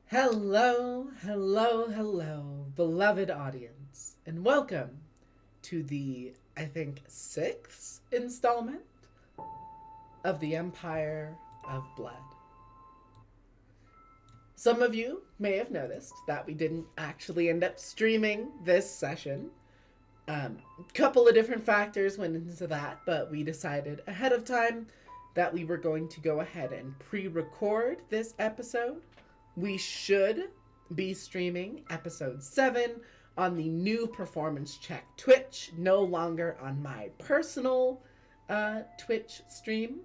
Hello, hello, hello, beloved audience, and welcome to the, I think, sixth installment of the Empire of Blood. Some of you may have noticed that we didn't actually end up streaming this session. A couple of different factors went into that, but we decided ahead of time that we were going to go ahead and pre record this episode. We should be streaming episode 7 on the new Performance Check Twitch, no longer on my personal Twitch stream.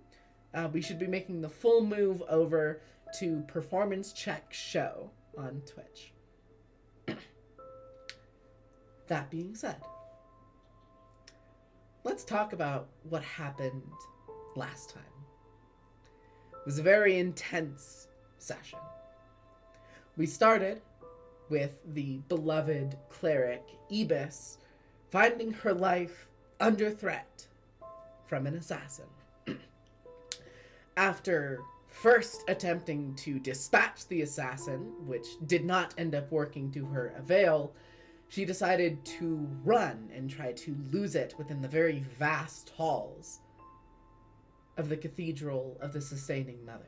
We should be making the full move over to Performance Check Show on Twitch. That being said, let's talk about what happened last time. It was a very intense session. We started with the beloved cleric Ibis finding her life under threat from an assassin. After first attempting to dispatch the assassin, which did not end up working to her avail, she decided to run and try to lose it within the very vast halls of the Cathedral of the Sustaining Mother.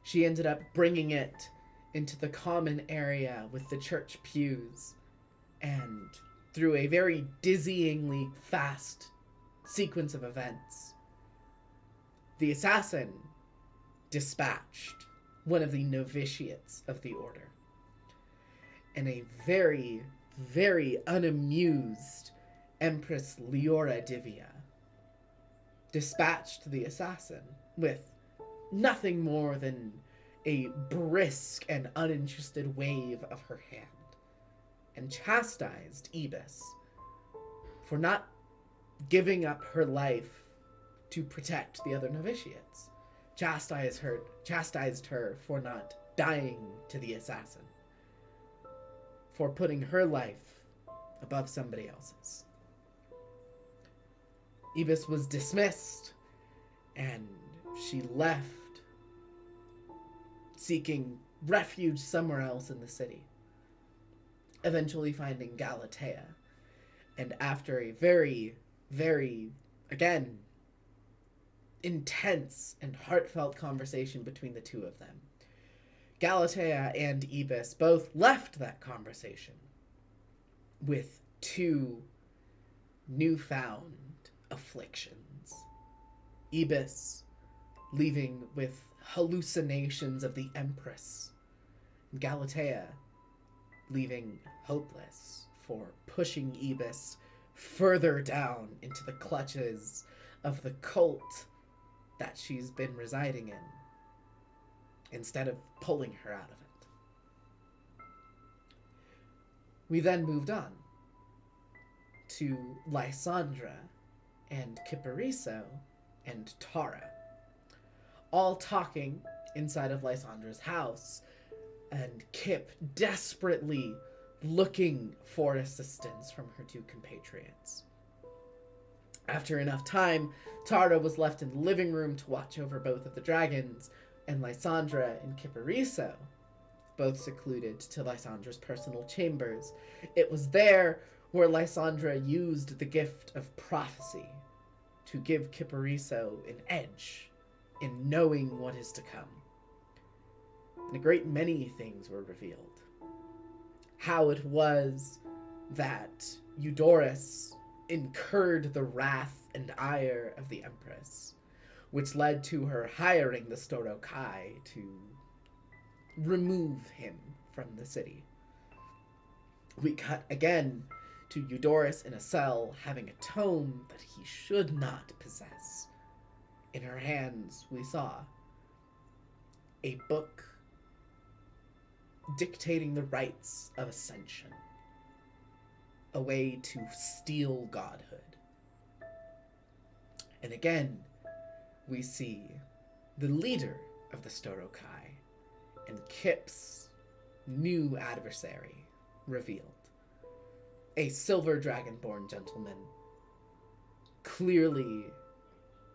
She ended up bringing it into the common area with the church pews, and through a very dizzyingly fast sequence of events, the assassin dispatched one of the novitiates of the order. And a very, very unamused Empress Leora Divya dispatched the assassin with nothing more than a brisk and uninterested wave of her hand, and chastised Ibis for not giving up her life to protect the other novitiates, chastised her for not dying to the assassin, for putting her life above somebody else's. Ibis was dismissed, and she left, seeking refuge somewhere else in the city, eventually finding Galatea. And after a very, very, again, intense and heartfelt conversation between the two of them, Galatea and Ibis both left that conversation with two newfound afflictions. Ibis leaving with hallucinations of the Empress, Galatea leaving hopeless for pushing Ibis further down into the clutches of the cult that she's been residing in, instead of pulling her out of it. We then moved on to Lysandra and Kipariso and Tara, all talking inside of Lysandra's house, and Kip desperately looking for assistance from her two compatriots. After enough time, Tara was left in the living room to watch over both of the dragons, and Lysandra and Kipariso, both secluded to Lysandra's personal chambers. It was there where Lysandra used the gift of prophecy to give Kipariso an edge in knowing what is to come. And a great many things were revealed. How it was that Eudorus incurred the wrath and ire of the Empress, which led to her hiring the Storo Kai to remove him from the city. We cut again to Eudorus in a cell having a tome that he should not possess. In her hands we saw a book dictating the rites of ascension, a way to steal godhood. And again, we see the leader of the Storo Kai and Kip's new adversary revealed. A silver dragonborn gentleman, clearly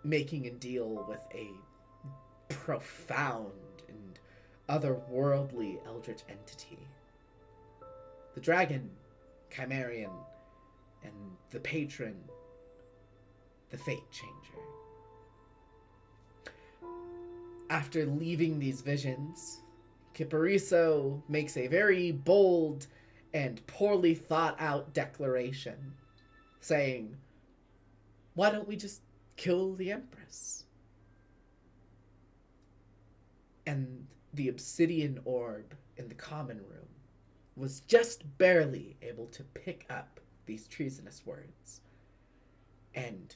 making a deal with a profound and otherworldly eldritch entity. The dragon, Chimerian, and the patron, the fate changer. After leaving these visions, Kipariso makes a very bold and poorly thought out declaration, saying, "Why don't we just kill the Empress?" And the obsidian orb in the common room was just barely able to pick up these treasonous words. And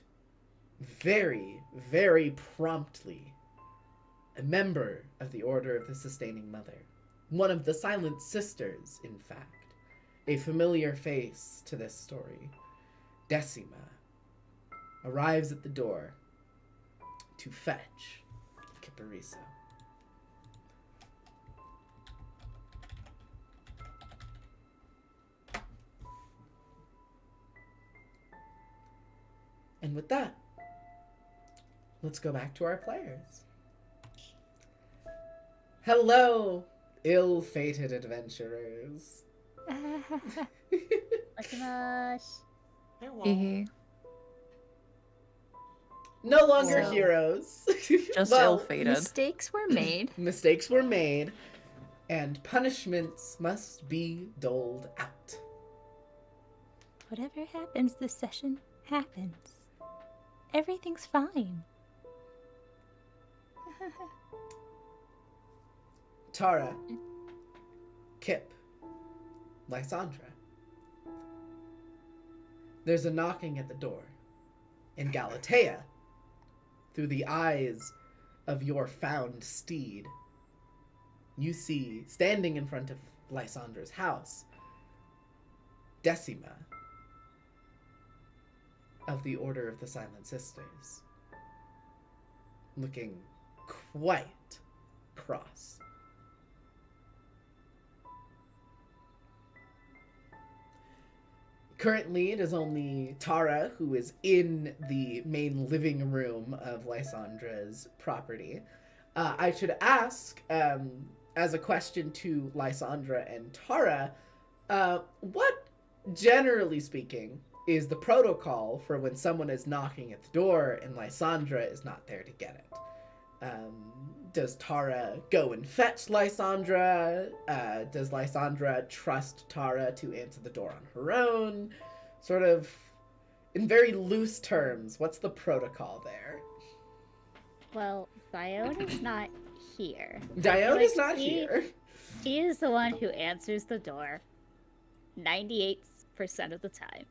very, very promptly, a member of the Order of the Sustaining Mother, one of the Silent Sisters, in fact, a familiar face to this story, Decima, arrives at the door to fetch Kipariso. And with that, let's go back to our players. Hello, ill-fated adventurers. No longer So, heroes. Just Well, ill-fated. Mistakes were made. Mistakes were made, and punishments must be doled out. Whatever happens this session happens. Everything's fine. Tara, Kip, Lysandra. There's a knocking at the door, and Galatea, through the eyes of your found steed, you see, standing in front of Lysandra's house, Decima of the Order of the Silent Sisters, looking quite cross. Currently, it is only Tara who is in the main living room of Lysandra's property. I should ask, as a question to Lysandra and Tara, what, generally speaking, is the protocol for when someone is knocking at the door and Lysandra is not there to get it? Does Tara go and fetch Lysandra? Does Lysandra trust Tara to answer the door on her own? Sort of, in very loose terms, what's the protocol there? Well, Diona's not here. Diona's not here. She is the one who answers the door 98% of the time.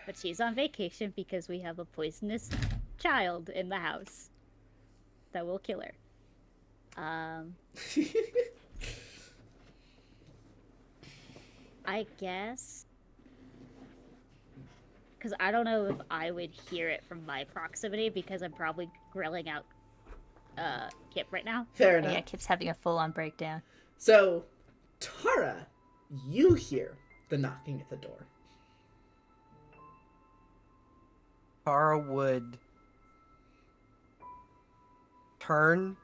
But she's on vacation because we have a poisonous child in the house that will kill her. I guess, because I don't know if I would hear it from my proximity because I'm probably grilling out Kip right now. Fair enough. Yeah, Kip's having a full-on breakdown. So, Tara, you hear the knocking at the door. Tara would turn,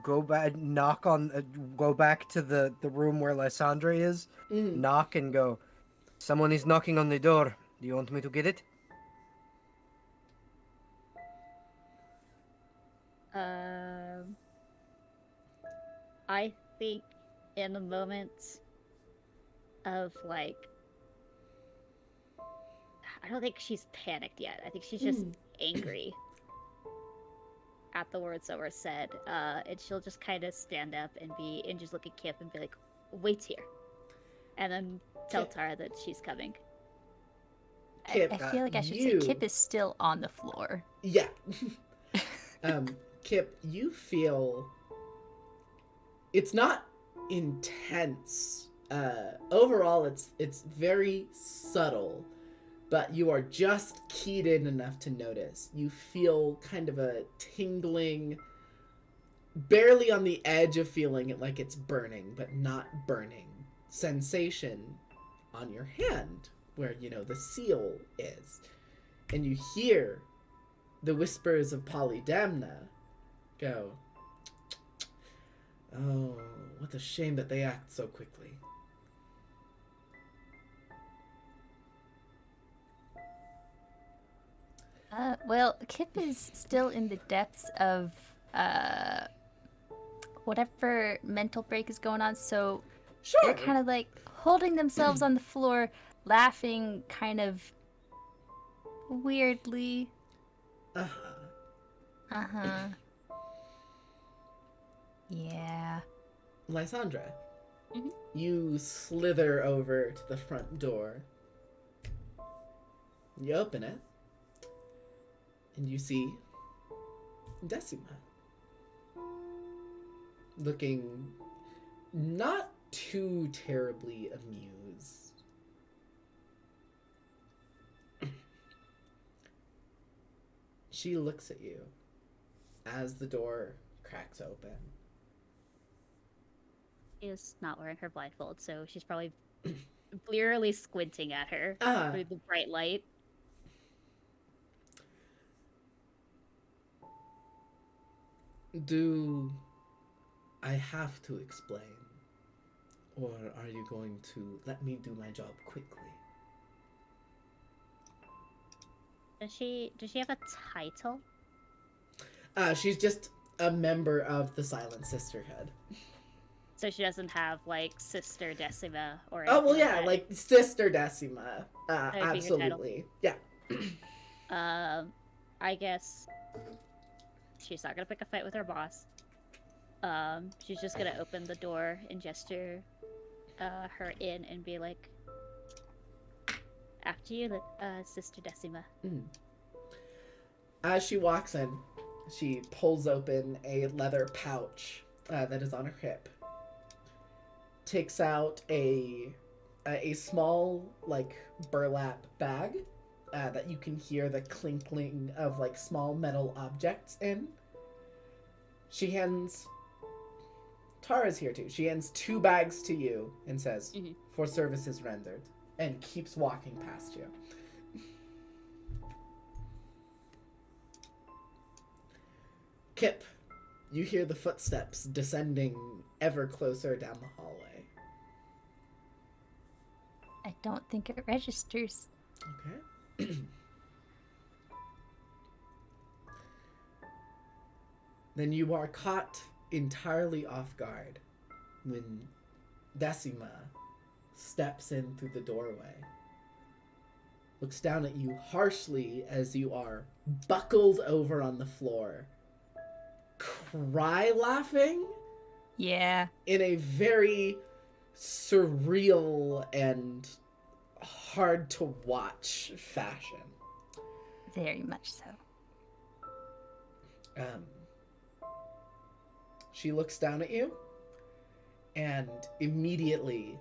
go back, knock on, go back to the room where Lysandra is, knock and go, "Someone is knocking on the door. Do you want me to get it?" I think in a moment of like, I don't think she's panicked yet. I think she's just angry at the words that were said. And she'll just kind of stand up and just look at Kip and be like, "Wait here," and then tell Tara that she's coming. Kip, I feel like I should say Kip is still on the floor. Yeah. Kip, you feel it's not intense. Overall, it's very subtle, but you are just keyed in enough to notice. You feel kind of a tingling, barely on the edge of feeling it like it's burning, but not burning sensation on your hand, where, you know, the seal is. And you hear the whispers of Polydamna go, "Oh, It's a shame that they act so quickly. Well, Kip is still in the depths of whatever mental break is going on, so Sure. they're kind of like holding themselves on the floor, laughing kind of weirdly. Uh-huh. Uh-huh. Yeah. Lysandra, Mhm. you slither over to the front door. You open it, and you see Decima. Looking not too terribly amused. She looks at you as the door cracks open. She is not wearing her blindfold, so she's probably blearily squinting at her through the bright light. Do I have to explain? Or are you going to let me do my job quickly? Does she have a title? She's just a member of the Silent Sisterhood. So she doesn't have like Sister Decima or Oh, anything well, yeah, that. like Sister Decima. That would be her title. Absolutely. Yeah. I guess she's not gonna pick a fight with her boss. She's just gonna open the door and gesture her in and be like, after you, Sister Decima. As she walks in, she pulls open a leather pouch that is on her hip, takes out a small, like, burlap bag that you can hear the clinking of, like, small metal objects in. She hands... Tara's here, too. She hands 2 bags to you and says, for services rendered, and keeps walking past you. Kip, you hear the footsteps descending ever closer down the hallway. I don't think it registers. Okay. Then you are caught entirely off guard when Decima steps in through the doorway, looks down at you harshly as you are buckled over on the floor, cry laughing. Yeah. In a very surreal and hard to watch fashion. Very much so. She looks down at you and immediately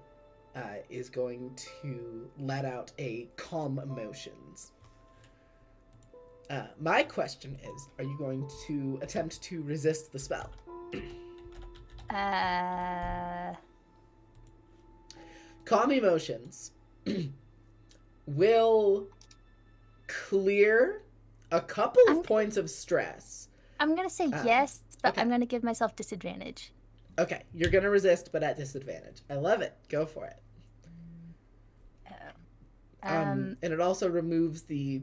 is going to let out a calm emotions. My question is, are you going to attempt to resist the spell? Calm emotions will clear a couple of points of stress. I'm gonna say yes, but okay. I'm gonna give myself disadvantage. Okay, you're gonna resist, but at disadvantage. I love it. Go for it. And it also removes the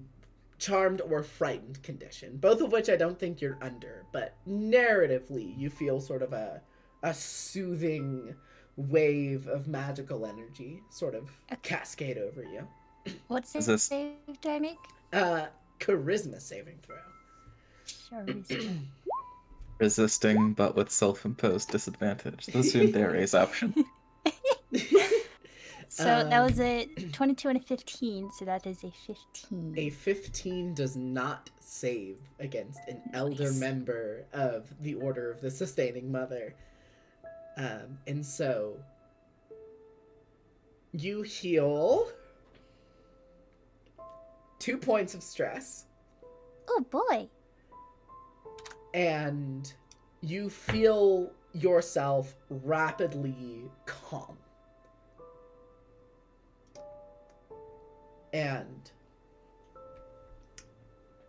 charmed or frightened condition, both of which I don't think you're under, but narratively you feel sort of a soothing wave of magical energy sort of cascade over you. What save do I make? Charisma saving throw. Charisma. Resisting, but with self-imposed disadvantage. The Tsundere's option. So that was a 22 and a 15, so that is a 15. A 15 does not save against an elder member of the Order of the Sustaining Mother. And so you heal 2 points of stress. Oh boy. And you feel yourself rapidly calm. And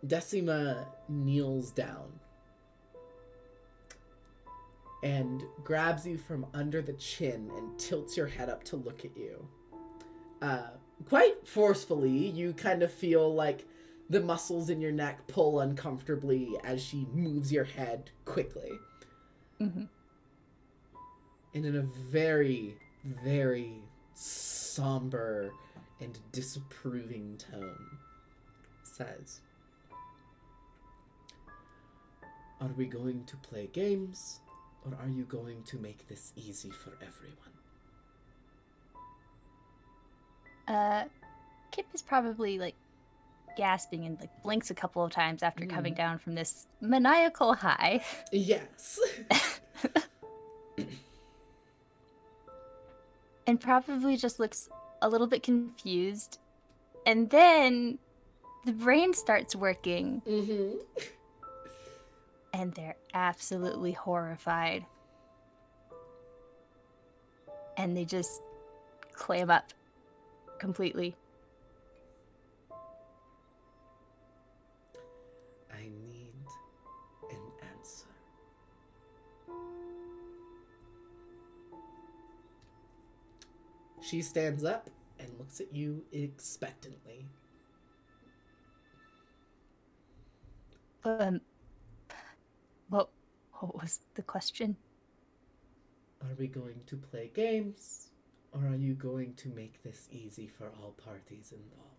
Decima kneels down and grabs you from under the chin and tilts your head up to look at you. Quite forcefully, you kind of feel like the muscles in your neck pull uncomfortably as she moves your head quickly. Mm-hmm. And in a very, very somber and disapproving tone, says, "Are we going to play games, or are you going to make this easy for everyone?" Kip is probably like gasping and like blinks a couple of times after coming down from this maniacal high. Yes. And probably just looks a little bit confused. And then the brain starts working. Mm-hmm. And they're absolutely horrified. And they just clam up completely. I need an answer. She stands up and looks at you expectantly. What was the question? Are we going to play games, or are you going to make this easy for all parties involved?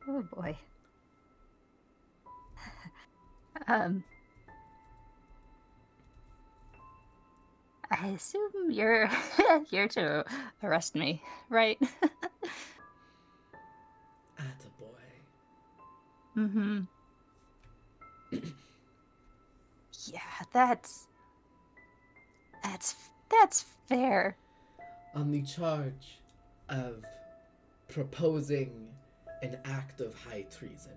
Oh boy. I assume you're here to arrest me, right? Attaboy. Mm-hmm. Yeah, that's fair. On the charge of proposing an act of high treason.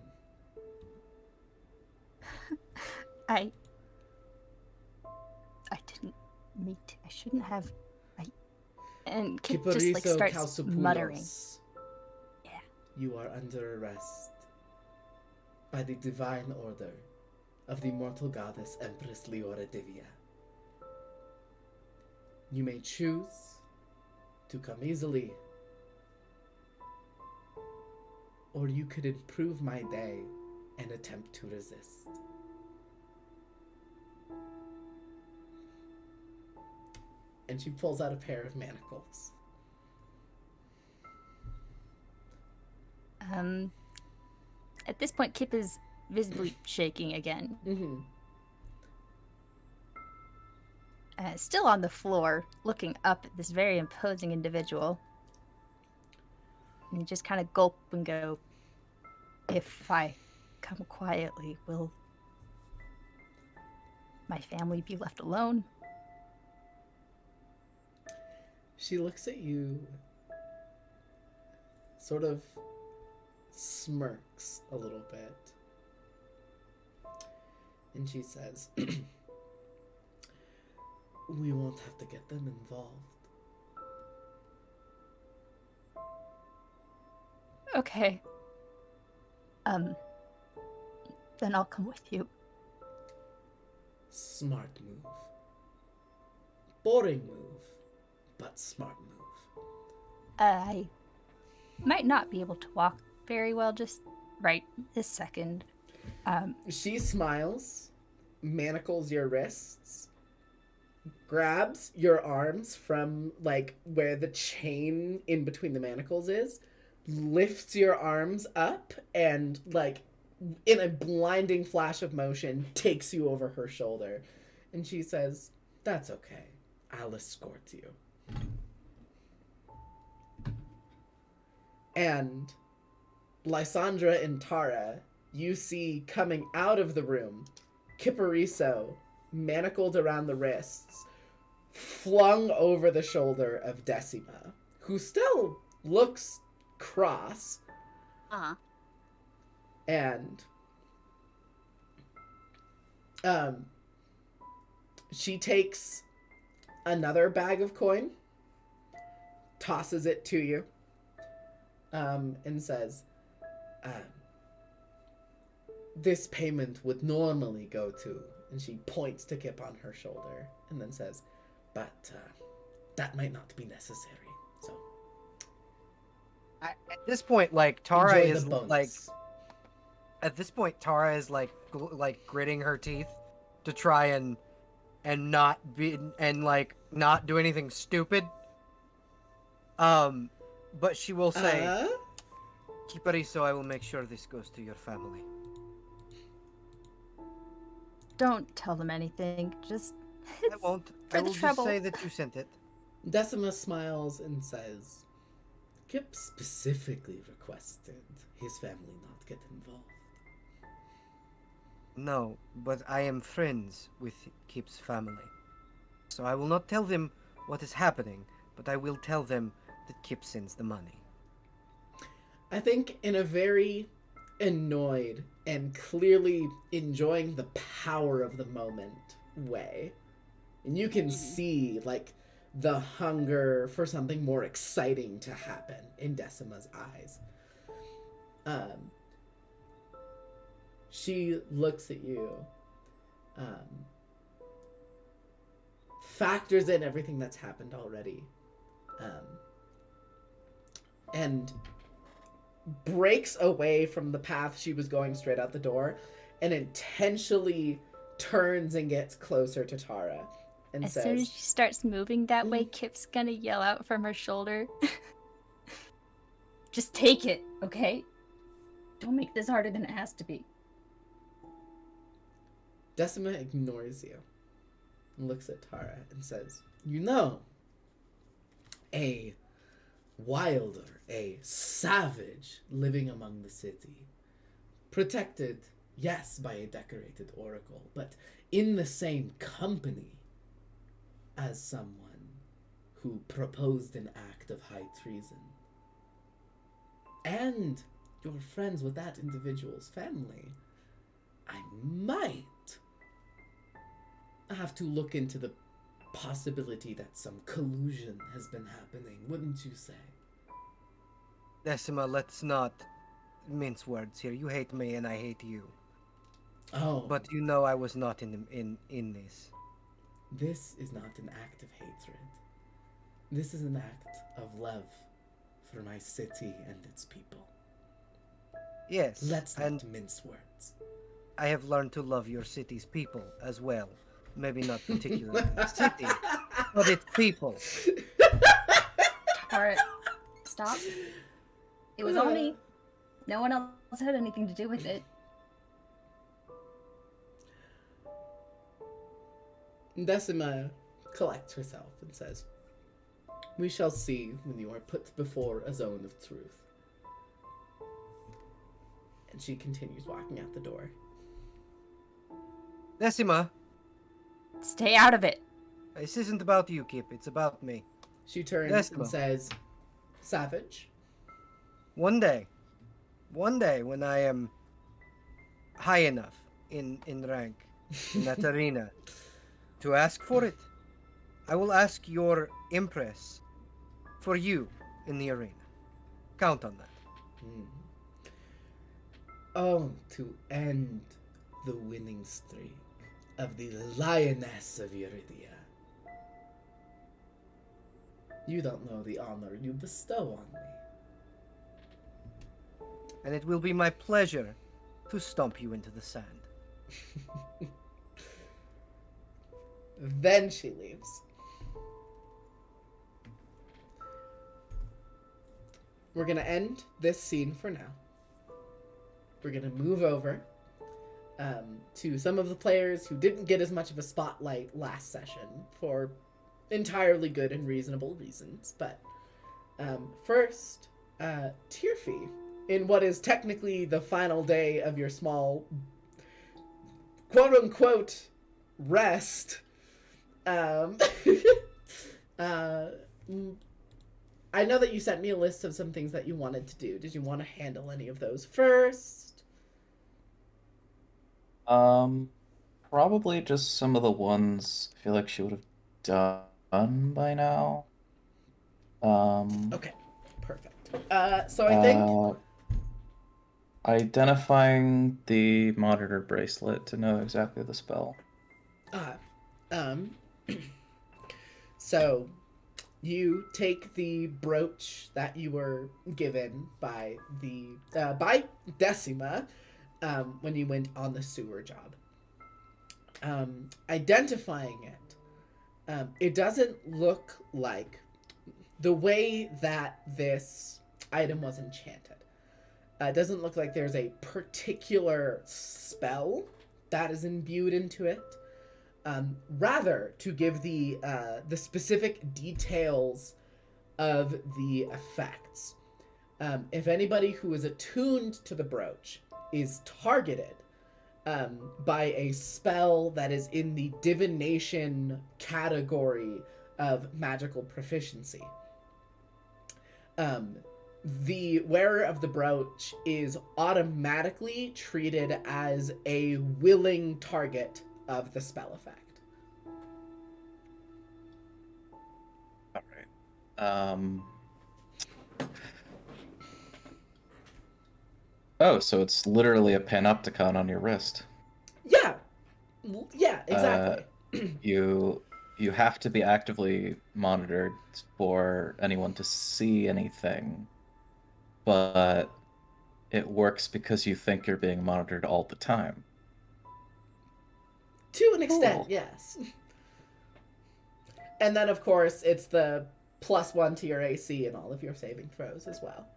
I didn't mean to. I shouldn't have. And Kip just like Kipariso starts Kalsopoulos, muttering. Yeah. You are under arrest by the divine order of the mortal goddess Empress Leora Divya. You may choose to come easily, or you could improve my day and attempt to resist. And she pulls out a pair of manacles. At this point, Kip is visibly shaking again. Mm-hmm. Still on the floor, looking up at this very imposing individual. And you just kind of gulp and go, "If I come quietly, will my family be left alone?" She looks at you, sort of smirks a little bit, and she says, "We won't have to get them involved." Okay. Then I'll come with you. Smart move. Boring move, but smart move. I might not be able to walk very well just right this second. She smiles, manacles your wrists, grabs your arms from like where the chain in between the manacles is, lifts your arms up, and like in a blinding flash of motion takes you over her shoulder. And she says, "That's okay. I'll escort you." And Lysandra and Tara, you see coming out of the room, Kipariso, manacled around the wrists, flung over the shoulder of Decima, who still looks cross. Uh-huh. And she takes another bag of coin, tosses it to you, and says, this payment would normally go to, and she points to Kip on her shoulder, and then says, but that might not be necessary. So At this point, like Tara enjoy is the bonus. like, at this point, Tara is like gritting her teeth to try and not be and like not do anything stupid. But she will say, "Kipariso, I will make sure this goes to your family." Don't tell them anything. Just I won't. for I the will trouble. just say that you sent it. Decima smiles and says, Kip specifically requested his family not get involved. No, but I am friends with Kip's family, so I will not tell them what is happening. But I will tell them that Kip sends the money. I think in a very annoyed and clearly enjoying the power of the moment way. And you can see, like, the hunger for something more exciting to happen in Decima's eyes. She looks at you, factors in everything that's happened already, and breaks away from the path she was going straight out the door and intentionally turns and gets closer to Tara and As says, soon as she starts moving that way, Kip's gonna yell out from her shoulder. Just take it, okay? Don't make this harder than it has to be. Decima ignores you and looks at Tara and says, you know, a wilder, a savage living among the city. Protected, yes, by a decorated oracle, but in the same company as someone who proposed an act of high treason. And you're friends with that individual's family. I might have to look into the possibility that some collusion has been happening, wouldn't you say? Decima, let's not mince words here. You hate me and I hate you. Oh, But you know I was not in this. this is not an act of hatred. This is an act of love for my city and its people. Yes, Let's not and mince words. I have learned to love your city's people as well. Maybe not particularly the city, but its people. Tara, stop. It was on me. No one else had anything to do with it. Decima collects herself and says, we shall see when you are put before a zone of truth. And she continues walking out the door. Decima, Stay out of it. this isn't about you, Kip. It's about me. She turns Decima. and says, Savage, One day when I am high enough in rank in that arena to ask for it, I will ask your Empress for you in the arena. Count on that. oh, to end the winning streak of the Lioness of Eurydia. You don't know the honor you bestow on me. And it will be my pleasure to stomp you into the sand. Then she leaves. We're gonna end this scene for now. We're gonna move over to some of the players who didn't get as much of a spotlight last session for entirely good and reasonable reasons. But first, Tyrfie, in what is technically the final day of your small quote-unquote rest, I know that you sent me a list of some things that you wanted to do. Did you want to handle any of those first? Probably just some of the ones I feel like she would have done by now. Okay, perfect. So I think Identifying the monitor bracelet to know exactly the spell. uh, um, so you take the brooch that you were given by by Decima when you went on the sewer job. Identifying it, it doesn't look like the way that this item was enchanted. It doesn't look like there's a particular spell that is imbued into it. Rather, to give the specific details of the effects. If anybody who is attuned to the brooch is targeted by a spell that is in the divination category of magical proficiency, the wearer of the brooch is automatically treated as a willing target of the spell effect. All right. Oh, so it's literally a panopticon on your wrist. Yeah, yeah, Uh, exactly. you have to be actively monitored for anyone to see anything, but it works because you think you're being monitored all the time. To an extent, Cool. yes. And then, of course, it's the +1 to your AC and all of your saving throws as well.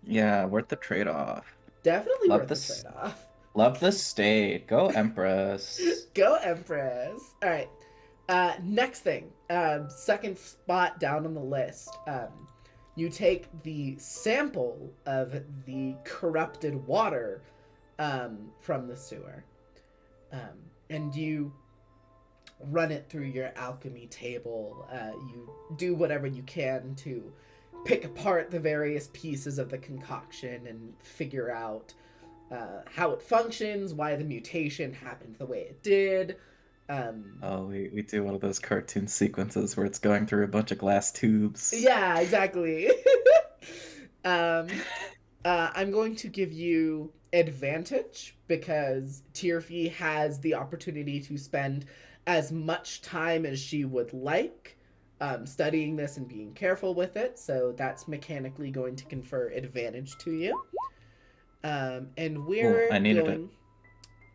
Yeah, worth the trade-off. Definitely Love worth the this. trade-off. Love the state. Go Empress. Go Empress. All right. Next thing, second spot down on the list. You take the sample of the corrupted water from the sewer, and you run it through your alchemy table. You do whatever you can to pick apart the various pieces of the concoction and figure out how it functions, why the mutation happened the way it did. Oh, we do one of those cartoon sequences where it's going through a bunch of glass tubes. Yeah, exactly. um, I'm going to give you advantage because Tierfy has the opportunity to spend as much time as she would like studying this and being careful with it. So that's mechanically going to confer advantage to you. And Cool, we're I needed it. going.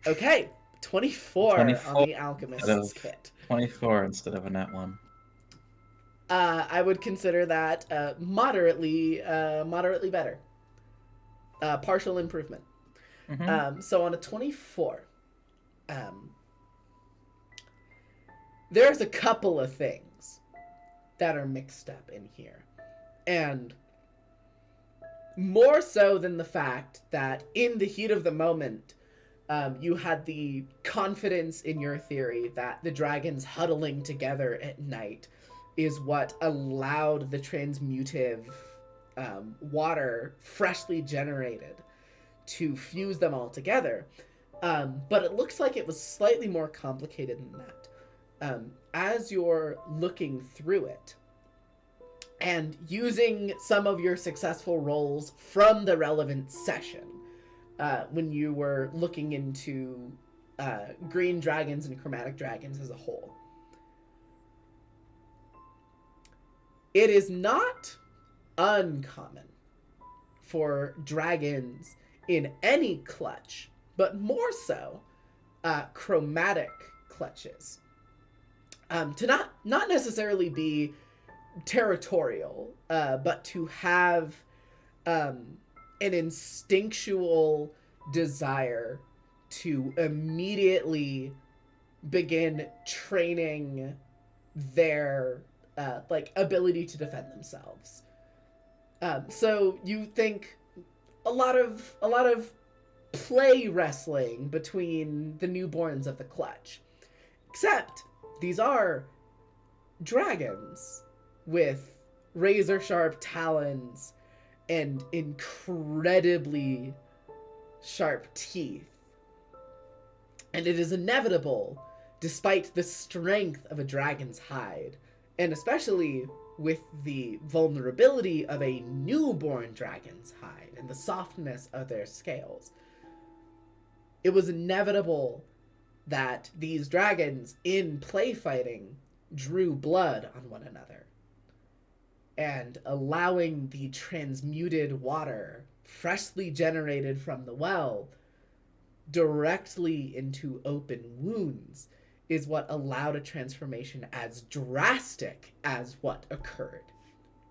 Okay, 24 on 24 the instead Alchemist's of kit. 24 instead of a nat one. I would consider that moderately better. Partial improvement. Mm-hmm. So on a 24, um, there's a couple of things that are mixed up in here. And more so than the fact that in the heat of the moment, you had the confidence in your theory that the dragons huddling together at night is what allowed the transmutive water freshly generated to fuse them all together. But it looks like it was slightly more complicated than that. As you're looking through it and using some of your successful rolls from the relevant session, when you were looking into green dragons and chromatic dragons as a whole, it is not uncommon for dragons in any clutch, but more so chromatic clutches, to not necessarily be territorial, but to have an instinctual desire to immediately begin training their ability to defend themselves. So you think a lot of play wrestling between the newborns of the clutch, except these are dragons with razor sharp talons and incredibly sharp teeth. And it is inevitable, despite the strength of a dragon's hide, and especially with the vulnerability of a newborn dragon's hide and the softness of their scales, it was inevitable that these dragons, in play fighting, drew blood on one another. And allowing the transmuted water, freshly generated from the well, directly into open wounds is what allowed a transformation as drastic as what occurred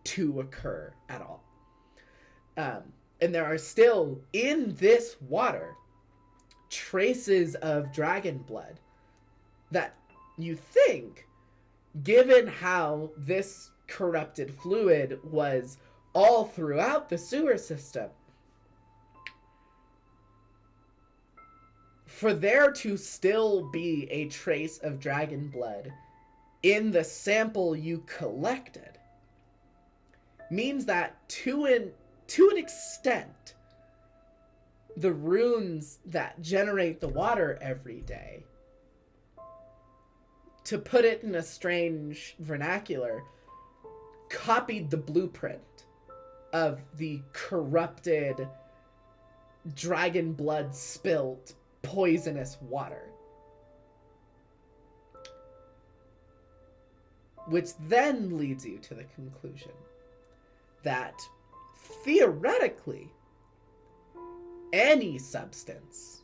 to occur at all. And there are still in this water traces of dragon blood that you think, given how this corrupted fluid was all throughout the sewer system, for there to still be a trace of dragon blood in the sample you collected means that to an extent, the runes that generate the water every day, to put it in a strange vernacular, copied the blueprint of the corrupted, dragon blood spilt, poisonous water. Which then leads you to the conclusion that theoretically, any substance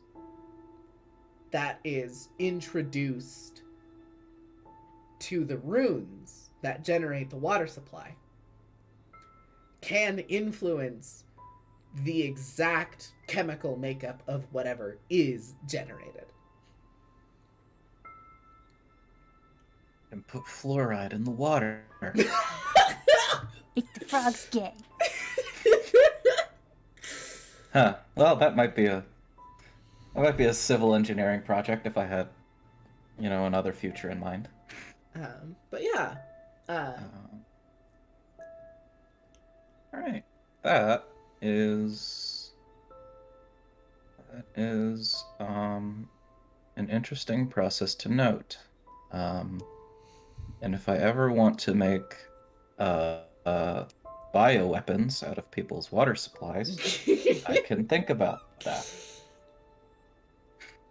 that is introduced to the runes that generate the water supply can influence the exact chemical makeup of whatever is generated. And put fluoride in the water. Make the frogs gay. Huh. Well, that might be a civil engineering project if I had, another future in mind. But yeah. All right. That is an interesting process to note. And if I ever want to make bioweapons out of people's water supplies, I can think about that.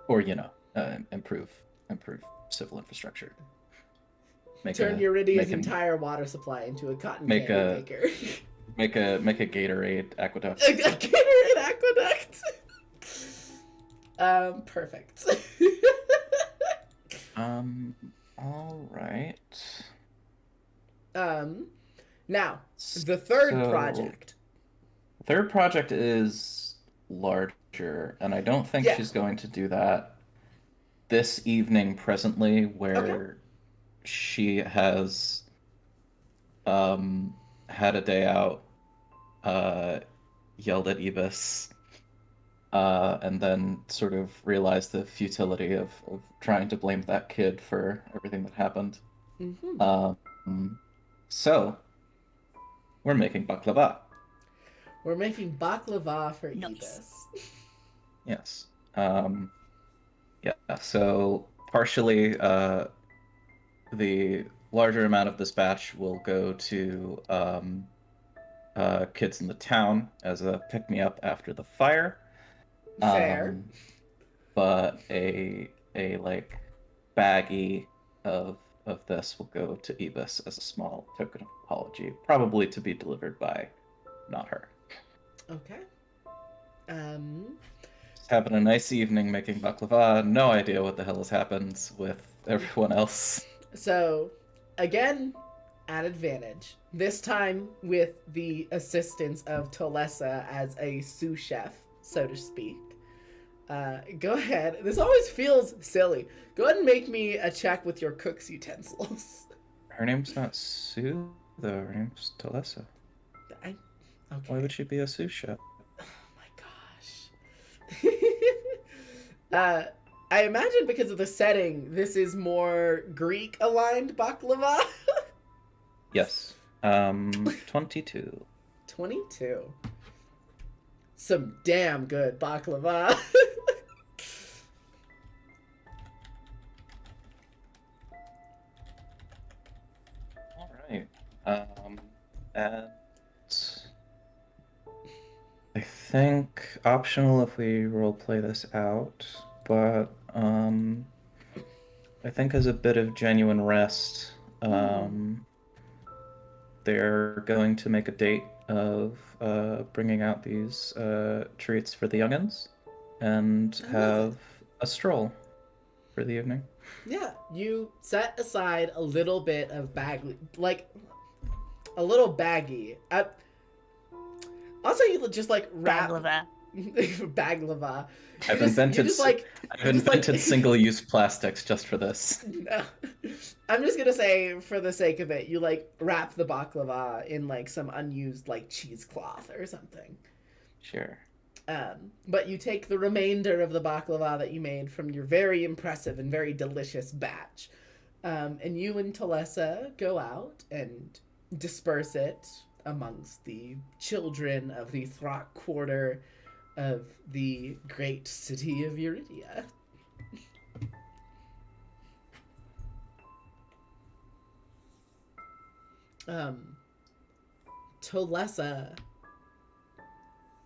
Or, improve civil infrastructure. Turn Uridia's entire water supply into a cotton candy maker. Make a Gatorade aqueduct. A Gatorade aqueduct. Perfect. All right. Now, the third project. Third project is larger, and I don't think she's going to do that this evening presently, where she has had a day out, yelled at Ibis, and then sort of realized the futility of trying to blame that kid for everything that happened. Mm-hmm. So, we're making baklava. We're making baklava for Nice. Ibis. Yes. So partially, the larger amount of this batch will go to kids in the town as a pick-me-up after the fire. Fair. But a like baggie of this will go to Ibis as a small token of apology, probably to be delivered by not her. Okay. Just having a nice evening making baklava. No idea what the hell has happened with everyone else. So, again, at advantage. This time with the assistance of Tolessa as a sous chef, so to speak. Go ahead. This always feels silly. Go ahead and make me a check with your cook's utensils. Her name's not Sue, though. Her name's Tolessa. Okay. Why would she be a sous chef? Oh my gosh. I imagine because of the setting, this is more Greek-aligned baklava. Yes. 22. 22. Some damn good baklava. All right. think optional if we roleplay this out, but I think as a bit of genuine rest, they're going to make a date of bringing out these treats for the youngins and I love it. have a stroll for the evening. Yeah, you set aside a little bit of like a little baggie. Also, you just like wrap Baklava. baglava. I've You invented just like I've just like invented single-use plastics just for this. No. I'm just gonna say, for the sake of it, you like wrap the baklava in like some unused like cheesecloth or something. Sure. But you take the remainder of the baklava that you made from your very impressive and very delicious batch, and you and Talessa go out and disperse it amongst the children of the Throck quarter of the great city of Eurydia. Tolessa,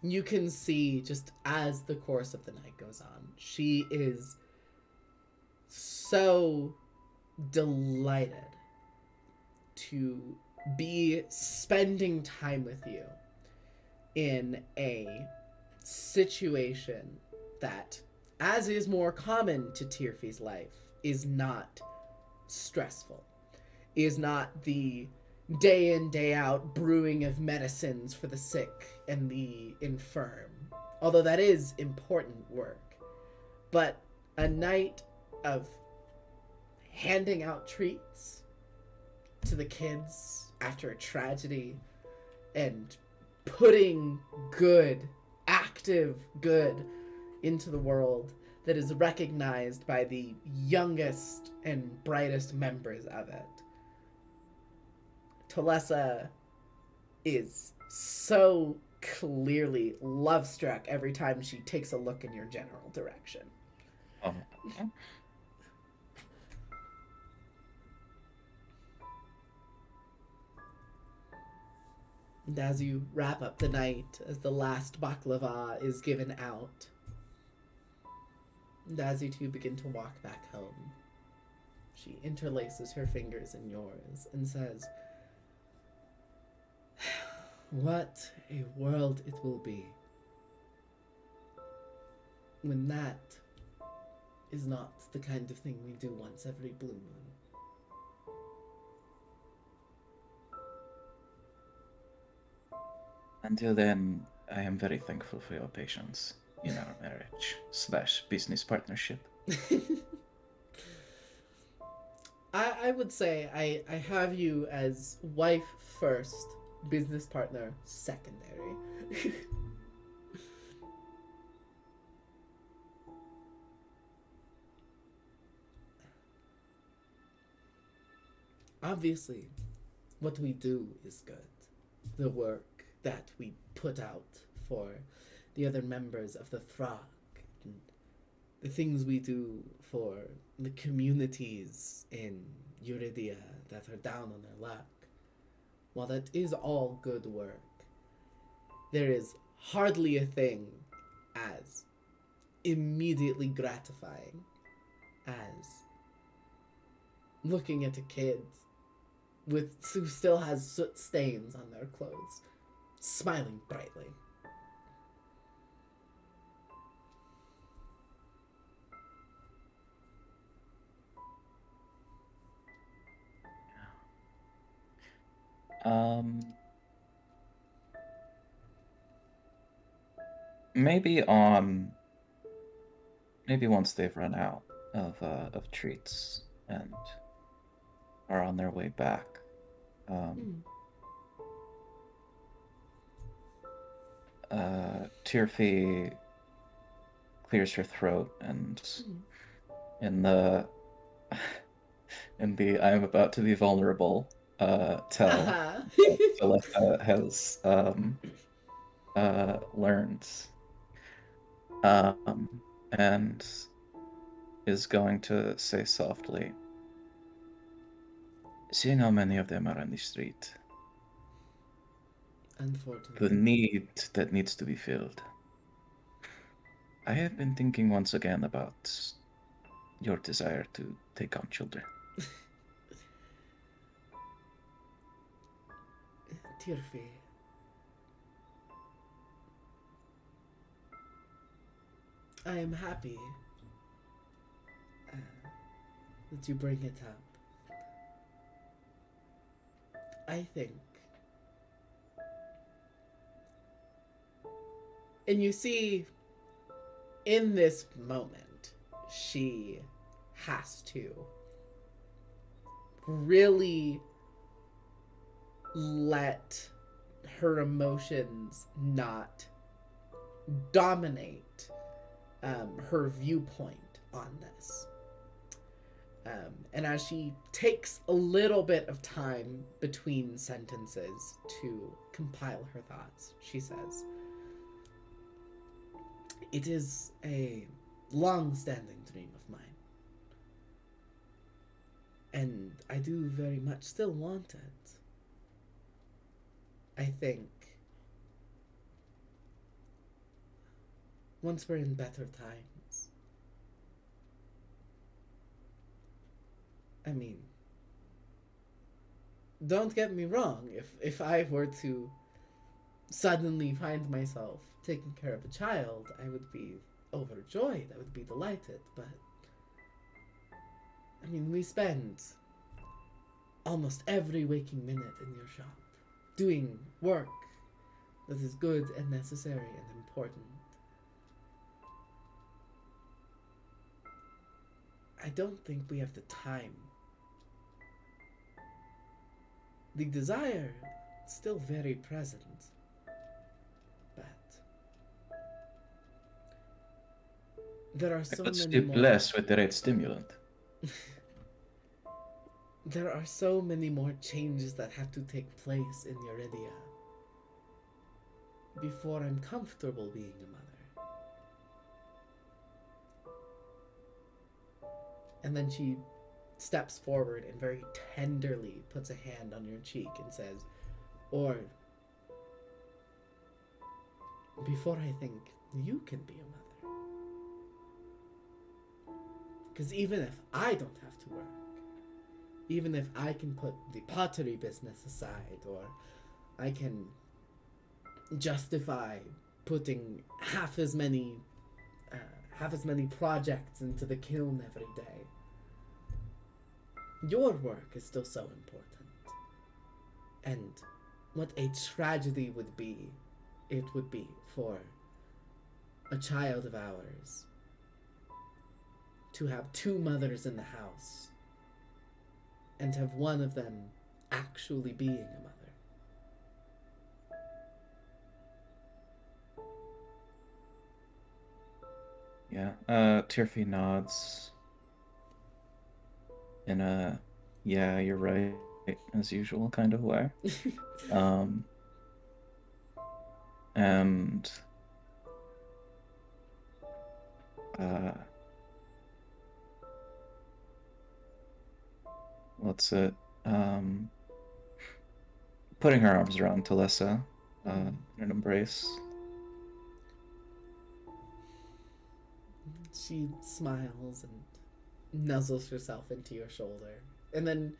you can see just as the course of the night goes on, she is so delighted to be spending time with you in a situation that, as is more common to Tirfi's life, is not stressful, is not the day in, day out brewing of medicines for the sick and the infirm. Although that is important work. But a night of handing out treats to the kids after a tragedy and putting good, active good into the world that is recognized by the youngest and brightest members of it. Talessa is so clearly love-struck every time she takes a look in your general direction. Oh. And as you wrap up the night, as the last baklava is given out, and as you two begin to walk back home, she interlaces her fingers in yours and says, "What a world it will be when that is not the kind of thing we do once every blue moon." Until then, I am very thankful for your patience in our marriage/business partnership. I would say I have you as wife first, business partner secondary. Obviously, what we do is good. The work that we put out for the other members of the Throg, and the things we do for the communities in Eurydia that are down on their luck. While that is all good work, there is hardly a thing as immediately gratifying as looking at a kid who still has soot stains on their clothes, smiling brightly. Um, maybe on maybe once they've run out of treats and are on their way back. Tirfi clears her throat and in the I'm about to be vulnerable tell Celesta has learned and is going to say softly, seeing how many of them are on the street, the Unfortunately. need that needs to be filled. I have been thinking once again about your desire to take on children. Tirfi. I am happy that you bring it up. I think. And you see, in this moment, she has to really let her emotions not dominate her viewpoint on this. And as she takes a little bit of time between sentences to compile her thoughts, she says, "It is a long standing dream of mine. And I do very much still want it. I think once we're in better times, I mean, don't get me wrong, if I were to suddenly find myself taking care of a child, I would be overjoyed. I would be delighted. But, I mean, we spend almost every waking minute in your shop doing work that is good and necessary and important. I don't think we have the time. The desire is still very present, but there are so Let's many do more. less with the right stimulant. There are so many more changes that have to take place in Uridia before I'm comfortable being a mother. And then she steps forward and very tenderly puts a hand on your cheek and says, or before I think you can be a mother. Because even if I don't have to work, even if I can put the pottery business aside, or I can justify putting half as many projects into the kiln every day, your work is still so important. And what a tragedy it would be for a child of ours to have two mothers in the house and have one of them actually being a mother. Yeah. Tirfi nods in a yeah, you're right, as usual kind of way. And what's it? Putting her arms around Talessa in an embrace. She smiles and nuzzles herself into your shoulder. And then,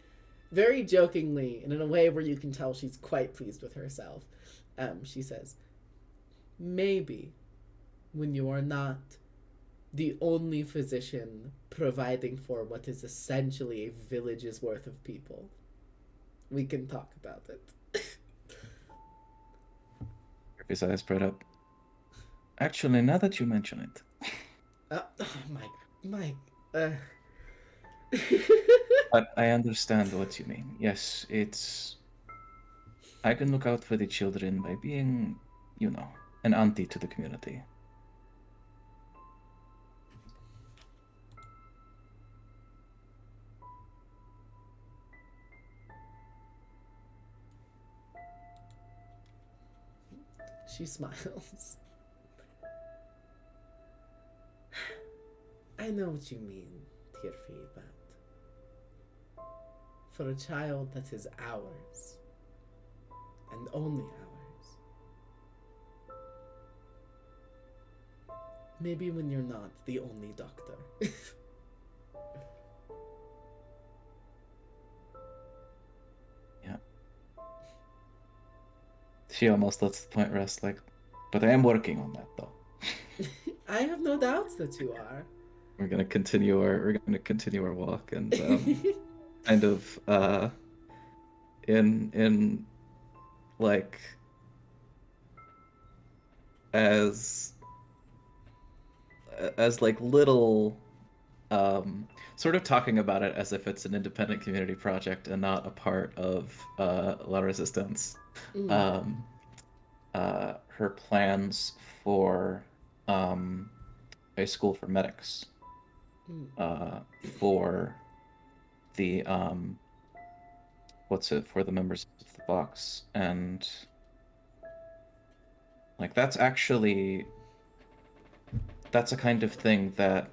very jokingly, and in a way where you can tell she's quite pleased with herself, she says, "Maybe when you are not the only physician providing for what is essentially a village's worth of people, we can talk about it." Tirfi's eyes spread up. Actually, now that you mention it, My. but I understand what you mean. Yes, it's. I can look out for the children by being, an auntie to the community. She smiles. I know what you mean, Tirfi, but for a child that is ours, and only ours, Maybe when you're not the only doctor. Yeah. She almost lets the point rest, like, but I am working on that though. I have no doubts that you are. We're gonna continue our walk and kind of in like as like little sort of talking about it as if it's an independent community project and not a part of La Resistance. Mm, Um, her plans for a school for medics, mm, for the what's it for the members of the box, and like that's a kind of thing that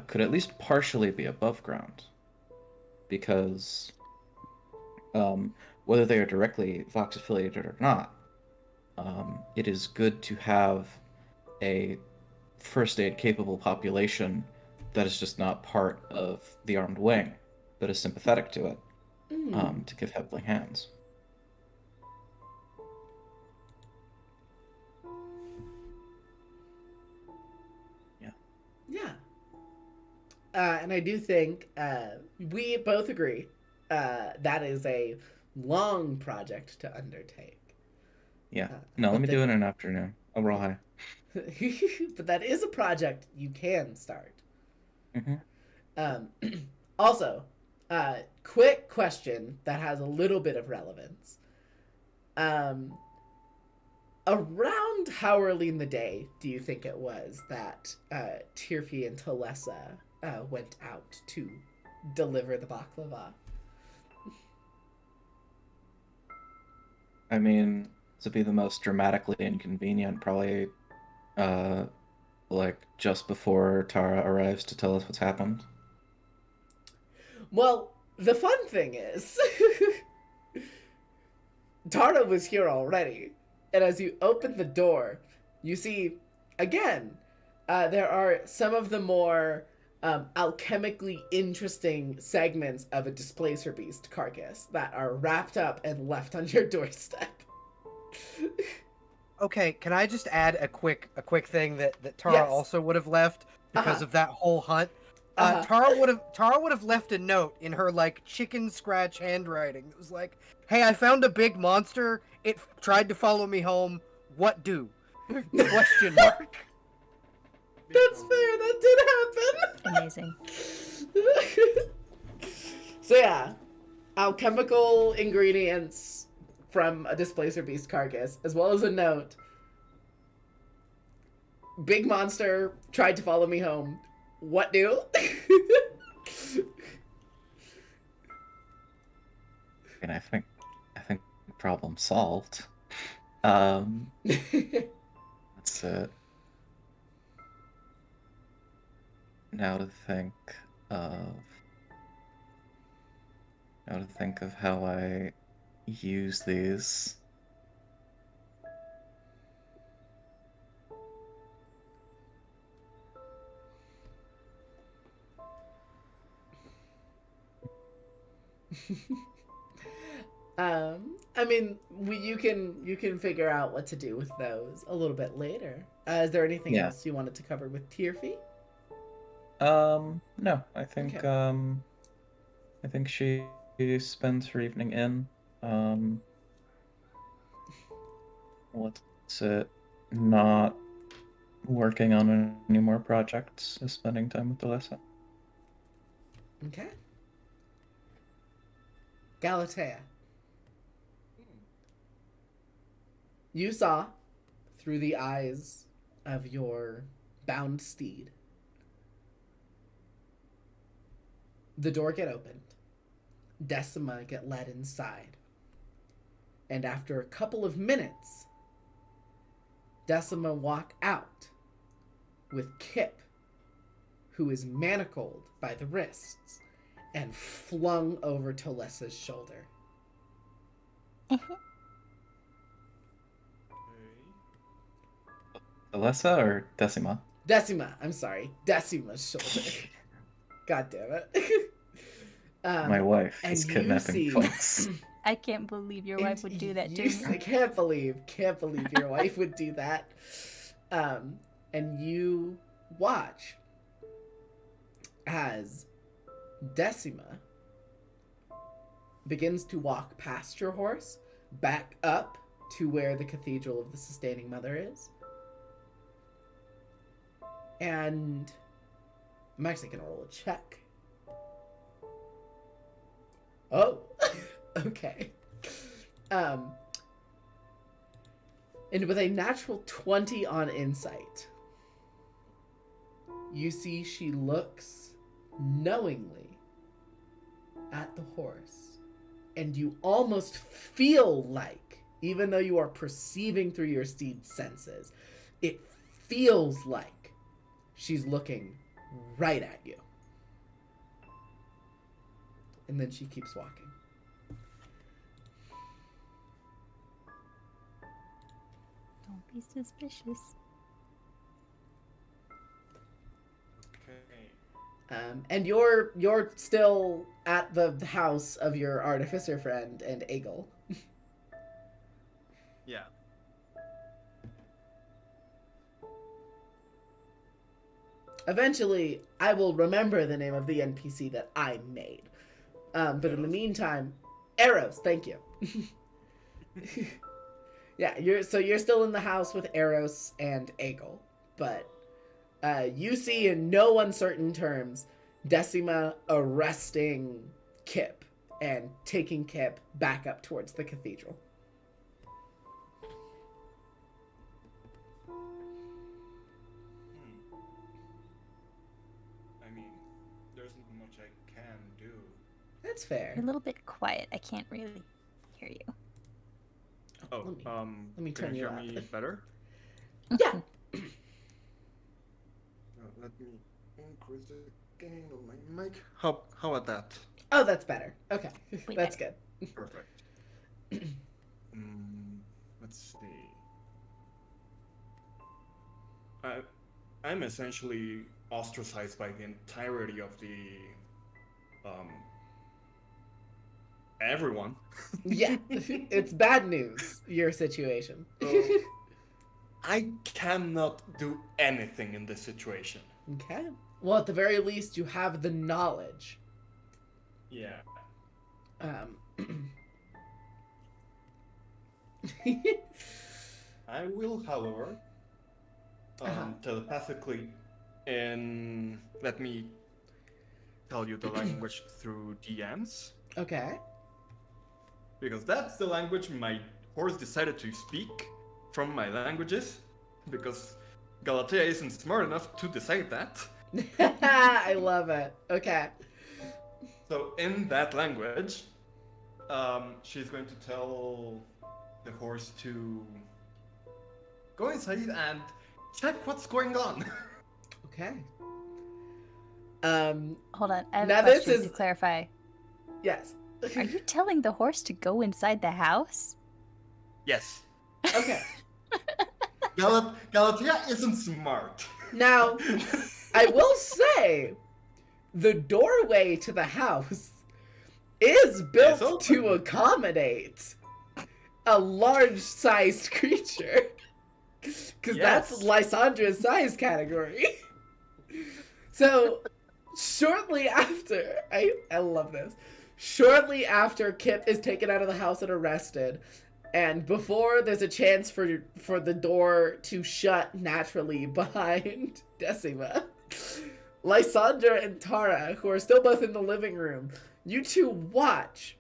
could at least partially be above ground because whether they are directly Vox affiliated or not, it is good to have a first aid capable population that is just not part of the armed wing, but is sympathetic to it, mm. to give helping hands. Yeah. Yeah. And I do think we both agree that is a long project to undertake. Yeah. No, let But me do it that, in an afternoon. Overall high. but that is a project you can start. Hmm. Um, also, quick question that has a little bit of relevance. Um, Around how early in the day do you think it was that Tirfi and Talessa went out to deliver the baklava? I mean, to be the most dramatically inconvenient, probably uh like just before Tara arrives to tell us what's happened. Well, the fun thing is, Tara was here already, and as you open the door, you see again there are some of the more alchemically interesting segments of a displacer beast carcass that are wrapped up and left on your doorstep. Okay, can I just add a quick thing that Tara Yes. also would have left because Uh-huh. of that whole hunt? Uh-huh. Tara would have left a note in her like chicken scratch handwriting. It was like, "Hey, I found a big monster. It tried to follow me home. What do?" Question mark. That's fair. That did happen. Amazing. So yeah, alchemical ingredients from a displacer beast carcass, as well as a note. Big monster tried to follow me home. What do? And I think problem solved. Um, that's it. Now to think of how I use these. I mean, you can figure out what to do with those a little bit later. Is there anything Yeah. else you wanted to cover with Tirfi? No, Okay. I think she spends her evening in. Um, what's it? Not working on any more projects, is spending time with Alyssa. Okay. Galatea, you saw through the eyes of your bound steed the door get opened, Decima get led inside, and after a couple of minutes, Decima walk out with Kip, who is manacled by the wrists and flung over Tolessa's shoulder. Alyssa or Decima? Decima, I'm sorry. Decima's shoulder. God damn it. My wife and is you kidnapping see- folks. I can't believe your wife would do that to you me. can't believe your wife would do that. And you watch as Decima begins to walk past your horse back up to where the Cathedral of the Sustaining Mother is. And I'm actually going to roll a check. Oh, okay. And with a natural 20 on insight, you see she looks knowingly at the horse. And you almost feel like, even though you are perceiving through your steed's senses, it feels like she's looking right at you. And then she keeps walking. Don't be suspicious. Okay. And you're still at the house of your artificer friend and Egel. Yeah. Eventually, I will remember the name of the NPC that I made. But in the meantime, Eros, thank you. Yeah, you're still in the house with Eros and Egel, but you see in no uncertain terms Decima arresting Kip and taking Kip back up towards the cathedral. I mean, there's not much I can do. That's You're fair. a little bit quiet. I can't really hear you. Oh, let me can turn you you hear up. me better? Yeah. Let me increase the gain on my mic. How about that? Oh, that's better. Okay, Way that's better. good. Perfect. Let's see. I'm essentially ostracized by the entirety of the everyone. Yeah, it's bad news, your situation. So I cannot do anything in this situation. Okay. Well, at the very least, you have the knowledge. Yeah. I will, however, telepathically, and let me tell you the language through DMs, Okay. because that's the language my horse decided to speak from my languages, because Galatea isn't smart enough to decide that. I love it. Okay. So in that language, she's going to tell the horse to go inside and check what's going on. Okay. Hold on. I have Now a this question is- to clarify. Yes. Are you telling the horse to go inside the house? Yes. Okay. Galatea isn't smart. Now, I will say, the doorway to the house is built open. to accommodate a large-sized creature. Because that's Yes. Lysandra's size category. So, shortly after, I love this. Shortly after Kip is taken out of the house and arrested, and before there's a chance for the door to shut naturally behind Decima, Lysandra and Tara, who are still both in the living room, you two watch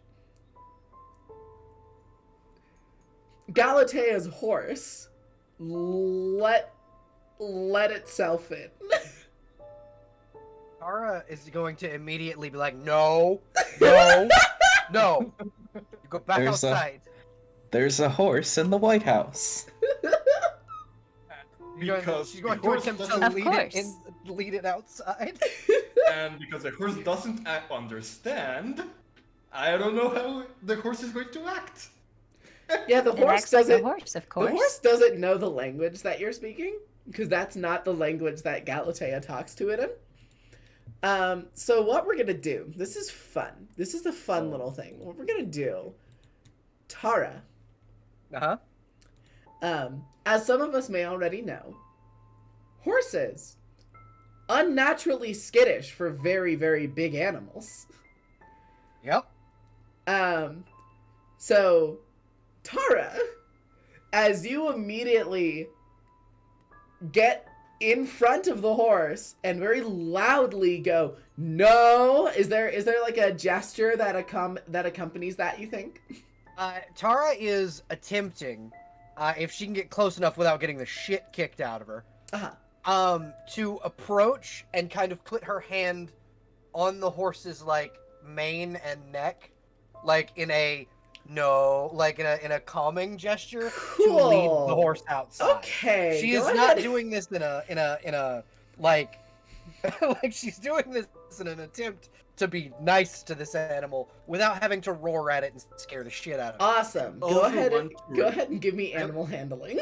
Galatea's horse let itself in. Tara is going to immediately be like, no, no, no. You go back There's outside. There's a horse in the White House. Because she's the going to horse attempt doesn't- to Of lead it outside. and because the horse doesn't understand, I don't know how the horse is going to act. Yeah, the It horse acts like a doesn't. horse, of The course. horse doesn't know the language that you're speaking. because that's not the language that Galatea talks to it in. So what we're gonna do, this is fun. This is a fun little thing. What we're gonna do, Tara, as some of us may already know, horses, unnaturally skittish for very, very big animals. Yep. So, Tara, as you immediately get in front of the horse and very loudly go, "No!" Is there like a gesture that accompanies that, you think? Tara is attempting, if she can get close enough without getting the shit kicked out of her, to approach and kind of put her hand on the horse's like mane and neck, like in a calming gesture to lead the horse outside. Okay. She is not doing this in a like like she's doing this in an attempt to be nice to this animal without having to roar at it and scare the shit out of it. Awesome. Go ahead and give me animal handling.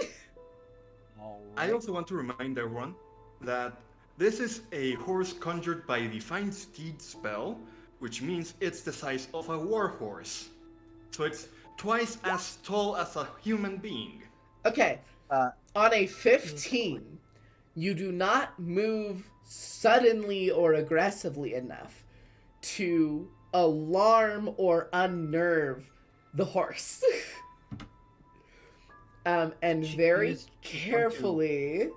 I also want to remind everyone that this is a horse conjured by the Find Steed spell, which means it's the size of a war horse. So it's twice as tall as a human being. Okay. On a 15, you do not move suddenly or aggressively enough to alarm or unnerve the horse. And very carefully,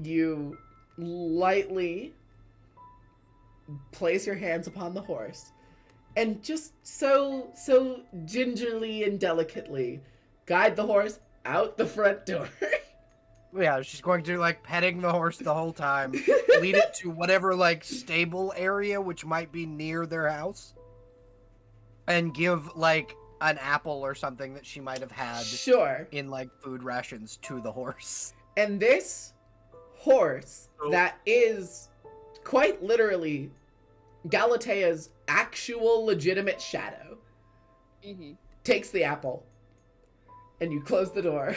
you lightly place your hands upon the horse and just so gingerly and delicately guide the horse out the front door. Yeah, she's going to like petting the horse the whole time, lead it to whatever like stable area which might be near their house, and give like an apple or something that she might have had in like food rations to the horse. And this horse that is quite literally Galatea's actual legitimate shadow takes the apple and you close the door.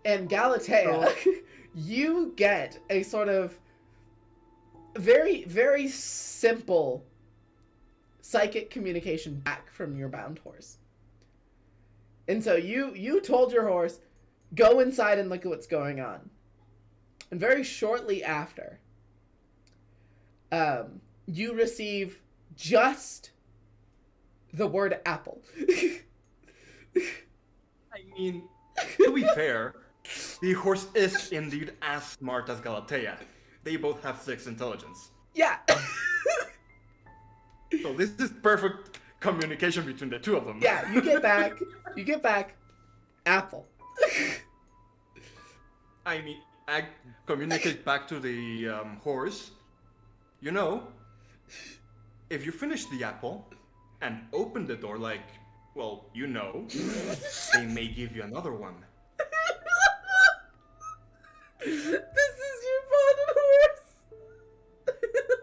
And Galatea, you get a sort of very, very simple psychic communication back from your bound horse. And so you told your horse, go inside and look at what's going on. And very shortly after, you receive just the word apple. I mean, to be fair, the horse is indeed as smart as Galatea. They both have 6 intelligence. Yeah. So this is perfect communication between the two of them. Yeah, you get back apple. I mean, I communicate back to the horse. You know, if you finish the apple and open the door like, well, you know, they may give you another one. This is your bonded horse.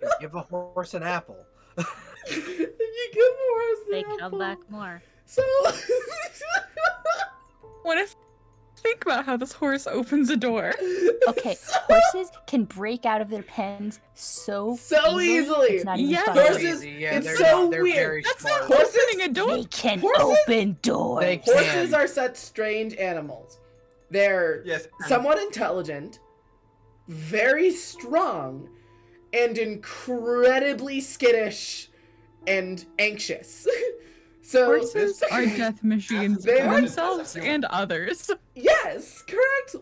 You give a horse an apple. You give the horse an They apple. come back more. So What if think about how this horse opens a door? Okay, horses can break out of their pens so easily. It's not even Yes. funny. Horses, Yeah, it's they're so they're weird. very That's smart. not Horses- opening a door. They can Horses- open doors. They Horses can. are such strange animals. They're Yes. somewhat intelligent, very strong, and incredibly skittish and anxious. So Horses are death machines They for are- themselves and others. yes, correct.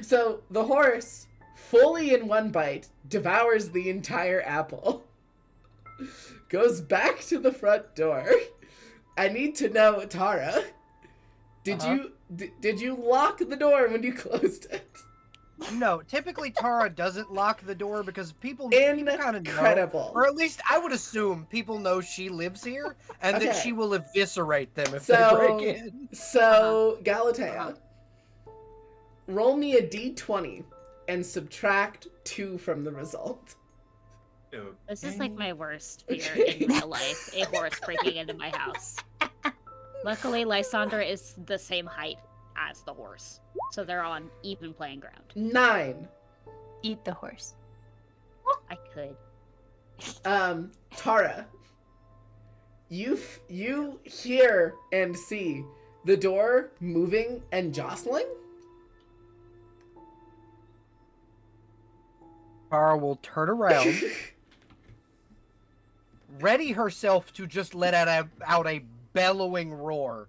So the horse, fully in one bite, devours the entire apple. Goes back to the front door. I need to know, Tara, did you lock the door when you closed it? No, typically Tara doesn't lock the door because people kind of know. Incredible. Or at least I would assume people know she lives here and that Okay. she will eviscerate them if So- they break in. So, Galatea, roll me a d20 and subtract 2 from the result. This is like my worst fear in real life, a horse breaking into my house. Luckily, Lysandra is the same height as the horse. So they're on even playing ground. 9. Eat the horse. I could. Tara, you hear and see the door moving and jostling. Tara will turn around, ready herself to just let out a bellowing roar,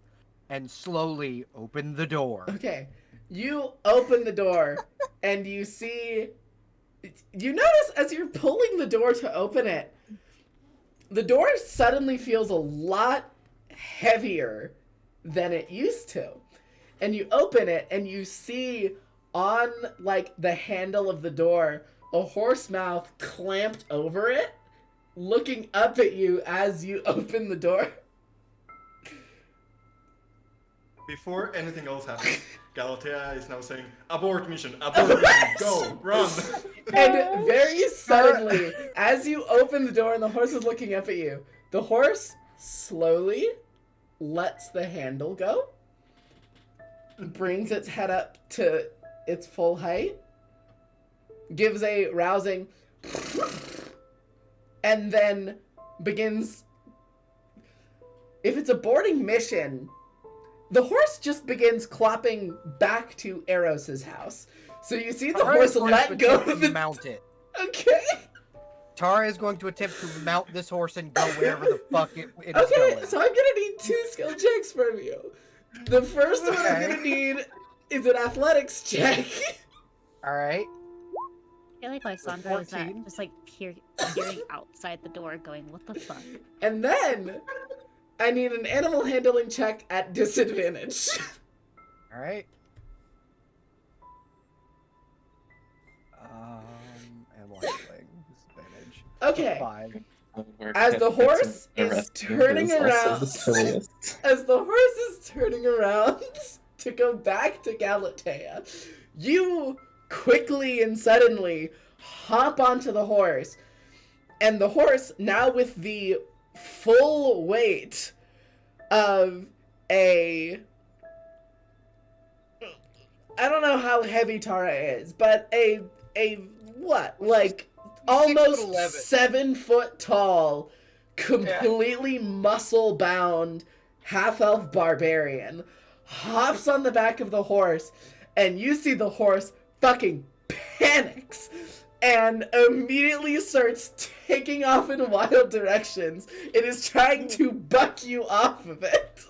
and slowly open the door. Okay, you open the door and you see. You notice as you're pulling the door to open it, the door suddenly feels a lot heavier than it used to. And you open it and you see on like the handle of the door a horse mouth clamped over it, looking up at you as you open the door. Before anything else happens, Galatea is now saying, abort mission, go, run. And very suddenly, as you open the door and the horse is looking up at you, the horse slowly lets the handle go, brings its head up to its full height, gives a rousing, and then begins. If it's a boarding mission, the horse just begins clopping back to Eros's house. So you see the Tara horse is going let to go attempt of to the... mount it. Okay. Tara is going to attempt to mount this horse and go wherever the fuck it is Okay, going. so I'm gonna need 2 skill checks from you. The first one I'm gonna need is an athletics check. Alright. I feel like Lysandra is 14. just like peering outside the door going, what the fuck? And then I need an animal handling check at disadvantage. Alright. Animal handling. Disadvantage. Okay. 5. As the horse is turning around, The as the horse is turning around to go back to Galatea, you quickly and suddenly hop onto the horse, and the horse, now with the full weight of a... I don't know how heavy Tara is, but a what? Like almost 6'11". 7 foot tall, completely muscle bound half-elf barbarian hops on the back of the horse, and you see the horse fucking panics and immediately starts taking off in wild directions. It is trying to buck you off of it.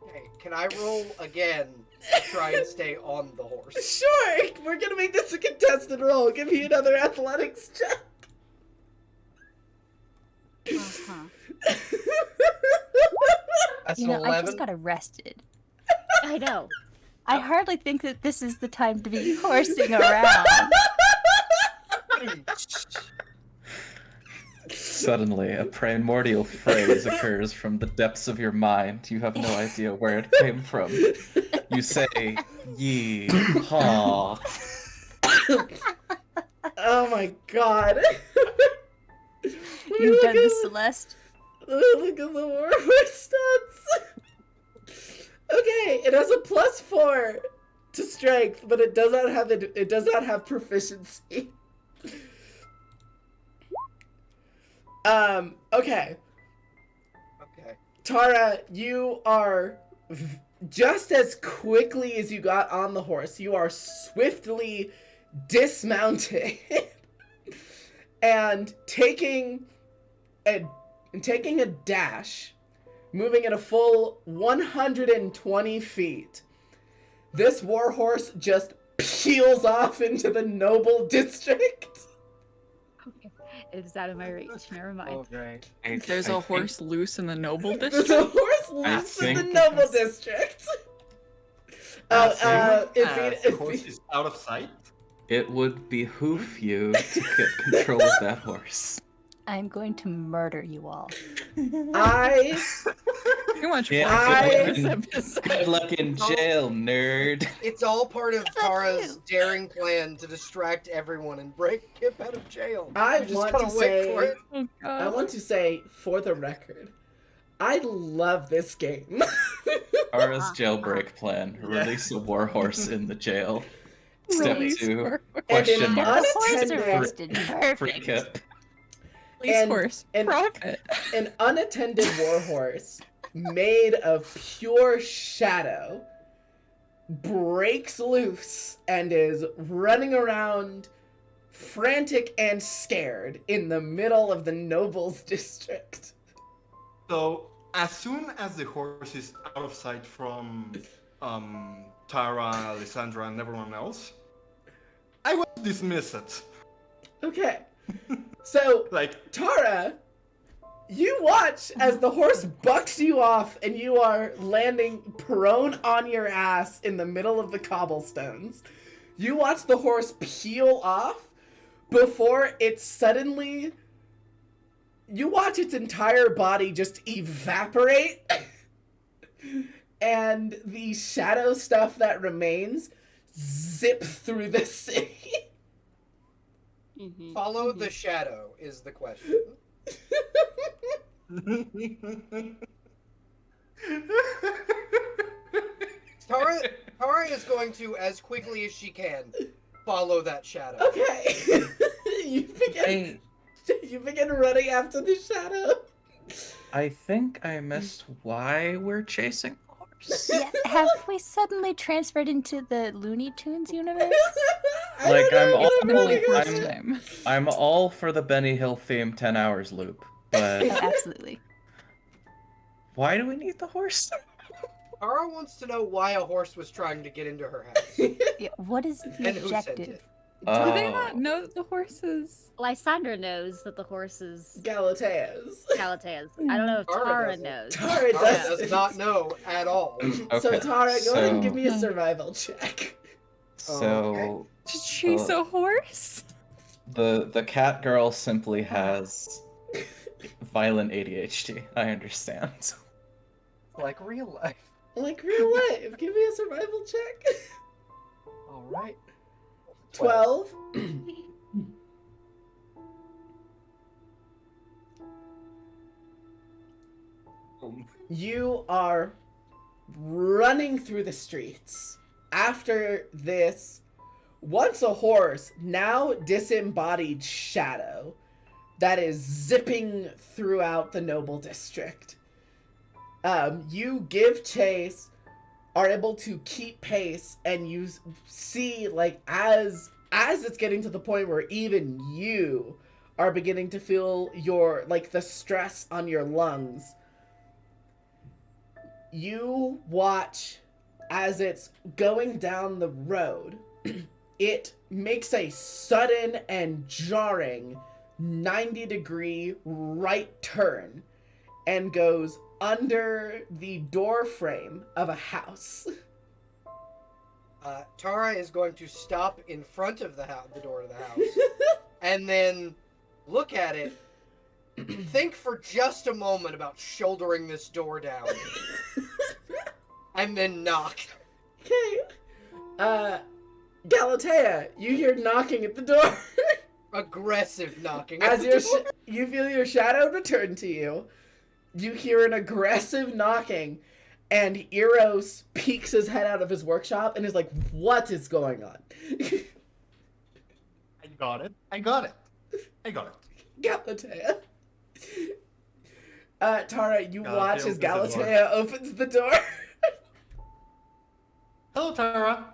Okay, can I roll again to try and stay on the horse? Sure, we're gonna make this a contested roll. Give me another athletics check. Uh-huh. That's You know, an I 11. just got arrested. I know. I hardly think that this is the time to be horsing around. Suddenly, a primordial phrase occurs from the depths of your mind. You have no idea where it came from. You say, yee, haw. Oh my god. You've done this, Celeste. Look at the warfare stats. Okay, it has a +4 to strength, but it does not have proficiency. Okay. Okay. Tara, you are just as quickly as you got on the horse, you are swiftly dismounting and taking a dash, moving at a full 120 feet. This warhorse just peels off into the noble district. Okay. It is out of my reach. Never mind. Oh, great. There's a horse loose in the noble There's district. a horse loose in the think- noble district. The horse is out of sight. It would behoove you to get control of that horse. I'm going to murder you all. I Too much Yeah, horse in good this Good episode. luck in jail, nerd. It's all part of Fuck Tara's you. daring plan to distract everyone and break Kip out of jail. I You just want gotta to wait for say it. Oh, I God. want to say for the record, I love this game. Tara's jailbreak plan: Yeah. release a warhorse in the jail. Step Release 2: horse. question Get mark. the horse Unattended. arrested. Free Perfect. Kip. Release And- horse. and- Profit. An unattended warhorse made of pure shadow breaks loose and is running around frantic and scared in the middle of the nobles district. So as soon as the horse is out of sight from Tara, Alessandra, and everyone else, I will dismiss it. Okay. So, Like, Tara, you watch as the horse bucks you off and you are landing prone on your ass in the middle of the cobblestones. You watch the horse peel off before it suddenly... You watch its entire body just evaporate, and the shadow stuff that remains zip through the city. Mhm, Follow mhm. the shadow is the question. Tara is going to, as quickly as she can, follow that shadow. Okay. You begin running after the shadow. I think I missed why we're chasing the horse. Yeah, have we suddenly transferred into the Looney Tunes universe? Like, I'm all- It's been the I'm- first time. I'm all for the Benny Hill theme 10 hours loop, Oh, but absolutely. why do we need the horse? Tara wants to know why a horse was trying to get into her house. Yeah, what is the And who sent objective? it. Do they Oh. not know that the horses? Lysandra knows that the horse is Galatea's. Galatea's. I don't know if Tara Tara doesn't. knows. Tara Tara does does not know at all. So Okay, Tara, go ahead and give so- me a survival check. So To chase a horse? the cat girl simply has violent ADHD. I understand. Like real life. Like real life. Give me a survival check. All right. 12. You are running through the streets. After this, once a horse, now disembodied shadow that is zipping throughout the noble district. You give chase, are able to keep pace, and you see, like, as it's getting to the point where even you are beginning to feel your, like, the stress on your lungs. You watch as it's going down the road. It makes a sudden and jarring 90-degree right turn and goes under the door frame of a house. Tara is going to stop in front of the door of the house, and then look at it. Think for just a moment about shouldering this door down, and then knock. Okay. Galatea, you hear knocking at the door. Aggressive knocking. As at your the door. you feel your shadow return to you, you hear an aggressive knocking, and Eros peeks his head out of his workshop and is like, "What is going on?" I got it. I got it. Galatea. Tara, you Galatea watch as opens the door. Galatea opens the door. Hello, Tara.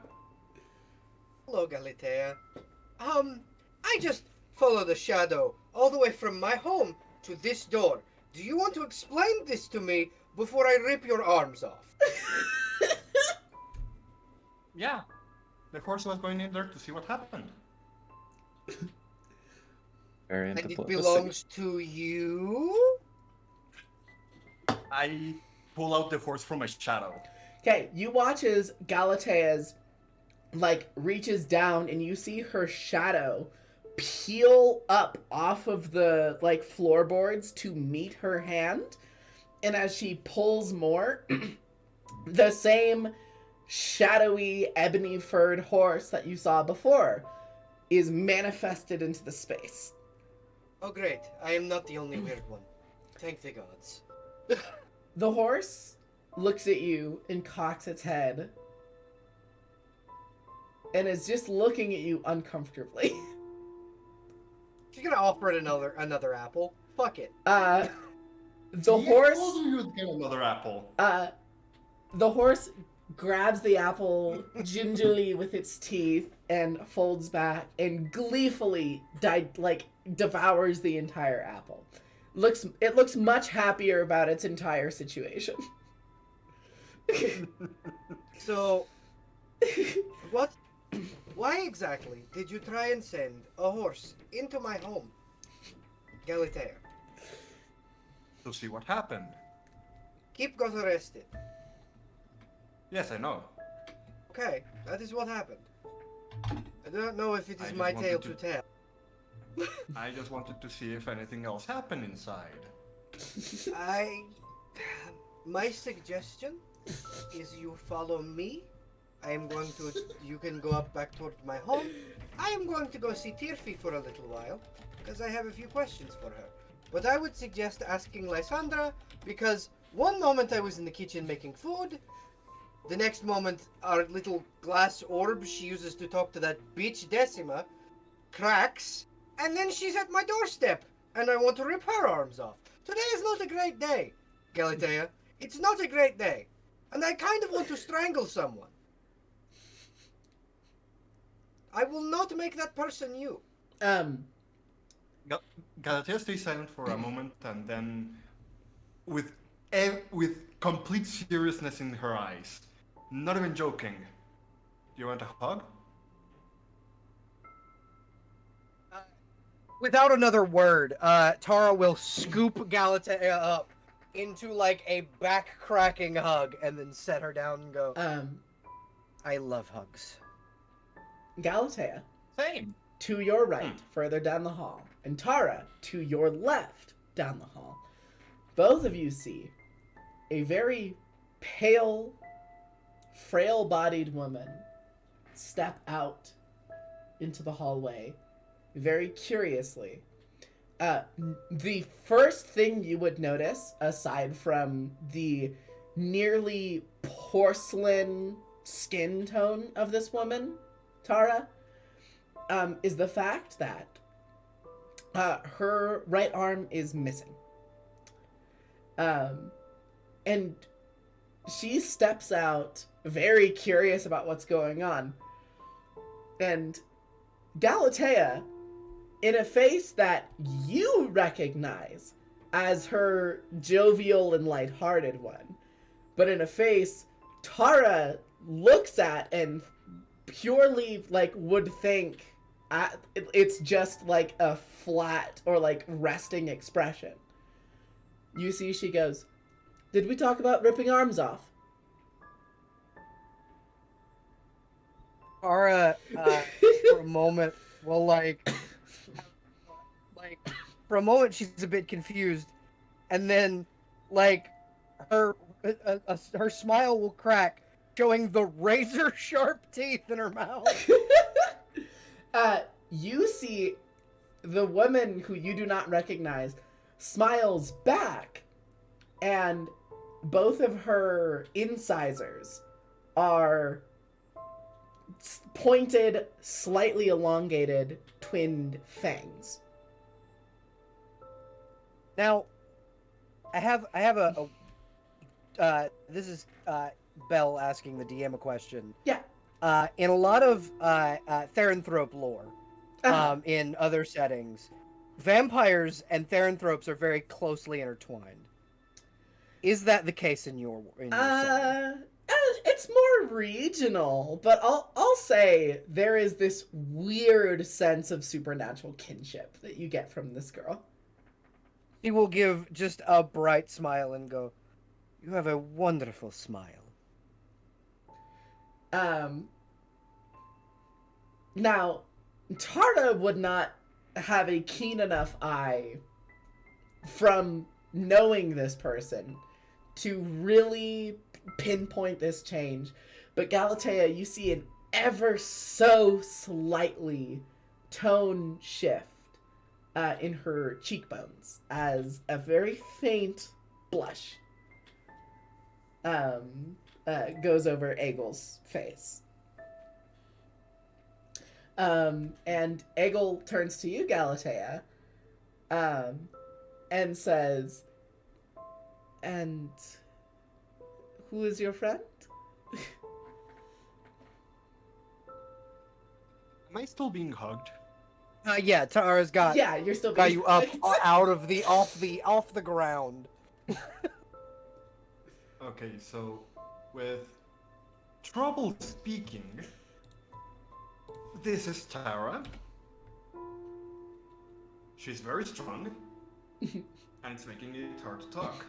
Hello, Galatea. I just follow the shadow all the way from my home to this door. Do you want to explain this to me before I rip your arms off? Yeah. The horse was going in there to see what happened. Very And into it diplomacy. belongs to you? I pull out the horse from my shadow. Okay, you watch as Galatea's like reaches down and you see her shadow peel up off of the like floorboards to meet her hand, and as she pulls more, the same shadowy ebony furred horse that you saw before is manifested into the space. Oh, great. I am not the only weird one. Thank the gods. The horse looks at you and cocks its head and is just looking at you uncomfortably. She's gonna offer it another apple. Fuck it. The Yeah, horse told you you'd get another apple. the horse grabs the apple gingerly with its teeth and folds back and gleefully devours the entire apple. It looks much happier about its entire situation. So, what? Why exactly did you try and send a horse into my home, Galatea? To see what happened. Keep got arrested. Yes, I know. Okay, that is what happened. I do not know if it I is just my tale wanted to tell. I just wanted to see if anything else happened inside. My suggestion is you follow me. You can go up back towards my home. I am going to go see Tirfi for a little while, because I have a few questions for her. But I would suggest asking Lysandra, because one moment I was in the kitchen making food, the next moment our little glass orb she uses to talk to that bitch Decima cracks, and then she's at my doorstep, and I want to rip her arms off. Today is not a great day, Galatea. It's not a great day. And I kind of want to strangle someone. I will not make that person you. Galatea stays silent for a moment, and then, with complete seriousness in her eyes, not even joking, do you want a hug? Without another word, Tara will scoop Galatea up into like a back-cracking hug and then set her down and go, I love hugs. Galatea, Same. to your right, further down the hall, and Tara, to your left, down the hall. Both of you see a very pale, frail-bodied woman step out into the hallway very curiously. The first thing you would notice, aside from the nearly porcelain skin tone of this woman, Tara, is the fact that her right arm is missing. And she steps out very curious about what's going on. And Galatea, in a face that you recognize as her jovial and lighthearted one, but in a face Tara looks at and purely would think it's just like a flat or resting expression. You see, she goes, "Did we talk about ripping arms off?" Tara, for a moment, will for a moment she's a bit confused, and then her smile will crack, showing the razor sharp teeth in her mouth. You see the woman who you do not recognize smiles back, and both of her incisors are pointed, slightly elongated, twinned fangs. Now, I have this is Belle asking the DM a question. Yeah. In a lot of Theranthrope lore, in other settings, vampires and Theranthropes are very closely intertwined. Is that the case in your setting? It's more regional, but I'll say there is this weird sense of supernatural kinship that you get from this girl. She will give just a bright smile and go, "You have a wonderful smile." Now, Tara would not have a keen enough eye from knowing this person to really pinpoint this change. But Galatea, you see an ever so slightly tone shift in her cheekbones as a very faint blush goes over Egel's face. And Egel turns to you, Galatea, and says, "And who is your friend?" Am I still being hugged? Yeah, Tara's got Yeah, you're still got being you up hugged. out of the off the ground. Okay, so with trouble speaking, this is Tara. She's very strong, and it's making it hard to talk.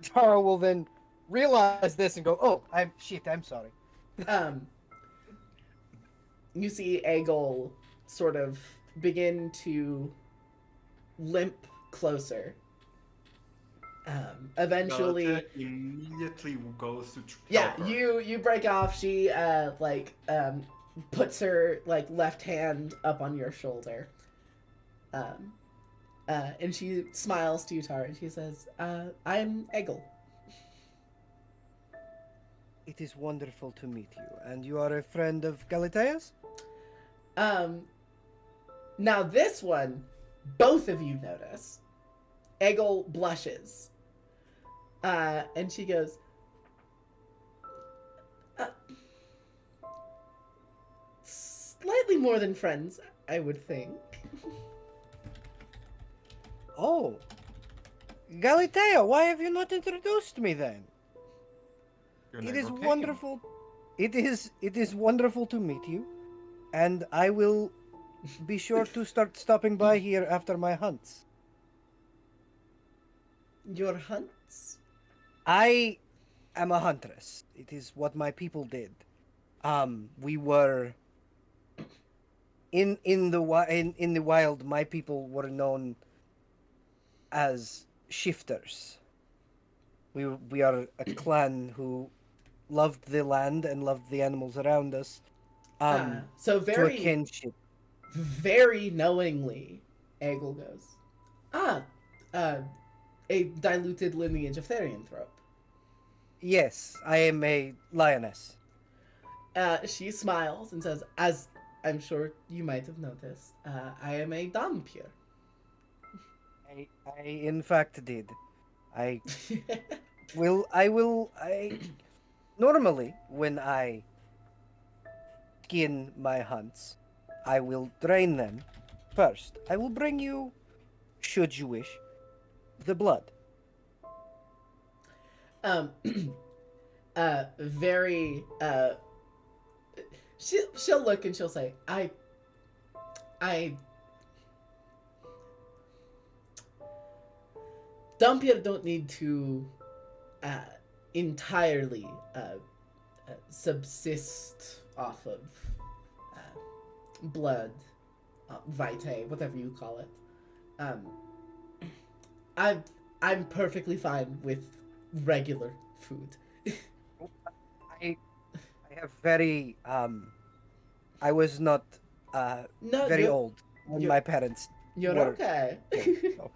Tara will then realize this and go, "Oh, I'm sorry." um, you see Egel sort of begin to limp closer. Eventually, Galata immediately goes to yeah, help her. you break off. She puts her like left hand up on your shoulder. And she smiles to you, Tara, and she says, "I'm Egel." It is wonderful to meet you, and you are a friend of Galatea's? Now this one, both of you notice. Egel blushes. And she goes, "Slightly more than friends, I would think." Oh, Galatea, why have you not introduced me then? Your It neighbor is came. wonderful. It is wonderful to meet you, and I will be sure to start stopping by here after my hunts. Your hunts? I am a huntress. It is what my people did. We were in the wild. My people were known as shifters. We are a clan who loved the land and loved the animals around us. So To a very, kinship. very knowingly, Egel goes, "Ah, uh, a diluted lineage of Therianthrope." Yes, I am a lioness. She smiles and says, "As I'm sure you might have noticed, I am a Dhampir." I in fact did. I I normally when I skin my hunts, I will drain them first. I will bring you, should you wish, the blood. um, very, she'll look and she'll say, I Dhampir don't need to, uh, entirely, subsist off of, blood, vitae, whatever you call it. Um, I'm I'm perfectly fine with regular food." I I have very I was not No, very old when you're my parents you're were okay. killed, so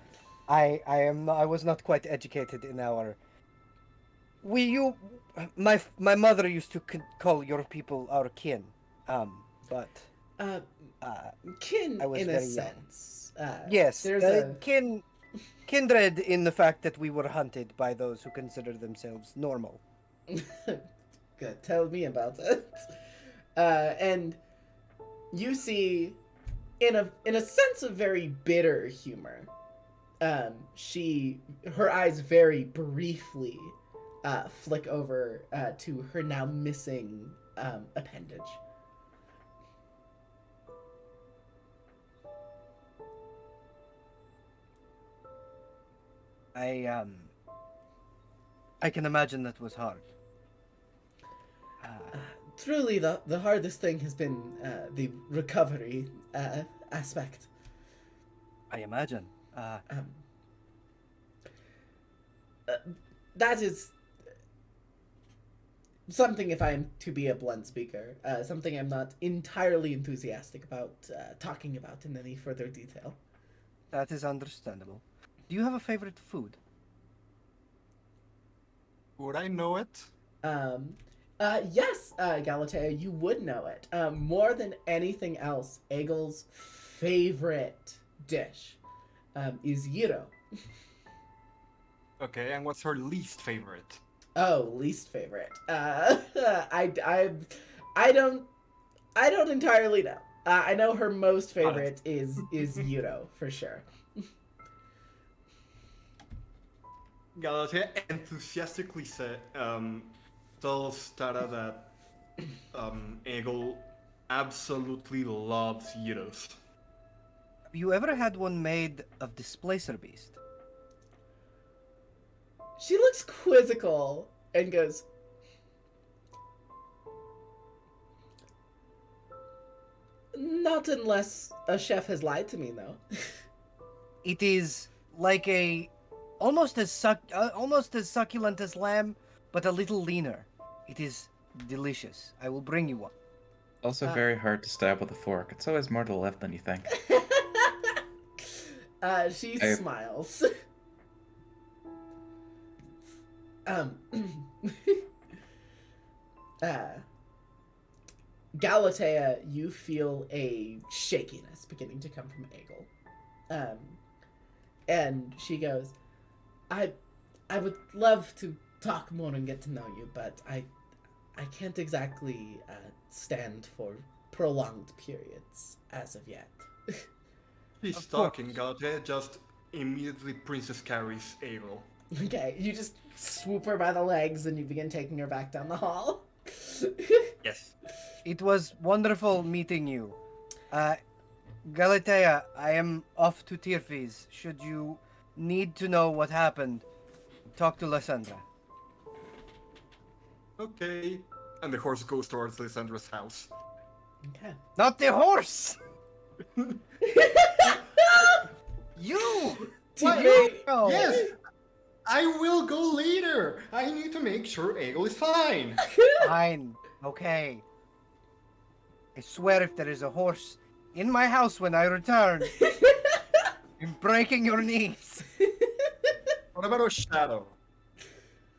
I was not quite educated in our we you my mother used to call your people our kin, but uh, uh, kin I was in a very young. sense. Yes, There's a kindred in the fact that we were hunted by those who consider themselves normal. good. Tell me about it. And you see, in a sense of very bitter humor, her eyes very briefly flick over to her now missing appendage. I I can imagine that was hard. Uh, Truly, the hardest thing has been the recovery aspect. I imagine. Um, uh, that is something, if I'm to be a blunt speaker, something I'm not entirely enthusiastic about talking about in any further detail. That is understandable. Do you have a favorite food? Would I know it? Yes, Galatea, you would know it. More than anything else, Egel's favorite dish is gyro. Okay, and what's her least favorite? Oh, least favorite. I don't entirely know. I know her most favorite is gyro for sure. Galatea enthusiastically tells Tara that Egel absolutely loves gyros. Have you ever had one made of Displacer Beast? She looks quizzical and goes, "Not unless a chef has lied to me, though." It is like almost as succulent as lamb, but a little leaner. It is delicious. I will bring you one. Also very hard to stab with a fork. It's always more to the left than you think. She I- smiles. Galatea, you feel a shakiness beginning to come from Egel. And she goes, I would love to talk more and get to know you, but I can't exactly stand for prolonged periods as of yet." She's Of talking, course. Galatea just immediately Princess carries Egel. Okay, you just swoop her by the legs and you begin taking her back down the hall. Yes. It was wonderful meeting you. Galatea, I am off to Tirfi's. Should you need to know what happened, talk to Lysandra. Okay. And the horse goes towards Lysandra's house. Okay. Not the horse! You! What? Teammate, Oh. Yes! I will go later! I need to make sure Egel is fine! Fine. Okay. I swear if there is a horse in my house when I return, I'm breaking your knees. What about a shadow?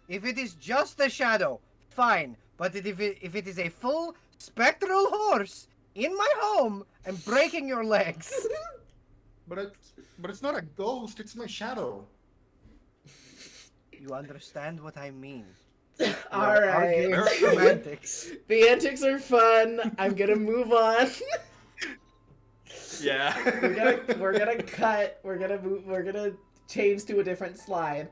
If it is just a shadow, fine. But if it is a full spectral horse in my home, I'm breaking your legs. But it's not a ghost, it's my shadow. You understand what I mean. All right. Arguing semantics. The antics are fun. I'm gonna move on. Yeah. we're gonna cut. We're gonna move. We're gonna change to a different slide.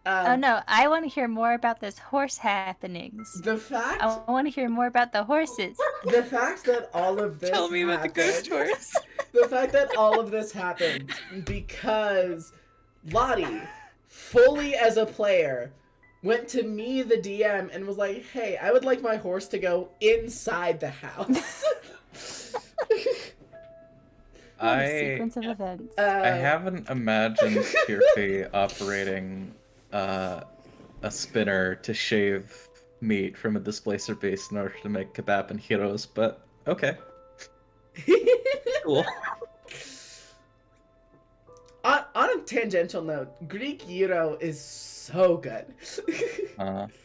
Oh no, I want to hear more about this horse happenings. The fact I want to hear more about the horses. the fact that all of this Tell me about the ghost happened- horse. The fact that all of this happened because Lottie, fully as a player, went to me, the DM, and was like, "Hey, I would like my horse to go inside the house." What a I sequence of events. I haven't imagined Kirfi operating a spinner to shave meat from a displacer base in order to make kebab and heroes, but okay. Cool. On a tangential note, Greek gyro is so good.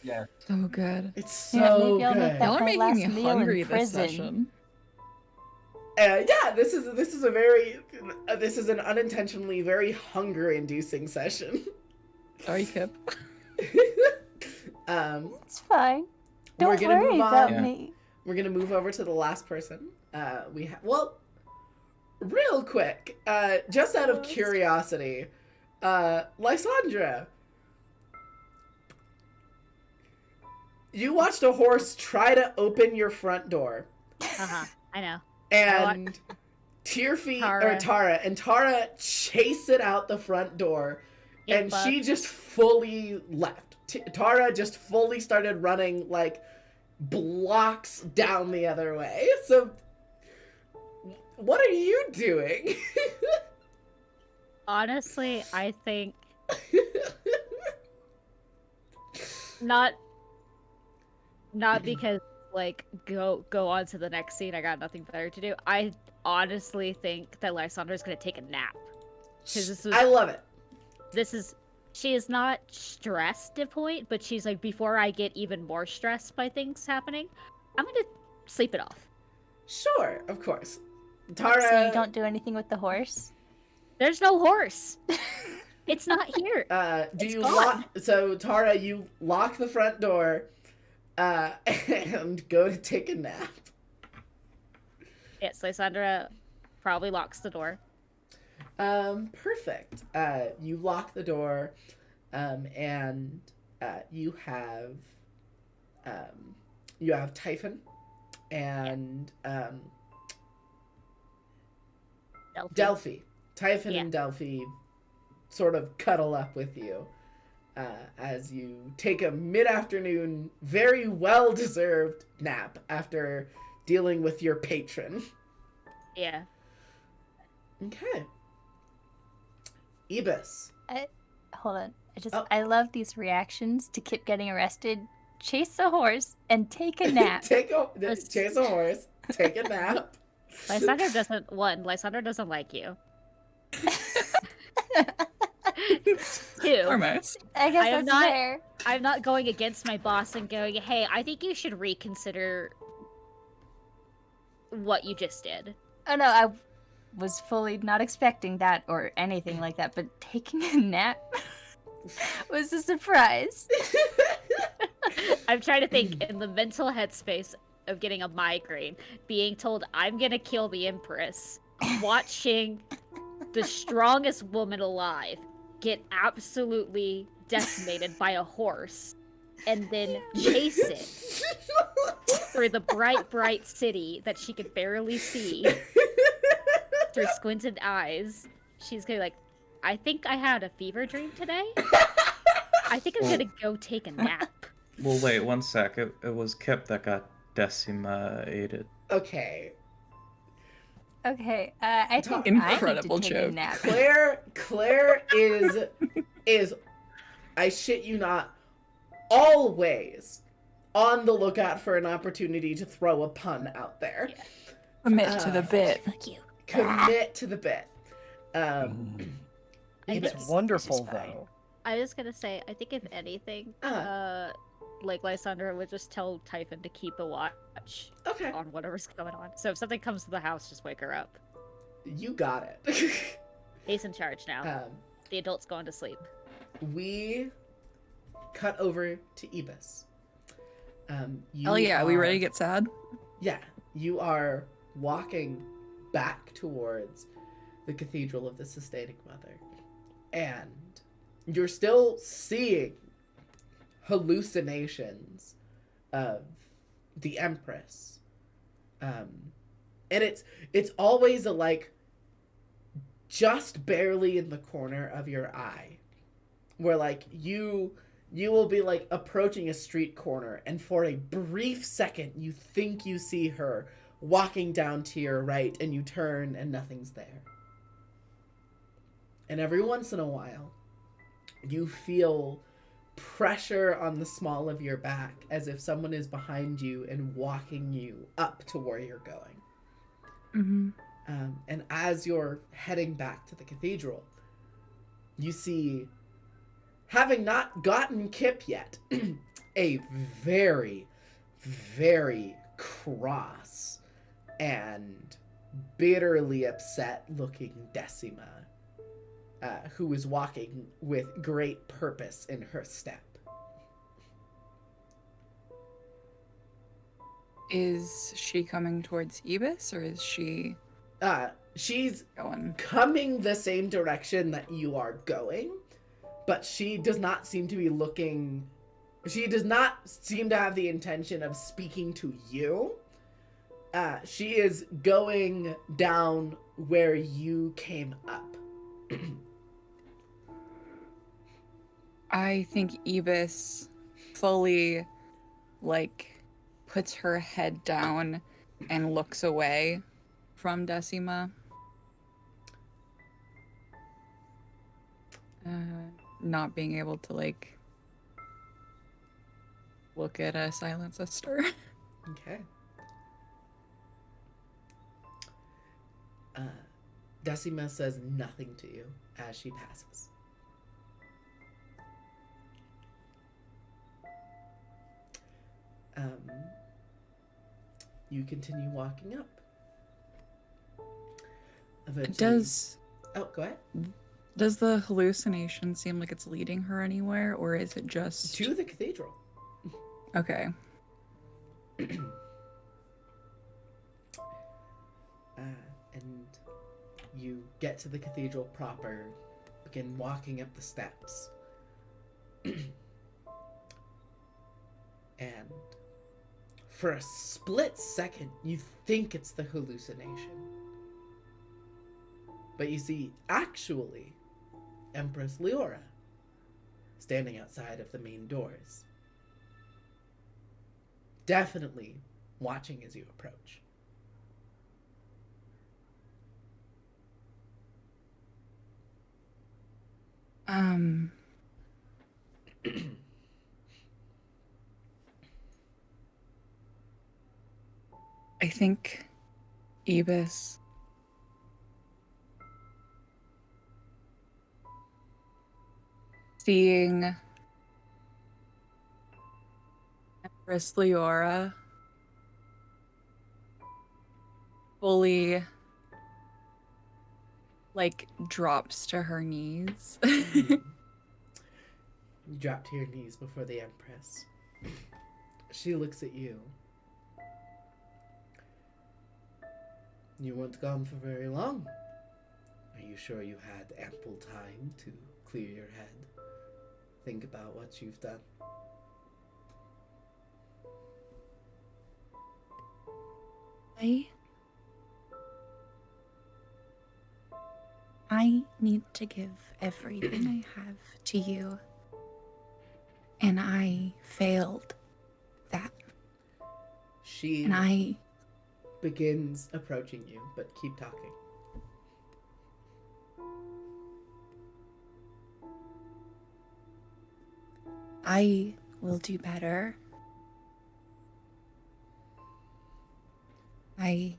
Yeah. So good. It's so Yeah, maybe I'll make good. that Y'all are my making last me meal in hungry this prison. session. Yeah, this is a very this is an unintentionally very hunger-inducing session. Sorry, Kip. It's fine. We're Don't gonna worry move about on. Yeah. me. We're gonna move over to the last person. Real quick, just out of curiosity, Lysandra, you watched a horse try to open your front door, I know. and Tara chased it out the front door, Yep, and she just fully left. Tara just fully started running like blocks down the other way. So, what are you doing? Honestly, I think not because like go on to the next scene. I got nothing better to do. I honestly think that Lysandra's gonna take a nap because I love it. this is She is not stressed to point, but she's like, before I get even more stressed by things happening, I'm gonna sleep it off. Sure, of course. So Tara, you don't do anything with the horse? There's no horse. It's not here. do It's you gone. lock? So Tara, you lock the front door, and go to take a nap. Yes, Lysandra probably locks the door. Perfect. You lock the door, and you have Typhon and Delphi. Typhon Yeah. and Delphi sort of cuddle up with you as you take a mid-afternoon, very well-deserved nap after dealing with your patron. Yeah. Okay. Ibis. Hold on. Oh. I love these reactions to Kip getting arrested. Chase a horse and take a nap. Chase a horse. Take a nap. Lysandra doesn't like you. 2, Almost. I guess I am that's not- fair. I'm not going against my boss and going, hey, I think you should reconsider what you just did. Oh no, I was fully not expecting that or anything like that, but taking a nap was a surprise. I'm trying to think in the mental headspace of getting a migraine, being told I'm gonna kill the Empress, watching the strongest woman alive get absolutely decimated by a horse, and then chase it through the bright, bright city that she could barely see through squinted eyes. She's gonna be like, I think I had a fever dream today. I think I'm gonna go take a nap. Well, wait 1 sec. It was Kip that got decimated. Okay. Okay, I think Incredible I need to take a joke. nap. Claire is I shit you not, always on the lookout for an opportunity to throw a pun out there. Commit to the bit. Fuck you. Commit to the bit. It's Ibis. wonderful, This is fine. though. I was gonna say, I think if anything, like Lysandra would just tell Typhon to keep a watch Okay, on whatever's going on. So if something comes to the house, just wake her up. you got it. He's in charge now. The adult's going to sleep. We cut over to Ibis. You Oh yeah, we are- ready to get sad? Yeah, you are walking back towards the Cathedral of the Sustaining Mother, and you're still seeing hallucinations of the Empress, and it's always a like just barely in the corner of your eye, where like you will be like approaching a street corner, and for a brief second you think you see her walking down to your right, and you turn and nothing's there. And every once in a while you feel pressure on the small of your back, as if someone is behind you and walking you up to where you're going. Mm-hmm. And as you're heading back to the cathedral, you see, having not gotten Kip yet, a very, very cross and bitterly upset looking Decima, who is walking with great purpose in her step. Is she coming towards Ibis or is she She's going? coming the same direction that you are going, but she does not seem to be looking. She does not seem to have the intention of speaking to you. She is going down where you came up. I think Ibis fully, like, puts her head down and looks away from Decima. Not being able to, like, look at a silent sister. Okay. Decima says nothing to you as she passes. Um, you continue walking up. Eventually, oh, go ahead. Does the hallucination seem like it's leading her anywhere, or is it just To the cathedral. Okay. And you get to the cathedral proper, begin walking up the steps. And for a split second, you think it's the hallucination. But you see, actually, Empress Leora standing outside of the main doors. Definitely watching as you approach. I think Ibis seeing Empress Leora fully like drops to her knees. You drop to your knees before the Empress. She looks at you. You weren't gone for very long. Are you sure you had ample time to clear your head? Think about what you've done. I need to give everything I have to you. And I failed that. She begins approaching you, but keep talking. I will do better. I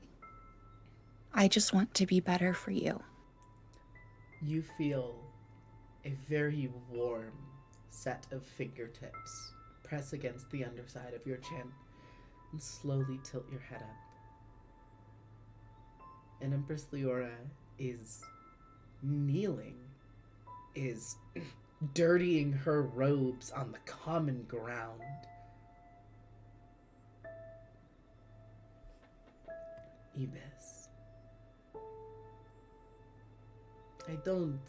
just want to be better for you. You feel a very warm set of fingertips press against the underside of your chin and slowly tilt your head up. And Empress Leora is kneeling, is dirtying her robes on the common ground. Ibis, I don't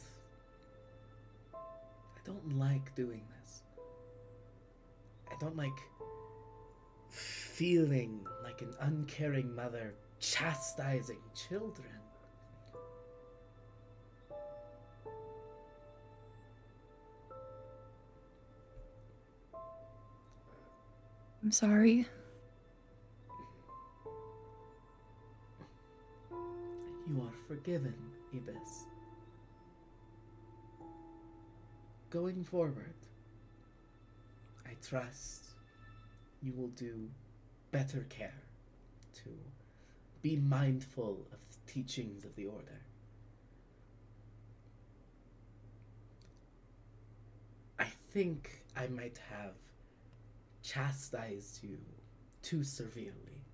like doing this. I don't like feeling like an uncaring mother chastising children. I'm sorry. You are forgiven, Ibis. Going forward, I trust you will do better care to be mindful of the teachings of the Order. I think I might have chastised you too severely.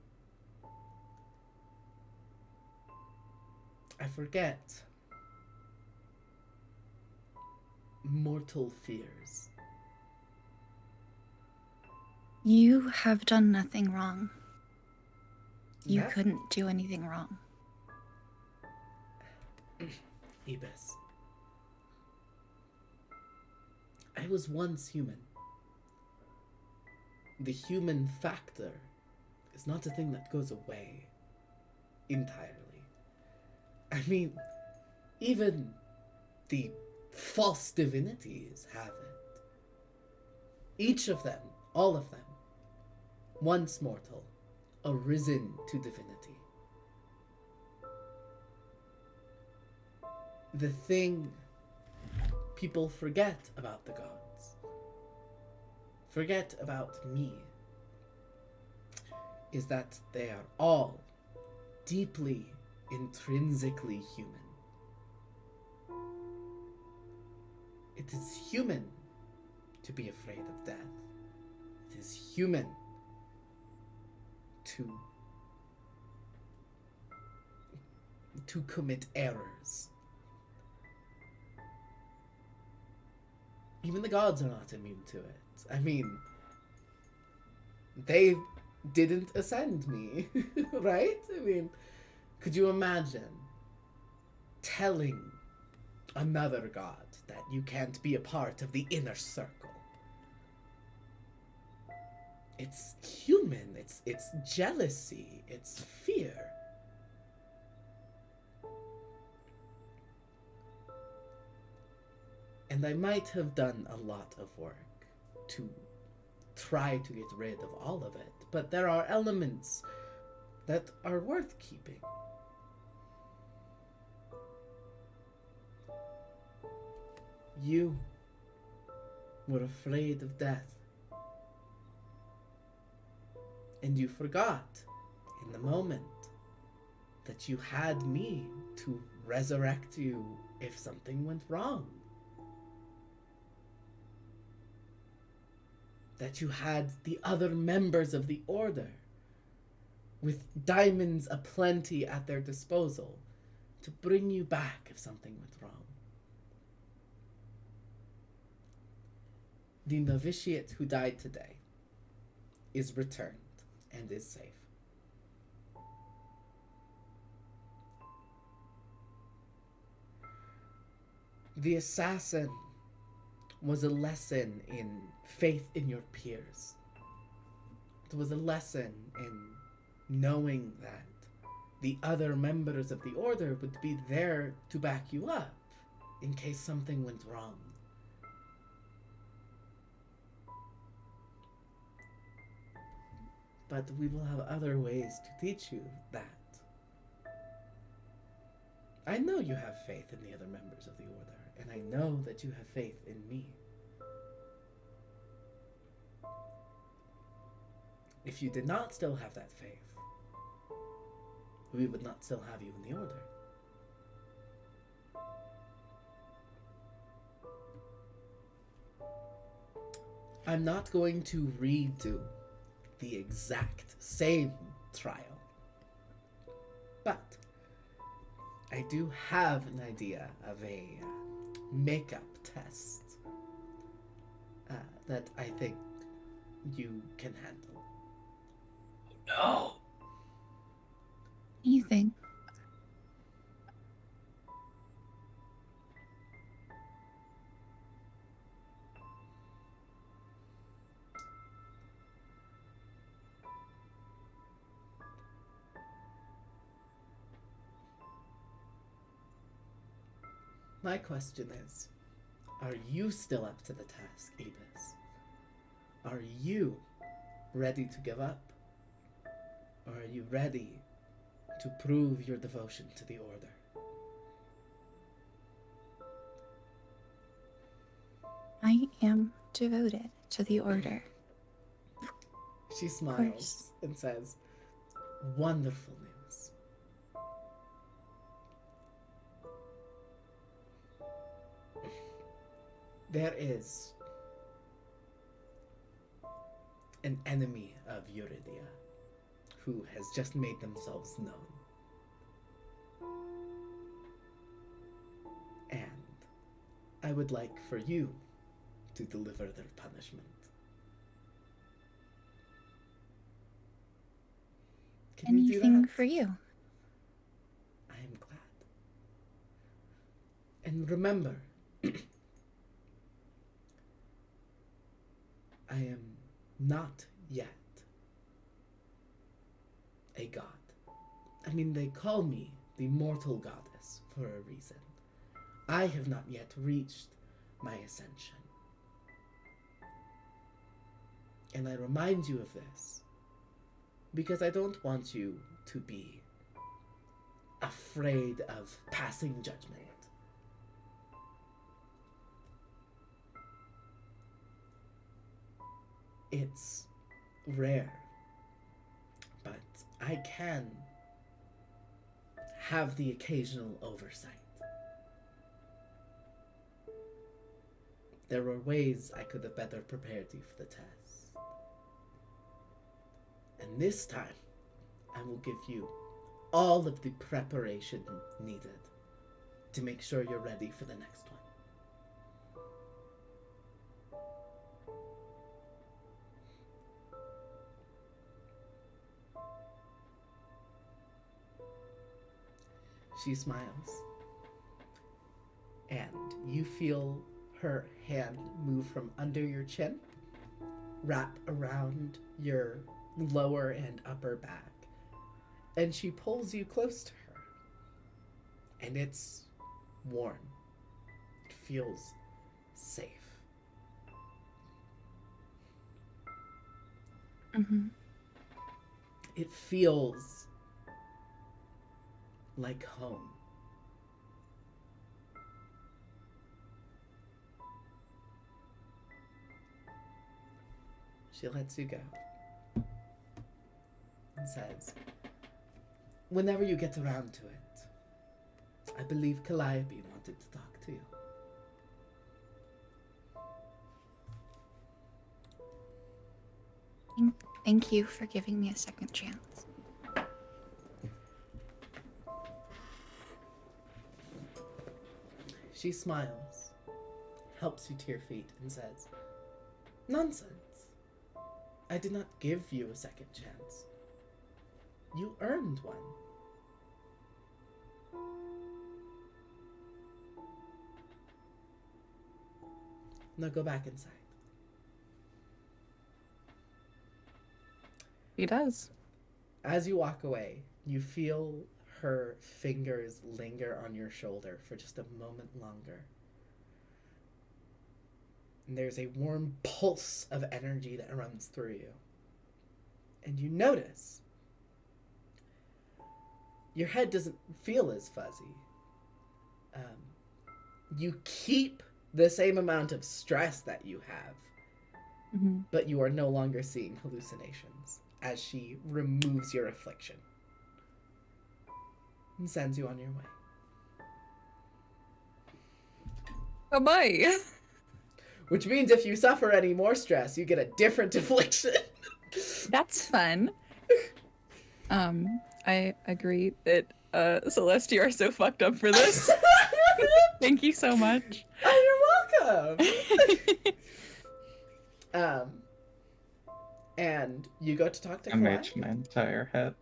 I forget mortal fears. You have done nothing wrong. You That- couldn't do anything wrong. Ibis. I was once human. The human factor is not a thing that goes away entirely. I mean, even the false divinities have it. Each of them, all of them, once mortal, arisen to divinity. The thing people forget about the gods, forget about me, is that they are all deeply, intrinsically human. It is human to be afraid of death. It is human to commit errors. Even the gods are not immune to it. I mean, they didn't ascend me, right? I mean, could you imagine telling another god that you can't be a part of the inner circle? It's human. It's jealousy. It's fear. And I might have done a lot of work to try to get rid of all of it, but there are elements that are worth keeping. You were afraid of death. And you forgot in the moment that you had me to resurrect you if something went wrong. That you had the other members of the Order with diamonds aplenty at their disposal to bring you back if something went wrong. The novitiate who died today is returned and is safe. The assassin was a lesson in faith in your peers. It was a lesson in knowing that the other members of the Order would be there to back you up in case something went wrong. But we will have other ways to teach you that. I know you have faith in the other members of the Order, and I know that you have faith in me. If you did not still have that faith, we would not still have you in the Order. I'm not going to redo the exact same trial, but I do have an idea of a makeup test that I think you can handle. No. You think? My question is, are you still up to the task, Ibis? Are you ready to give up? Or are you ready to prove your devotion to the Order? I am devoted to the Order. She smiles and says, "Wonderful news. There is an enemy of Euridia who has just made themselves known. And I would like for you to deliver their punishment. Can you do Anything that? for you. I am glad. And remember, I am not yet a god. I mean, they call me the mortal goddess for a reason. I have not yet reached my ascension. And I remind you of this because I don't want you to be afraid of passing judgment. It's rare, but I can have the occasional oversight. There were ways I could have better prepared you for the test. And this time, and will give you all of the preparation needed to make sure you're ready for the next one. She smiles, and you feel her hand move from under your chin, wrap around your lower and upper back, and she pulls you close to her. And it's warm. It feels safe. Mm-hmm. It feels like home. She lets you go and says, whenever you get around to it, I believe Calliope wanted to talk to you. Thank you for giving me a second chance. She smiles, helps you to your feet, and says, nonsense. I did not give you a second chance. You earned one. Now go back inside. He does. As you walk away, you feel her fingers linger on your shoulder for just a moment longer. And there's a warm pulse of energy that runs through you. And you notice your head doesn't feel as fuzzy. You keep the same amount of stress that you have, Mm-hmm. but you are no longer seeing hallucinations as she removes your affliction and sends you on your way. Bye-bye. Which means if you suffer any more stress, you get a different affliction. That's fun. I agree that Celeste, you are so fucked up for this. Thank you so much. Oh, you're welcome. And you go to talk to I Kalai. matched my entire head.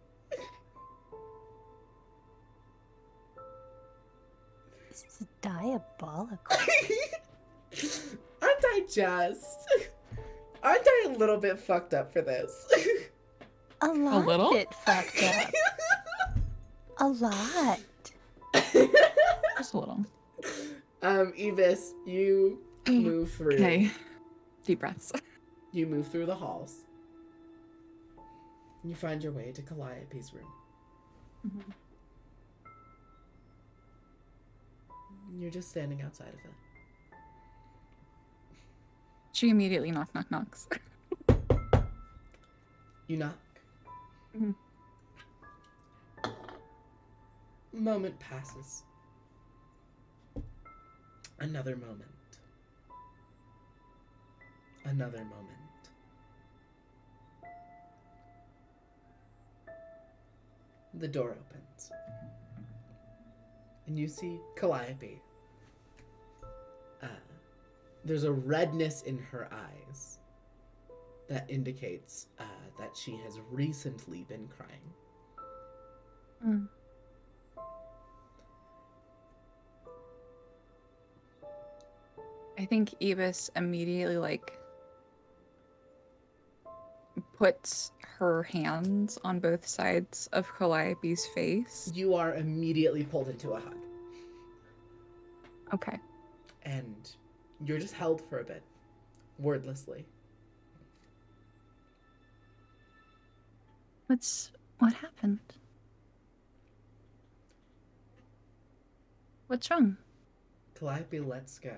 This is diabolical. Aren't I a little bit fucked up for this? A lot little? bit fucked up. A lot. Just a little. Evis, you move through. Okay. Deep breaths. You move through the halls. You find your way to Calliope's room. Mm-hmm. You're just standing outside of it. She immediately knocks. You knock. Mhm. Moment passes. Another moment. Another moment. The door opens. And you see Calliope. There's a redness in her eyes that indicates that she has recently been crying. Mm. I think Evis immediately puts her hands on both sides of Calliope's face. You are immediately pulled into a hug. Okay. And you're just held for a bit, wordlessly. What happened? What's wrong? Calliope lets go.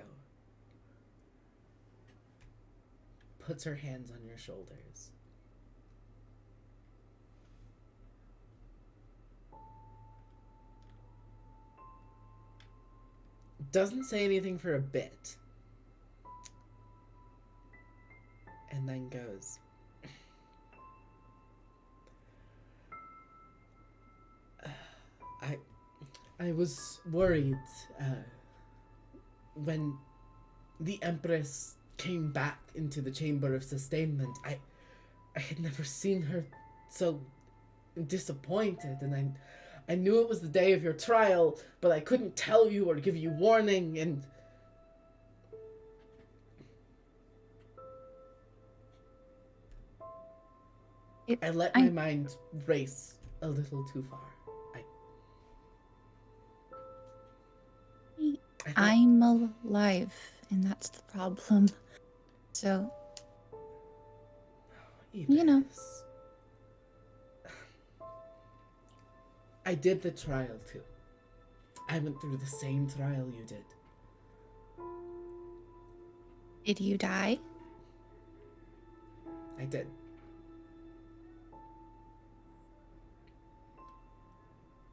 Puts her hands on your shoulders. Doesn't say anything for a bit. And then goes, I was worried when the Empress came back into the Chamber of Sustainment. I had never seen her so disappointed, and I knew it was the day of your trial, but I couldn't tell you or give you warning, and I let my mind race a little too far. I thought, I'm alive, and that's the problem. So, you know. Ibis. I did the trial too. I went through the same trial you did. Did you die? I did.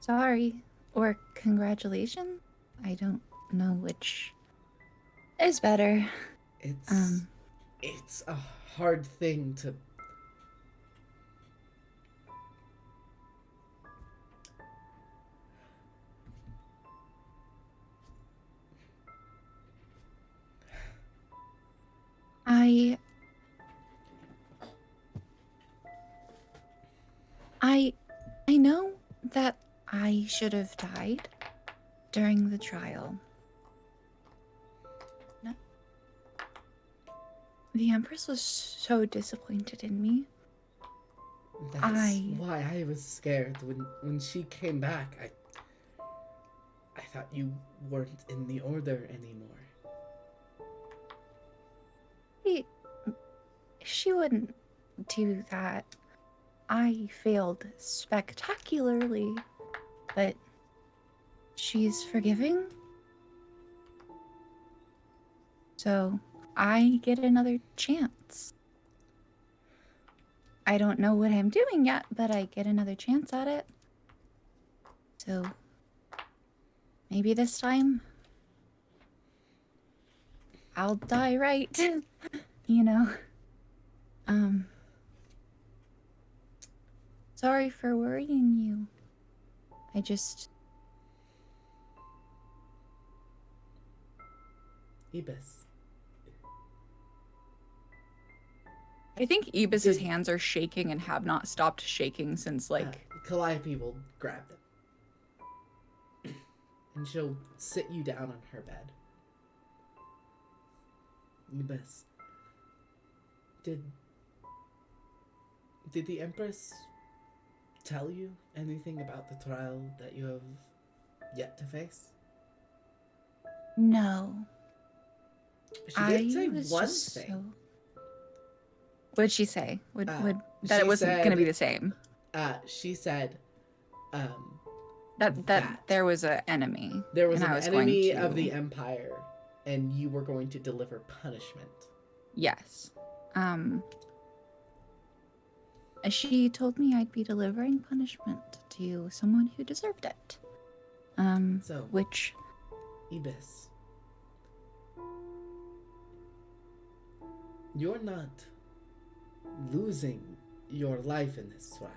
Sorry. Or congratulations? I don't know which is better. It's a hard thing to. I know that I should have died during the trial. No. The Empress was so disappointed in me. That's why I was scared when she came back. I thought you weren't in the order anymore. She wouldn't do that. I failed spectacularly, but she's forgiving. So I get another chance. I don't know what I'm doing yet, but I get another chance at it. So maybe this time I'll die right. You know. Sorry for worrying you. Ibis. I think Ibis's hands are shaking and have not stopped shaking since, like... Calliope will grab them. And she'll sit you down on her bed. Ibis. Did the Empress tell you anything about the trial that you have yet to face? No. She did say one just thing. so... What'd she say? That she it wasn't going to be the same. She said That there was an enemy. There was and an I was enemy going to... of the Empire, and you were going to deliver punishment. Yes. She told me I'd be delivering punishment to someone who deserved it. Which... Ibis. You're not losing your life in this trial.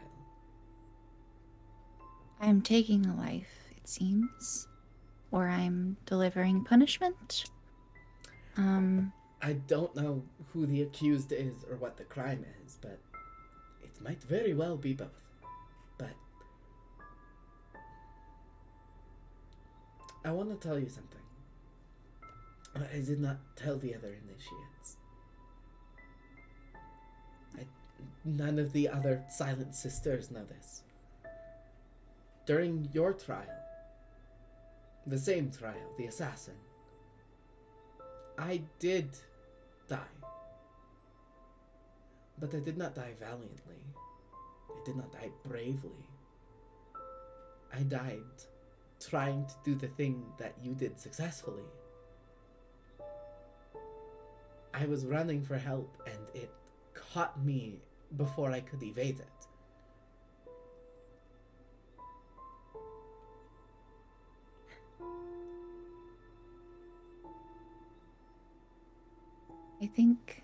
I'm taking a life, it seems. Or I'm delivering punishment. I don't know who the accused is or what the crime is, but it might very well be both. But I want to tell you something. I did not tell the other initiates. None of the other Silent Sisters know this. During your trial, the same trial, the assassin, I did die. But I did not die valiantly. I did not die bravely. I died trying to do the thing that you did successfully. I was running for help and it caught me before I could evade it. I think...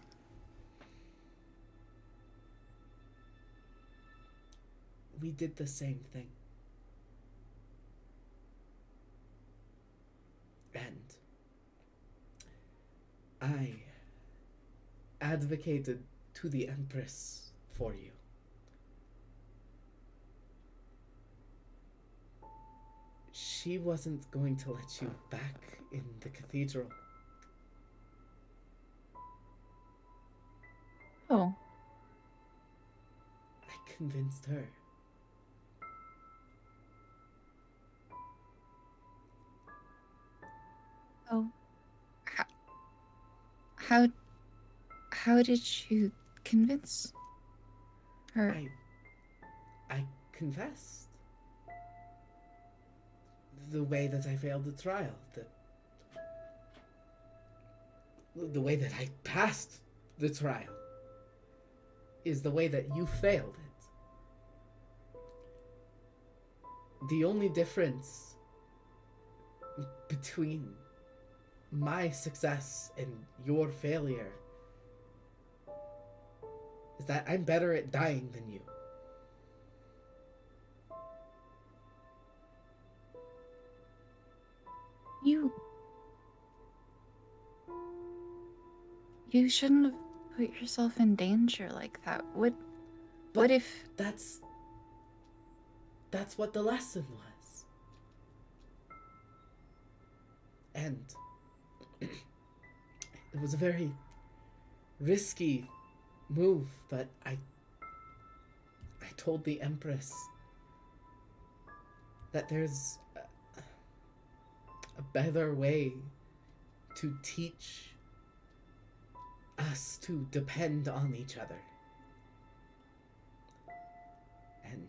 We did the same thing. I advocated to the Empress for you. She wasn't going to let you back in the cathedral. Oh, I convinced her. Oh, how how, how did you convince her? I confessed. The way that I failed the trial, the way that I passed the trial, is the way that you failed it. The only difference between my success and your failure is that I'm better at dying than you. You shouldn't have put yourself in danger like that. What But if that's what the lesson was. And it was a very risky move, but I told the Empress that there's a better way to teach us to depend on each other. And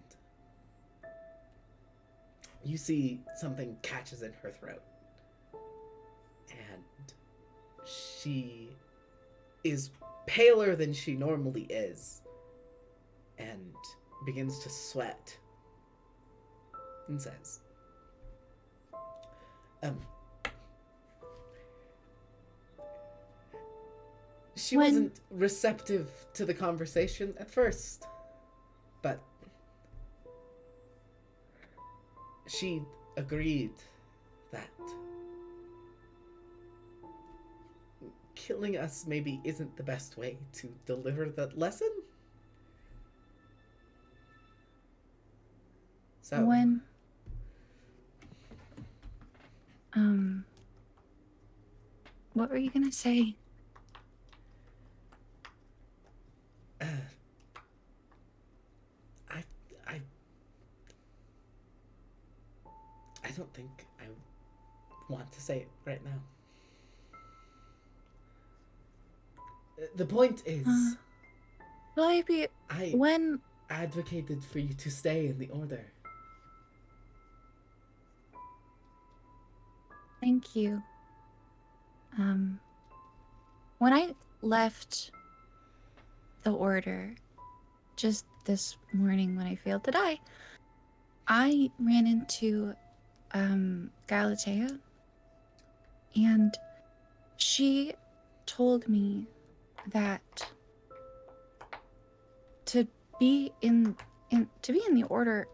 you see something catches in her throat. And she is paler than she normally is and begins to sweat and says, she When- wasn't receptive to the conversation at first, but she agreed that killing us maybe isn't the best way to deliver that lesson. So when what were you gonna say? I don't think I want to say it right now. The point is, Will I be I when advocated for you to stay in the order. Thank you. When I left the order just this morning when I failed to die, I ran into Galatea, and she told me that to be in the order,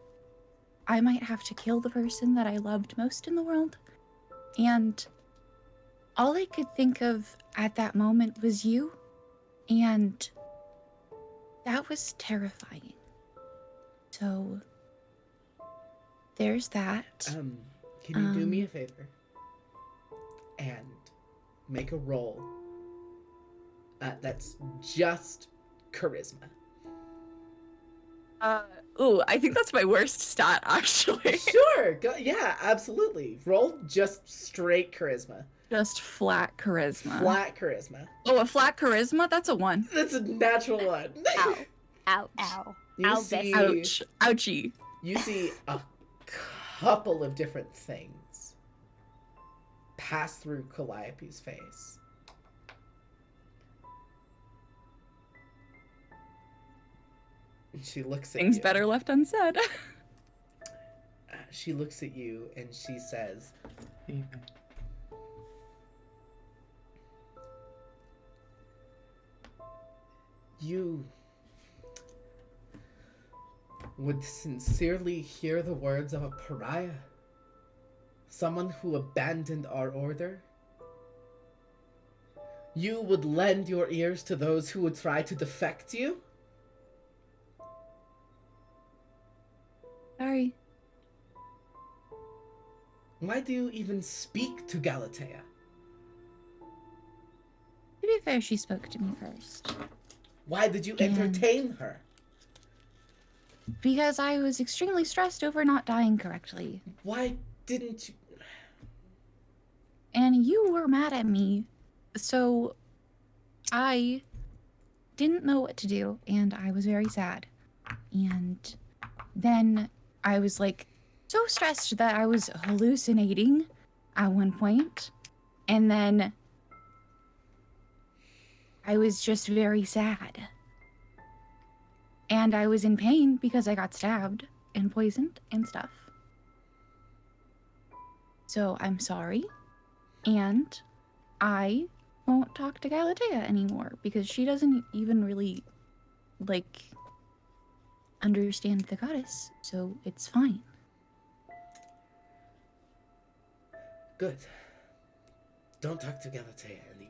I might have to kill the person that I loved most in the world. And all I could think of at that moment was you, and that was terrifying. So there's that. Can you do me a favor and make a roll that's just charisma? Ooh, I think that's my worst stat, actually. Sure. Yeah, absolutely. Roll just straight charisma. Just flat charisma. Flat charisma. Oh, a flat charisma? That's a 1. That's a natural one. Ow. Ouch. Ow. You Ow, see, Ouch. Ouchie. you see a couple of different things pass through Calliope's face. And she looks at Things you. better left unsaid. She looks at you and she says, "You would sincerely hear the words of a pariah? Someone who abandoned our order? You would lend your ears to those who would try to defect you? Sorry. Why do you even speak to Galatea? To be fair, she spoke to me first. Why did you And- entertain her? Because I was extremely stressed over not dying correctly. Why didn't you... And you were mad at me. So I didn't know what to do, and I was very sad. And then I was like so stressed that I was hallucinating at one point. And then I was just very sad. And I was in pain because I got stabbed and poisoned and stuff. So I'm sorry. And I won't talk to Galatea anymore because she doesn't even really, like, understand the goddess. So it's fine. Good. Don't talk to Galatea anymore.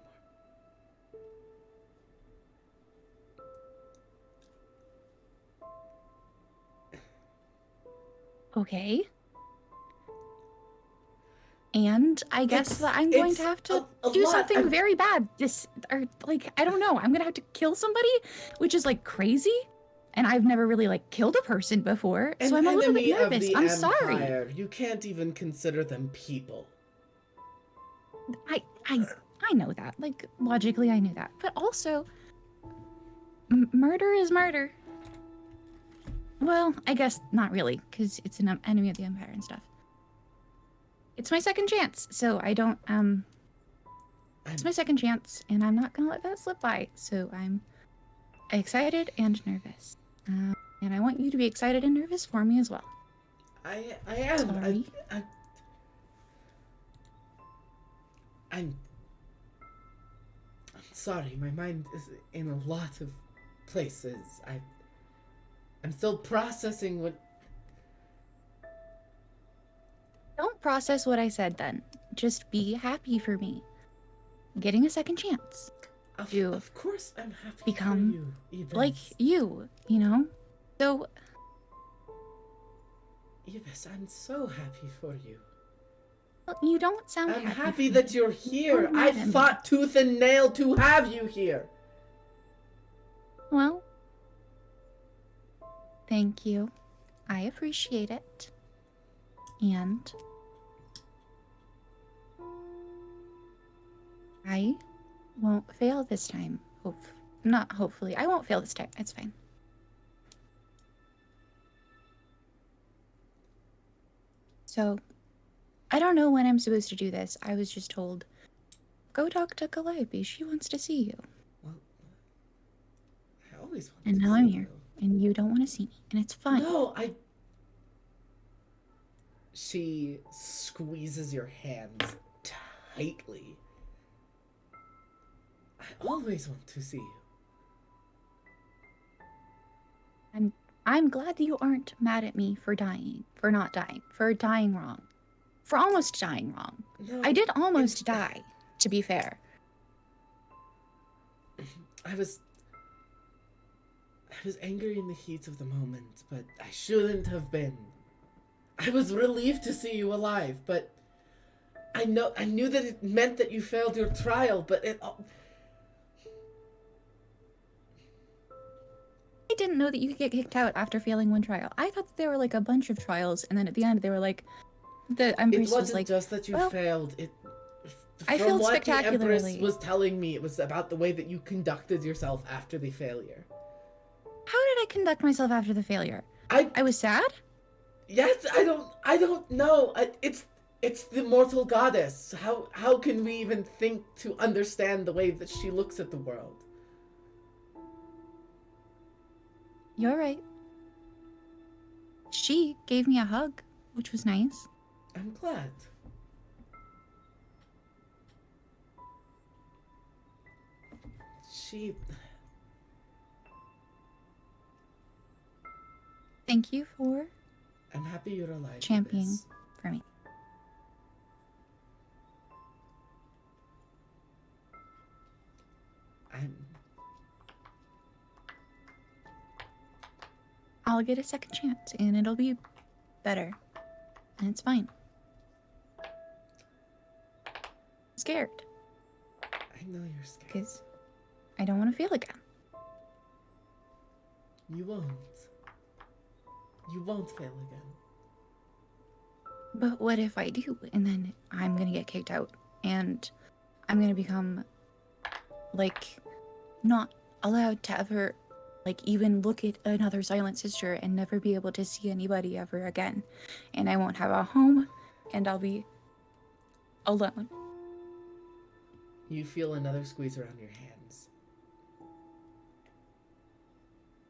Okay. And I guess that I'm going to have to do something very bad. Or like, I don't know. I'm gonna have to kill somebody, which is like crazy. And I've never really like killed a person before, so I'm a little bit nervous. I'm sorry. You can't even consider them people. I know that. Like logically, I knew that. But also, murder is murder. Well, I guess not really, because it's an enemy of the Empire and stuff. It's my second chance, so I don't, it's my second chance, and I'm not gonna let that slip by. So I'm excited and nervous. And I want you to be excited and nervous for me as well. I am. Sorry. I'm sorry. My mind is in a lot of places. I'm still processing what... Don't process what I said then. Just be happy for me. Getting a second chance. Of course I'm happy become for you, Ibis. Like you know? So... Ibis, I'm so happy for you. Well, you don't sound I'm happy. happy that you're here. Don't I let him. fought tooth and nail to have you here. Well... Thank you. I appreciate it. And... I won't fail this time. Not hopefully. I won't fail this time. It's fine. So, I don't know when I'm supposed to do this. I was just told, go talk to Calliope. She wants to see you. Well, I always want And to now see I'm here. you. And you don't want to see me. And it's fine. No, She squeezes your hands tightly. I always want to see you. I'm glad that you aren't mad at me for dying. For not dying. For dying wrong. For almost dying wrong. No, I did almost die, to be fair. I was angry in the heat of the moment, but I shouldn't have been. I was relieved to see you alive, but I knew that it meant that you failed your trial, but I didn't know that you could get kicked out after failing one trial. I thought that there were like a bunch of trials, and then at the end they were like, the it Empress wasn't was like, just that you well, failed. I From failed what the Empress spectacularly. was telling me, it was about the way that you conducted yourself after the failure. How did I conduct myself after the failure? I I was sad? Yes, I don't know. It's the mortal goddess. How can we even think to understand the way that she looks at the world? You're right. She gave me a hug, which was nice. I'm glad. She... Thank you for I'm happy you're alive. championing Ibis. for me. I'll get a second chance and it'll be better. And it's fine. I'm scared I know you're scared. because I don't want to fail again. You won't. You won't fail again. But what if I do? And then I'm gonna get kicked out. And I'm gonna become, like, not allowed to ever, like, even look at another silent sister and never be able to see anybody ever again. And I won't have a home, and I'll be alone. You feel another squeeze around your hands.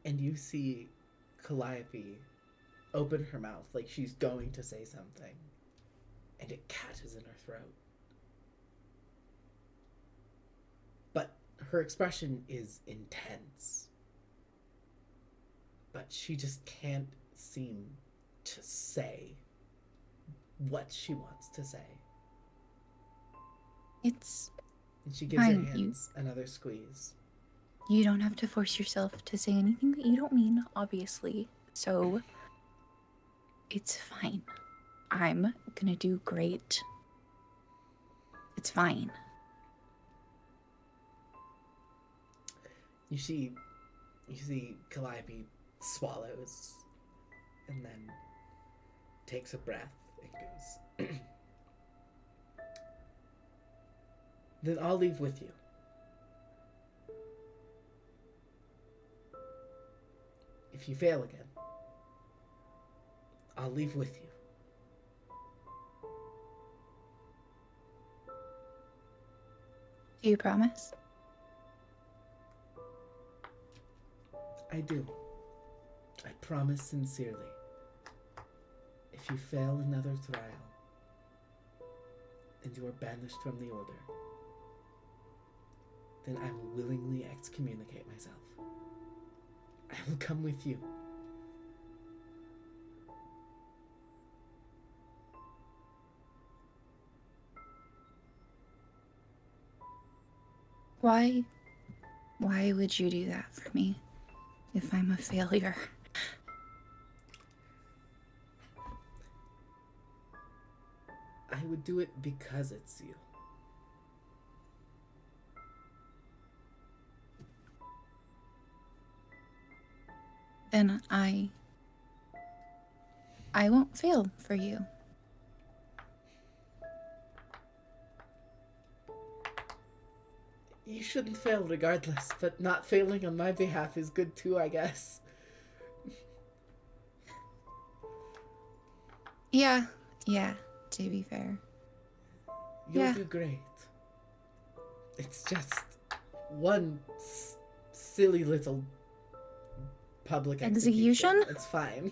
And you see Calliope open her mouth like she's going to say something. And it catches in her throat. But her expression is intense. But she just can't seem to say what she wants to say. It's And she gives her Fine, hands another squeeze. You don't have to force yourself to say anything that you don't mean, obviously. So it's fine. I'm gonna do great. It's fine. You see Calliope swallows and then takes a breath and goes, then I'll leave with you. If you fail again, I'll leave with you. Do you promise? I do. I promise sincerely. If you fail another trial, and you are banished from the Order, then I will willingly excommunicate myself. I will come with you. Why would you do that for me if I'm a failure? I would do it because it's you. Then I won't fail for you. You shouldn't fail regardless, but not failing on my behalf is good too, I guess. Yeah, to be fair. You'll Yeah. do great. It's just one silly little public execution. Execution? It's fine.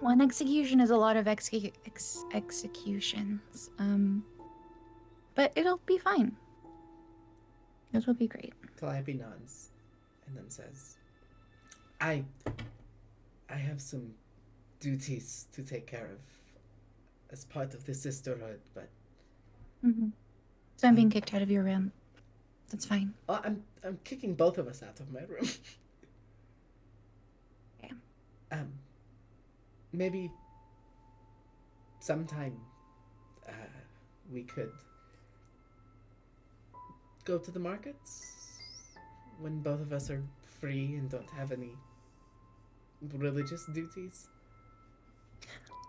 One execution is a lot of executions. But it'll be fine. It'll be great. Calliope nods and then says, I have some duties to take care of as part of the sisterhood, but So I'm being kicked out of your room. That's fine. I'm kicking both of us out of my room. Yeah. Maybe sometime we could go to the markets when both of us are free and don't have any religious duties.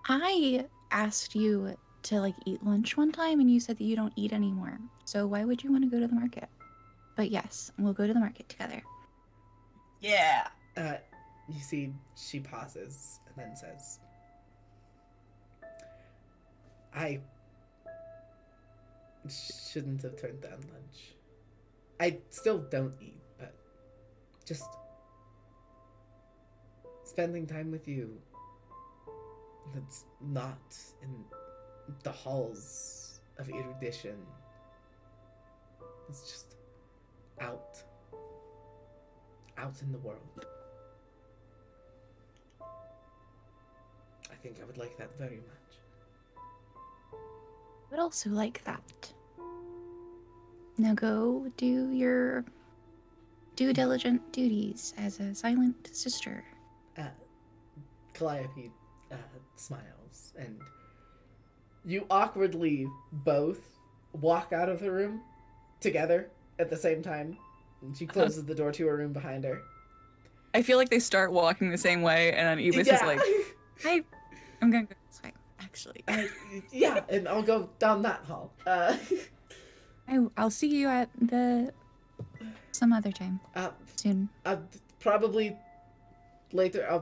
I asked you to like eat lunch one time and you said that you don't eat anymore. So why would you want to go to the market? But yes, we'll go to the market together. Yeah. You see, she pauses and then says, I shouldn't have turned down lunch. I still don't eat, but just spending time with you that's not in the halls of erudition. It's just out in the world. I think I would like that very much. I would also like that. Now go do your due diligent duties as a silent sister. Calliope smiles, and you awkwardly both walk out of the room together at the same time. And she closes the door to her room behind her. I feel like they start walking the same way, and then Ibis is like, I'm gonna go this way, actually. Yeah, and I'll go down that hall. I'll see you at some other time soon. Probably later.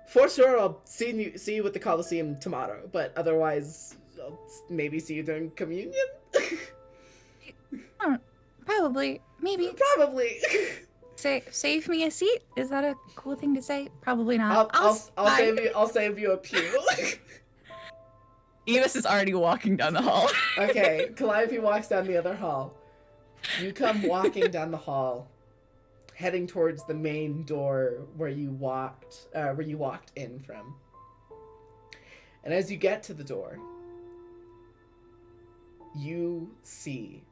For sure, I'll see you at the Coliseum tomorrow. But otherwise, I'll maybe see you during communion. Probably, maybe. Probably. Save me a seat. Is that a cool thing to say? Probably not. I'll save you a pew. Ibis is already walking down the hall. Okay, Calliope walks down the other hall. You come walking down the hall, heading towards the main door where you walked in from. And as you get to the door, you see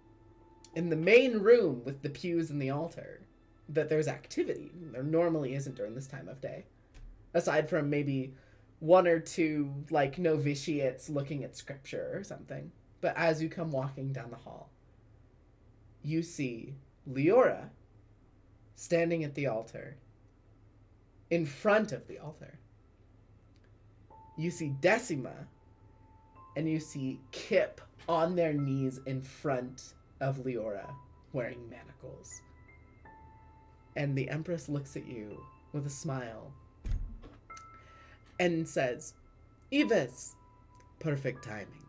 in the main room with the pews and the altar that there's activity. There normally isn't during this time of day, aside from maybe one or two like novitiates looking at scripture or something. But as you come walking down the hall, you see Leora standing at the altar, in front of the altar. You see Decima, and you see Kip on their knees in front of Leora, wearing manacles. And the Empress looks at you with a smile and says, Ibis, perfect timing.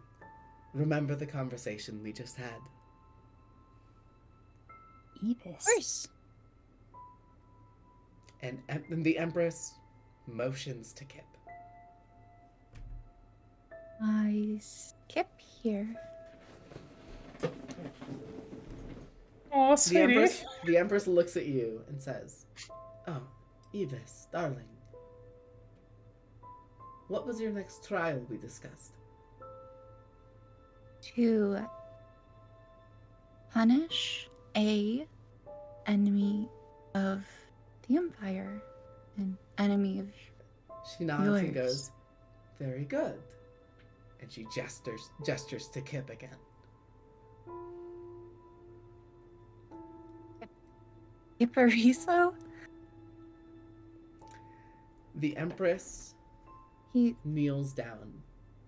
Remember the conversation we just had? Ibis. Of course. And the Empress motions to Kip. I skip here. Oh, The Empress looks at you and says, Oh, Ibis, darling. What was your next trial we discussed? To punish a enemy of the Empire, an enemy of She nods and yours. goes, Very good. And she gestures to Kip again. Ipariso? The Empress He kneels down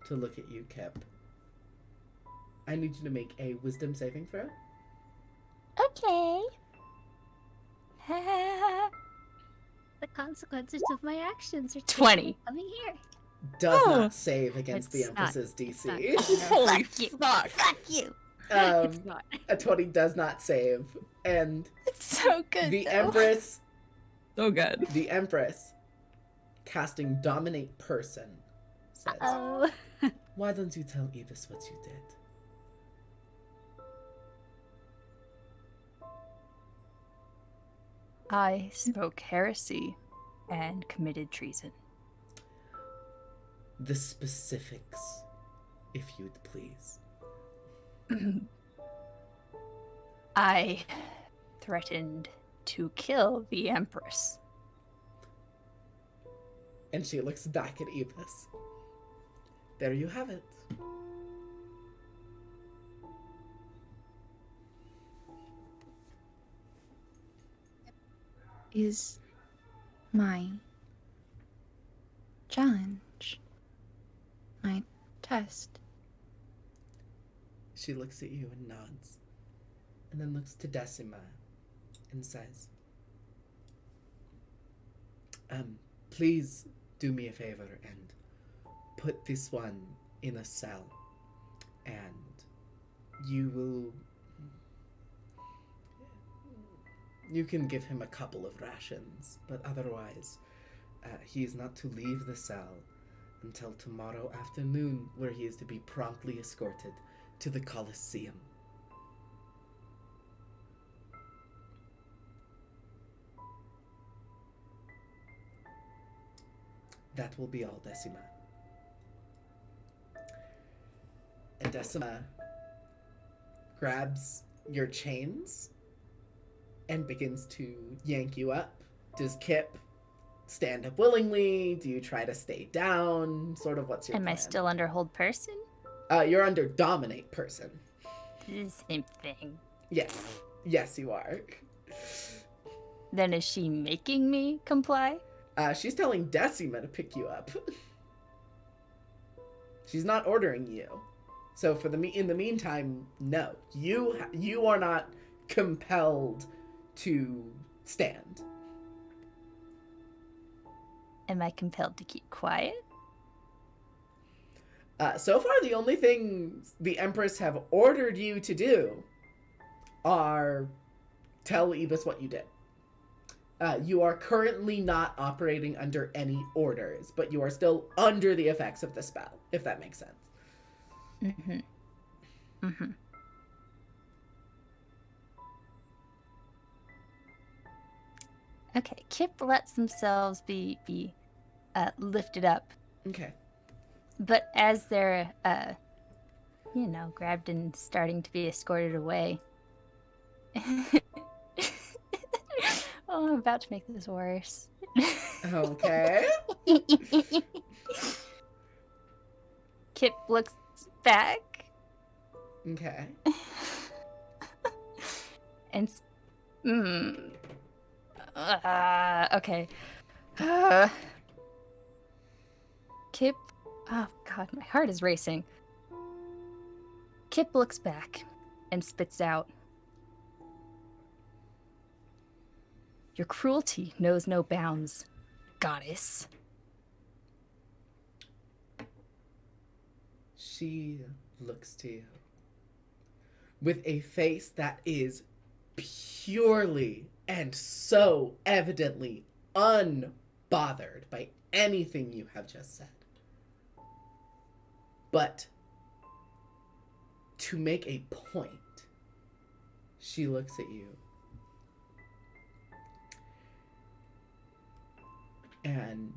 to look at you, Kip. I need you to make a wisdom saving throw. Okay. The consequences of my actions are 20. coming here. Does Oh. not save against the It's not- Empress's it's DC. not. Holy Fuck you. fuck. Fuck you. It's not. A 20 does not save. And It's so good. the though. Empress, So good. casting Dominate Person, says, Oh. Why don't you tell Ibis what you did? I spoke heresy and committed treason. The specifics, if you'd please. I threatened to kill the Empress. And she looks back at Ibis. There you have it. is my challenge, my test. She looks at you and nods, and then looks to Decima and says, please do me a favor and put this one in a cell, and you can give him a couple of rations, but otherwise, he is not to leave the cell until tomorrow afternoon, where he is to be promptly escorted to the Colosseum. That will be all, Decima. And Decima grabs your chains and begins to yank you up. Does Kip stand up willingly? Do you try to stay down? Sort of what's your Am plan? I still under hold person? You're under dominate person. The same thing. Yes. Yes, you are. Then is she making me comply? She's telling Decima to pick you up. She's not ordering you. So in the meantime, no. You are not compelled to stand. Am I compelled to keep quiet? So far, the only things the Empress have ordered you to do are tell Ibis what you did. You are currently not operating under any orders, but you are still under the effects of the spell, if that makes sense. Mm-hmm. Mm-hmm. Okay, Kip lets themselves be lifted up, Okay. but as they're grabbed and starting to be escorted away. Oh, I'm about to make this worse. Okay. Kip looks back Okay. and okay. Kip, oh god, my heart is racing. Kip looks back and spits out, "Your cruelty knows no bounds, goddess." She looks to you with a face that is purely and so evidently unbothered by anything you have just said. But to make a point, she looks at you and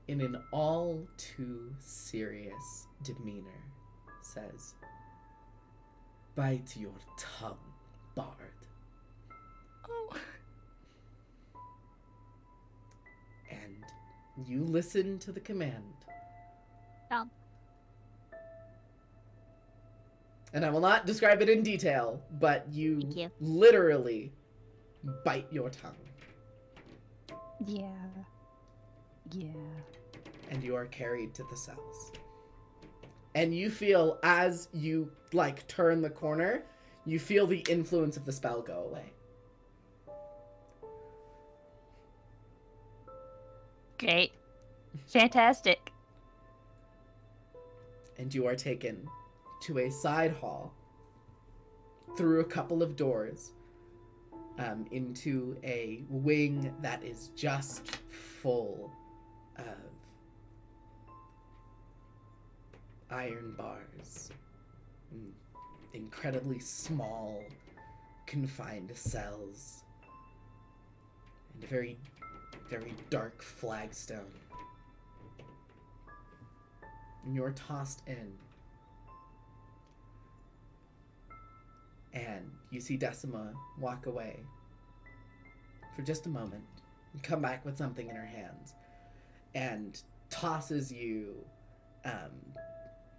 in an all too serious demeanor says, "Bite your tongue, Bard." Oh. And you listen to the command. Down. And I will not describe it in detail, but you Thank you. literally bite your tongue. Yeah. Yeah. And you are carried to the cells. And you feel, as you turn the corner, you feel the influence of the spell go away. Great. Fantastic. And you are taken to a side hall through a couple of doors into a wing that is just full of iron bars, incredibly small, confined cells, and a very, very dark flagstone. And you're tossed in. And you see Decima walk away for just a moment and come back with something in her hands and tosses you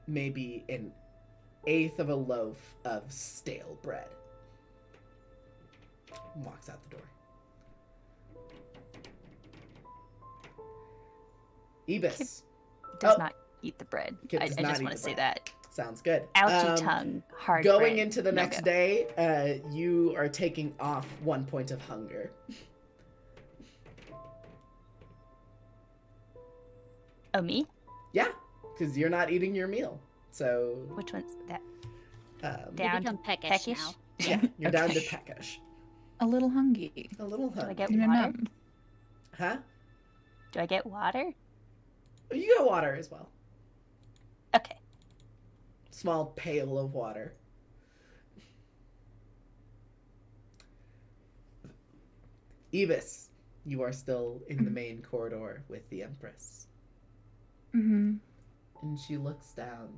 maybe an eighth of a loaf of stale bread. And walks out the door. Ibis. Does Oh. not eat the bread. Kip I does just not eat want to the say bread. that. Sounds good. Ouchie tongue, hard Going bread. into the No next go. day, you are taking off 1 point of hunger. Oh, me? Yeah, because you're not eating your meal. So Which one's that? um, Down You to become peckish, peckish? now. yeah, you're down to Okay. peckish. A little hungry. A little Do I hungry. get And a water? numb. Huh? Do I get water? You got water as well. Okay. Small pail of water. Ibis, you are still in the main corridor with the Empress. Mm-hmm. And she looks down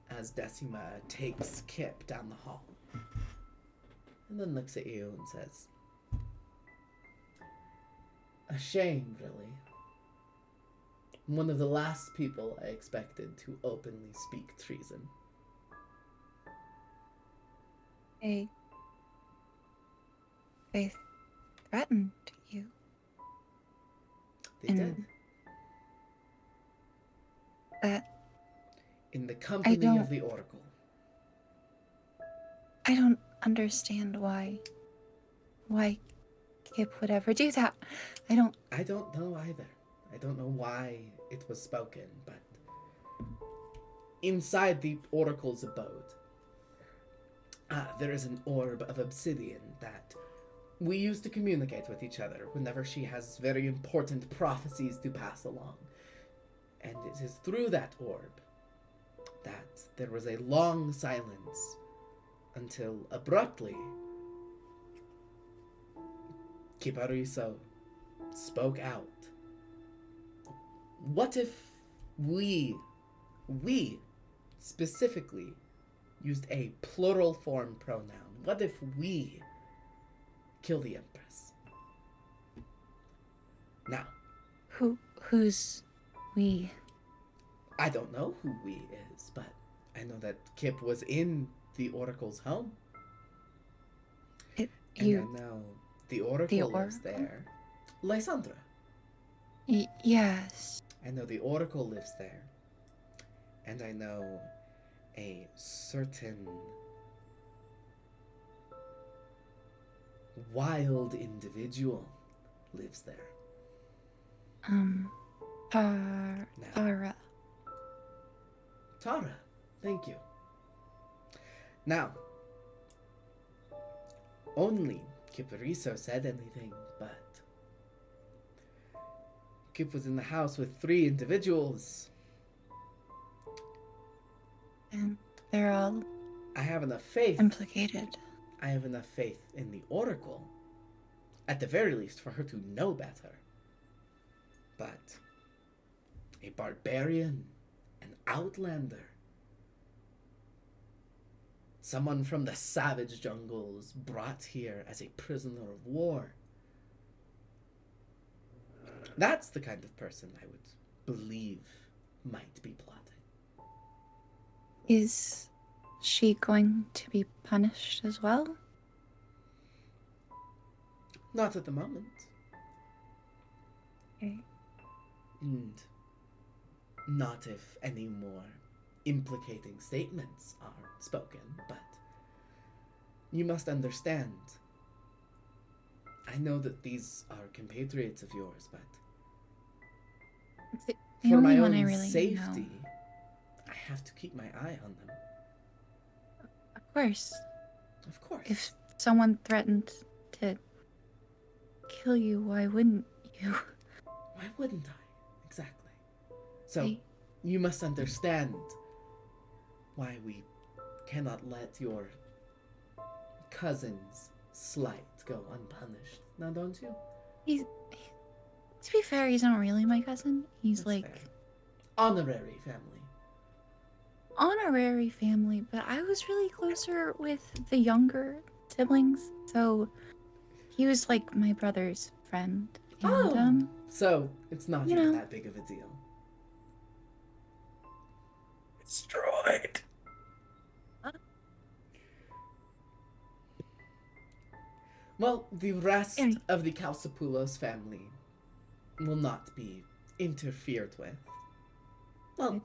as Decima takes Kip down the hall. And then looks at you and says, A shame, really. One of the last people I expected to openly speak treason. They threatened you. They did. That In the company don't- of the Oracle. I don't understand why Kip would ever do that. I don't. I don't know either. I don't know why it was spoken, but inside the Oracle's abode, there is an orb of obsidian that we use to communicate with each other whenever she has very important prophecies to pass along. And it is through that orb that there was a long silence until abruptly Kipariso spoke out. What if we specifically used a plural form pronoun? What if we kill the Empress? Now, Who's we? I don't know who we is, but I know that Kip was in the Oracle's home. And I know the Oracle lives Oracle? there. Lysandra. Yes. I know the Oracle lives there. And I know a certain wild individual lives there. Tara. Tara, thank you. Now, only Kipariso said anything, but Kip was in the house with 3 individuals. And they're all I have enough faith. implicated. I have enough faith in the Oracle, at the very least, for her to know better. But a barbarian, an outlander, someone from the savage jungles brought here as a prisoner of war. That's the kind of person I would believe might be plotting. Is she going to be punished as well? Not at the moment. Okay. And not if any more implicating statements are spoken, but you must understand. I know that these are compatriots of yours, but The for only my one own I really safety, know. I have to keep my eye on them. Of course. Of course. If someone threatened to kill you, why wouldn't you? Why wouldn't I? Exactly. So, I- you must understand why we cannot let your cousin's slight go unpunished. Now, don't you? To be fair, he's not really my cousin. He's That's like fair. Honorary family. honorary family, but I was really closer with the younger siblings, so he was like my brother's friend. And So, it's not you even know. that big of a deal. Destroyed. Well, the rest Yeah. of the Calcipulos family will not be interfered with. Well,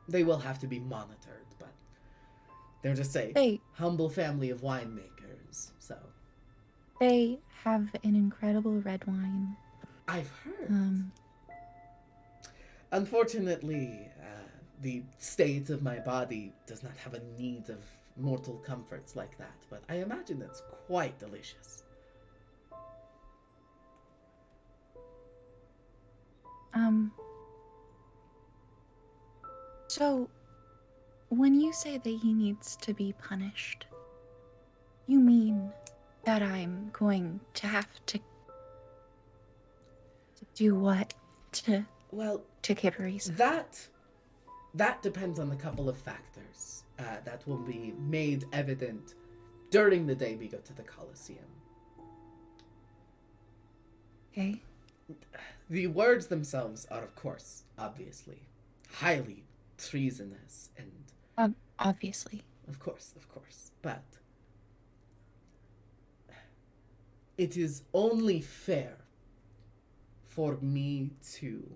they will have to be monitored, but they're just a they humble family of winemakers, so they have an incredible red wine. I've heard. Unfortunately, the state of my body does not have a need of mortal comforts like that, but I imagine it's quite delicious. So when you say that he needs to be punished, you mean that I'm going to have to do what to Well, Kipperies? that depends on a couple of factors that will be made evident during the day we go to the Colosseum. Okay. The words themselves are, of course, obviously, highly treasonous, and Obviously. of course, but it is only fair for me to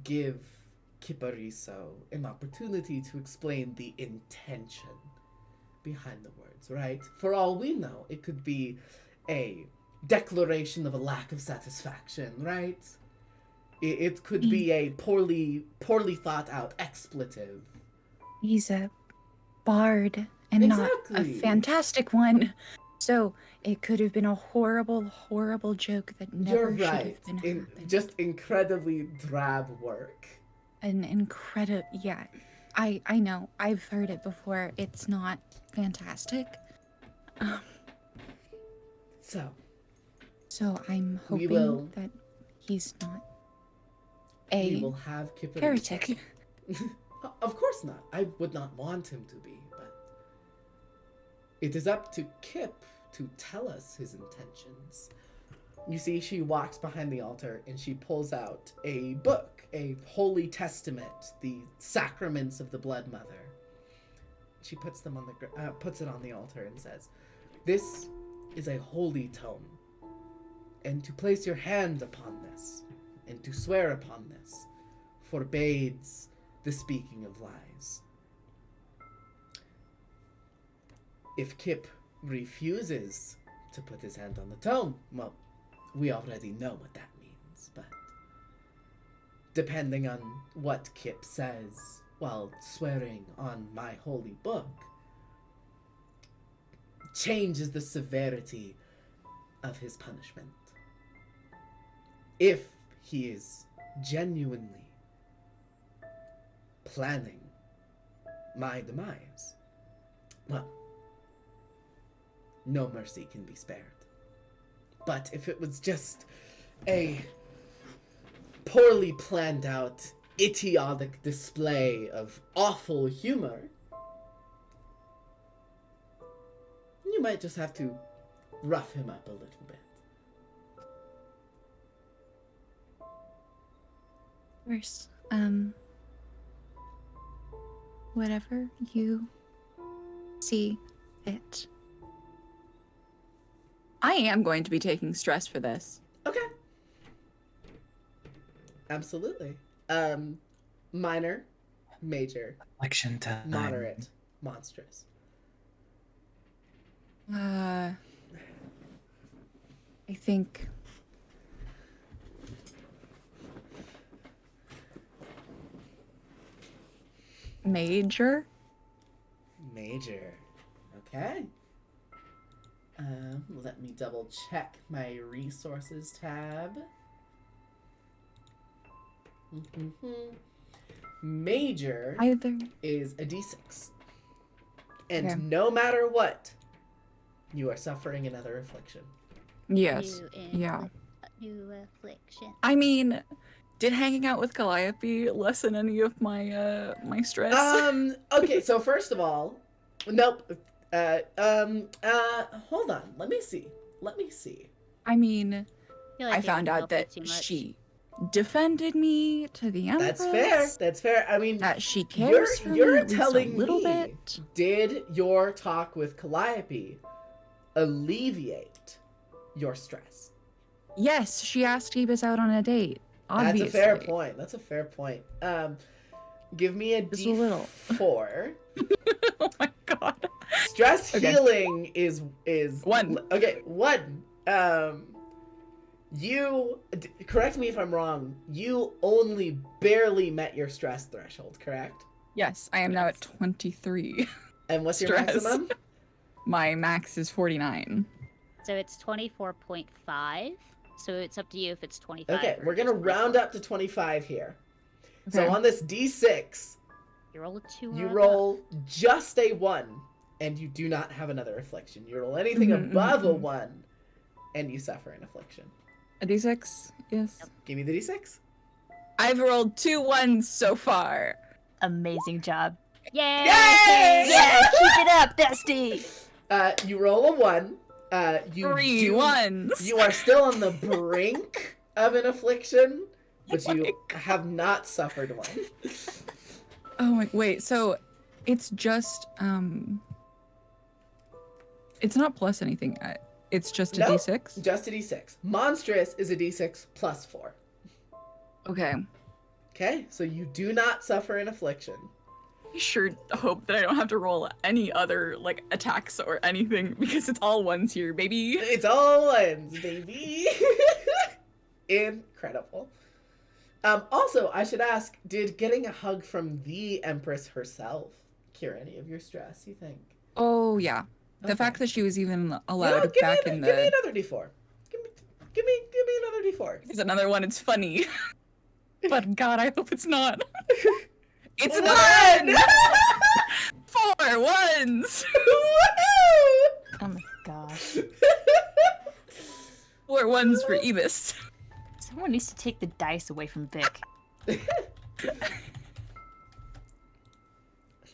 give Kipariso an opportunity to explain the intention behind the words, right? For all we know, it could be a declaration of a lack of satisfaction, right? It could be a poorly thought out expletive. He's a bard and not a Exactly. fantastic one. So it could have been a horrible, horrible joke that never You're should right. have been happened. Just incredibly drab work. An incredible, yeah. I know. I've heard it before. It's not fantastic. So I'm We hoping will- that he's not We a will have Kipariso. heretic. Of course not. I would not want him to be, but it is up to Kip to tell us his intentions. You see, she walks behind the altar and she pulls out a book, a holy testament, the sacraments of the Blood Mother. She puts them on puts it on the altar and says, "This is a holy tome, and to place your hand upon this and to swear upon this forbids the speaking of lies. If Kip refuses to put his hand on the tome, well, we already know what that means, but depending on what Kip says while swearing on my holy book, changes the severity of his punishment. If he is genuinely planning my demise, well, no mercy can be spared. But if it was just a poorly planned out, idiotic display of awful humor, you might just have to rough him up a little bit. Of course. Whatever you see fit. I am going to be taking stress for this. Okay. Absolutely. Minor, major, Affliction time. moderate, monstrous. I think major. Major. Okay. Let me double check my resources tab. Major Either. is a d6. And Okay. no matter what, you are suffering another affliction. Yes. Yeah. New affliction. I mean, did hanging out with Calliope lessen any of my my stress? Okay, so first of all, nope. Hold on. Let me see. I mean, feel like I it found can out help you that too much. she defended me to the Empress. That's fair. I mean, That she cares for me you're at least telling a little me, bit. did your talk with Calliope alleviate your stress? Yes, she asked Ebus out on a date. Obviously. That's a fair point. Give me a Just a little. D4. Oh my god. Stress Okay. healing is One. Okay, 1. Correct me if I'm wrong. You only barely met your stress threshold, correct? Yes, I am now at 23. And what's your Stress. maximum? My max is 49. So it's 24.5. So it's up to you if it's 25. Okay, or we're gonna just round 24. up to 25 here. So Okay. on this D6, You roll a 2 you or roll just a 1, and you do not have another affliction. You roll anything Mhm, above a mhm. 1, and you suffer an affliction. A d6? Yes. Give me the D6. I've rolled 2 1s so far. Amazing job. Yay! Yeah, keep it up, bestie. You roll a 1. You 3 do- 1s. You are still on the brink of an affliction, but Oh you my have not suffered one. Oh my, wait, so it's just it's not plus anything. It's just a Nope, d6? just a d6. Monstrous is a d6 plus 4. Okay. Okay, so you do not suffer an affliction. I sure hope that I don't have to roll any other like attacks or anything because it's all ones here, baby. It's all ones, baby. Incredible. Also, I should ask, did getting a hug from the Empress herself cure any of your stress, you think? Oh yeah. The Okay. fact that she was even You know allowed what, back in give me the another d4. Give me another d4. There's another one, it's funny. But God, I hope it's not. It's a One! 4 ones! Oh my gosh. 4 ones for Ebis. Someone needs to take the dice away from Vic.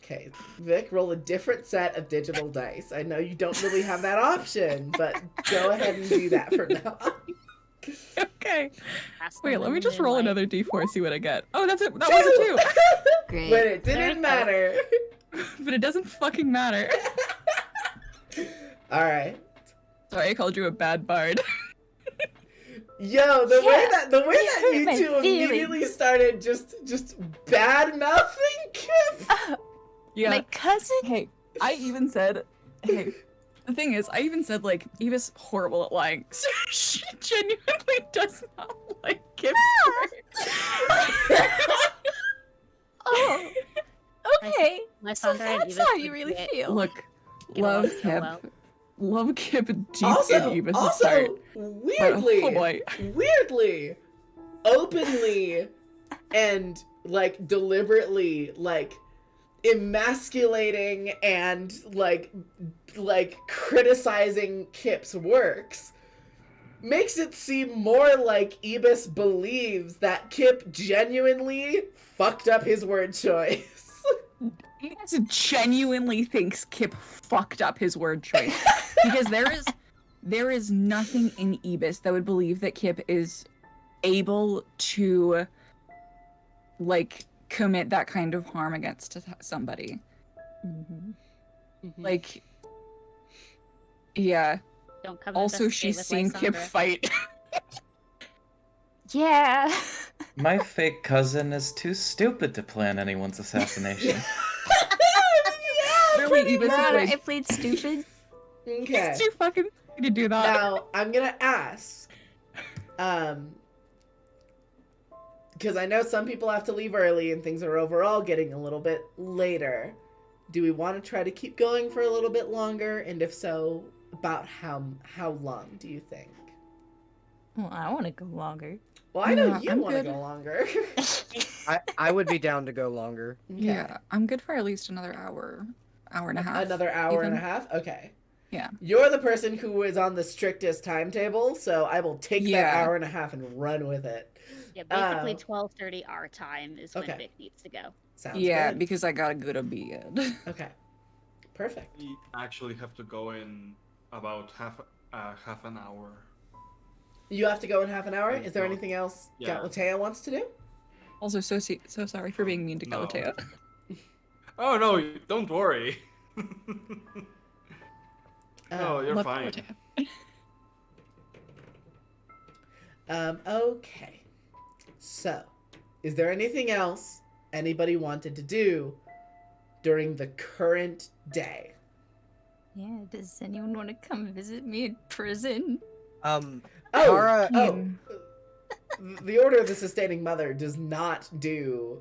Okay, Vic, roll a different set of digital dice. I know you don't really have that option, but go ahead and do that for now. Okay. Past Wait, the let me wind just and roll light. another d4, see what I get. Oh, that's it. That was a 2. Great. But it There didn't you go. matter. But it doesn't fucking matter. Alright. Sorry, I called you a bad bard. Yo, the way that hurt you my two immediately started just bad mouthing Kip. Yeah. My cousin? Hey, I even said, hey, the thing is, I even said, like, Eva's horrible at lying. So she genuinely does not like Kip's Oh. Okay. My So Sandra and that's Eva how could you really get- feel. Look, Get love along so Kip. well. Love Kip deep Also, in Eva's heart. weirdly, oh boy. weirdly, openly, and like deliberately, like emasculating and like criticizing Kip's works makes it seem more like Ibis believes that Kip genuinely fucked up his word choice. Ibis genuinely thinks Kip fucked up his word choice. Because there is nothing in Ibis that would believe that Kip is able to like commit that kind of harm against somebody. Like, yeah. Don't come Also, investigate she's with seen Kip Lysandra. fight. Yeah. My fake cousin is too stupid to plan anyone's assassination. Literally, Ibis Your is Honor, like, I played stupid. Okay. he's too fucking stupid to do that. Now, I'm gonna ask, because I know some people have to leave early and things are overall getting a little bit later. Do we want to try to keep going for a little bit longer? And if so, about how long do you think? Well, I want to go longer. Well, I know Yeah, you I'm want to good. go longer. I would be down to go longer. Okay. Yeah, I'm good for at least another hour and a half. Another hour and a even. half? Okay. Yeah. You're the person who is on the strictest timetable, so I will take that Yeah. hour and a half and run with it. Yeah, basically Oh. 12:30 our time is when Okay. Vic needs to go. Sounds Yeah, good. because I gotta go to bed. Okay. Perfect. We actually have to go in about half an hour. You have to go in half an hour? Thank Is there God. anything else Yeah. Galatea wants to do? Also, so sorry for being mean to No. Galatea. Oh no, don't worry. No, Uh, you're Love fine. Galatea. Okay. So, is there anything else anybody wanted to do during the current day? Yeah, does anyone want to come visit me in prison? Oh, Tara- the Order of the Sustaining Mother does not do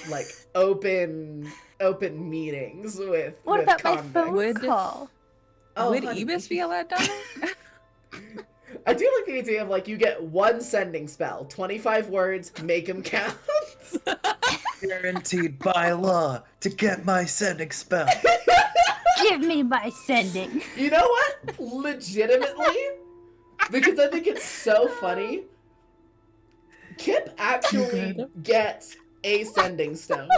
like open meetings with. What with about my convicts. phone Would- call? Oh, Would honey. Ebis be allowed down there? I do like the idea of like you get one sending spell, 25 words, make them count. Guaranteed by law to get my sending spell. Give me my sending. You know what? Legitimately, because I think it's so funny. Kip actually gets a sending stone.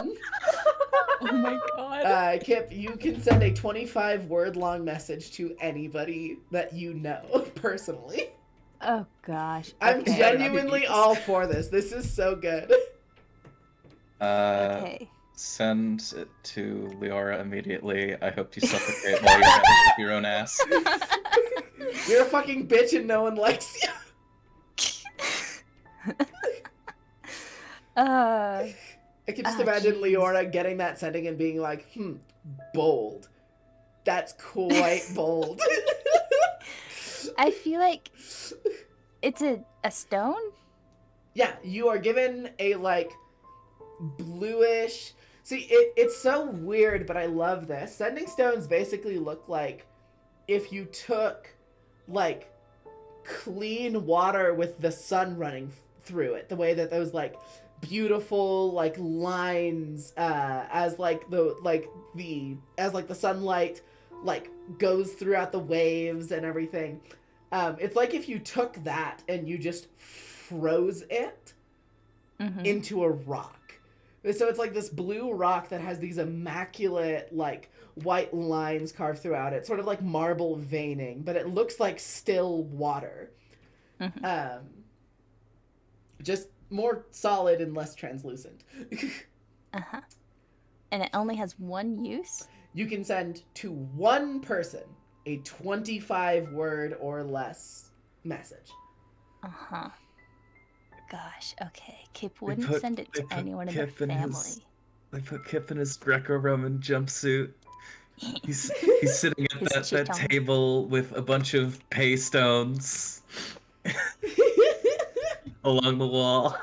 Oh my god. Kip, you can send a 25-word long message to anybody that you know personally. Oh gosh. I'm Okay. genuinely all for this. This is so good. Okay. Send it to Leora immediately. I hope you suffocate while you're having it with your own ass. You're a fucking bitch and no one likes you. I can just Oh, imagine jeez. Leora getting that sending and being like, bold. That's quite bold. I feel like it's a stone. Yeah, you are given a like bluish. See, it's so weird, but I love this. Sending stones basically look like if you took like clean water with the sun running through it. The way that those like beautiful like lines as like the sunlight like goes throughout the waves and everything. It's like if you took that and you just froze it into a rock. So it's like this blue rock that has these immaculate, like, white lines carved throughout it, sort of like marble veining, but it looks like still water. Just more solid and less translucent. And it only has one use? You can send to one person a 25-word or less message. Gosh, okay. Kip wouldn't send it to anyone in their family. They put Kip in his Greco-Roman jumpsuit. He's sitting at His that table with a bunch of pay stones along the wall.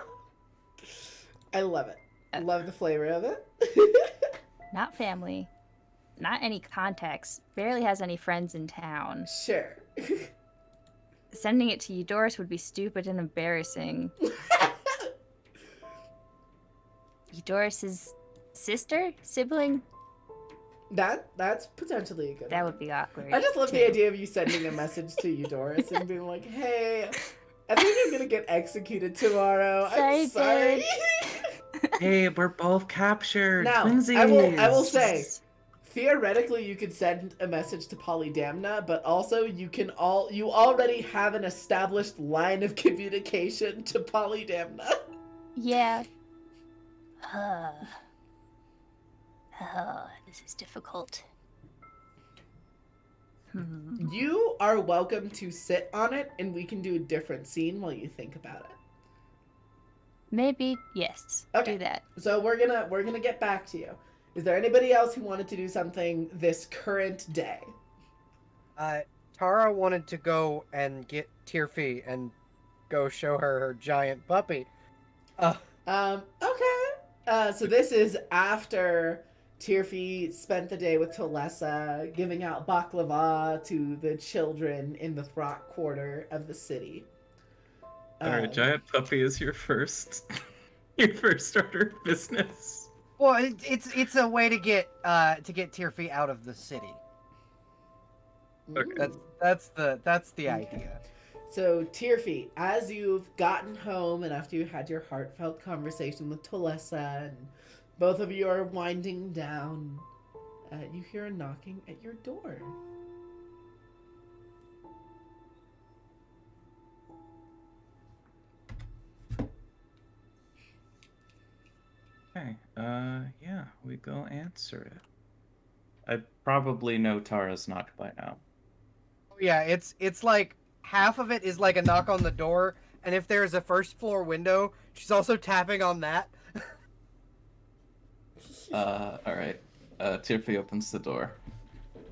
I love it. Love the flavor of it. Not family. Not any contacts. Barely has any friends in town. Sure. Sending it to Eudorus would be stupid and embarrassing. Eudorus's sister? Sibling? That's potentially a good That one. would be awkward. I just love too. the idea of you sending a message to Eudorus and being like, hey, I think I'm gonna get executed tomorrow. Sorry, I'm sorry. Hey, we're both captured. Now, Twinsies. I will say, theoretically, you could send a message to Polydamna, but also you already have an established line of communication to Polydamna. Yeah. This is difficult. You are welcome to sit on it, and we can do a different scene while you think about it. Maybe, yes. Okay. Do that. So we're gonna get back to you. Is there anybody else who wanted to do something this current day? Tara wanted to go and get Tirfi and go show her giant puppy. Okay. So this is after Tirfi spent the day with Tolessa, giving out baklava to the children in the Throck quarter of the city. Our giant puppy is your first order of business. Well, it's a way to get Tirfi out of the city. Okay. That's the idea. So, Tirfi, as you've gotten home and after you had your heartfelt conversation with Tolessa and both of you are winding down, you hear a knocking at your door. Okay, yeah, we go answer it. I probably know Tara's knock by now. Yeah, it's like half of it is like a knock on the door, and if there's a first floor window, she's also tapping on that. Alright. Tirfi opens the door.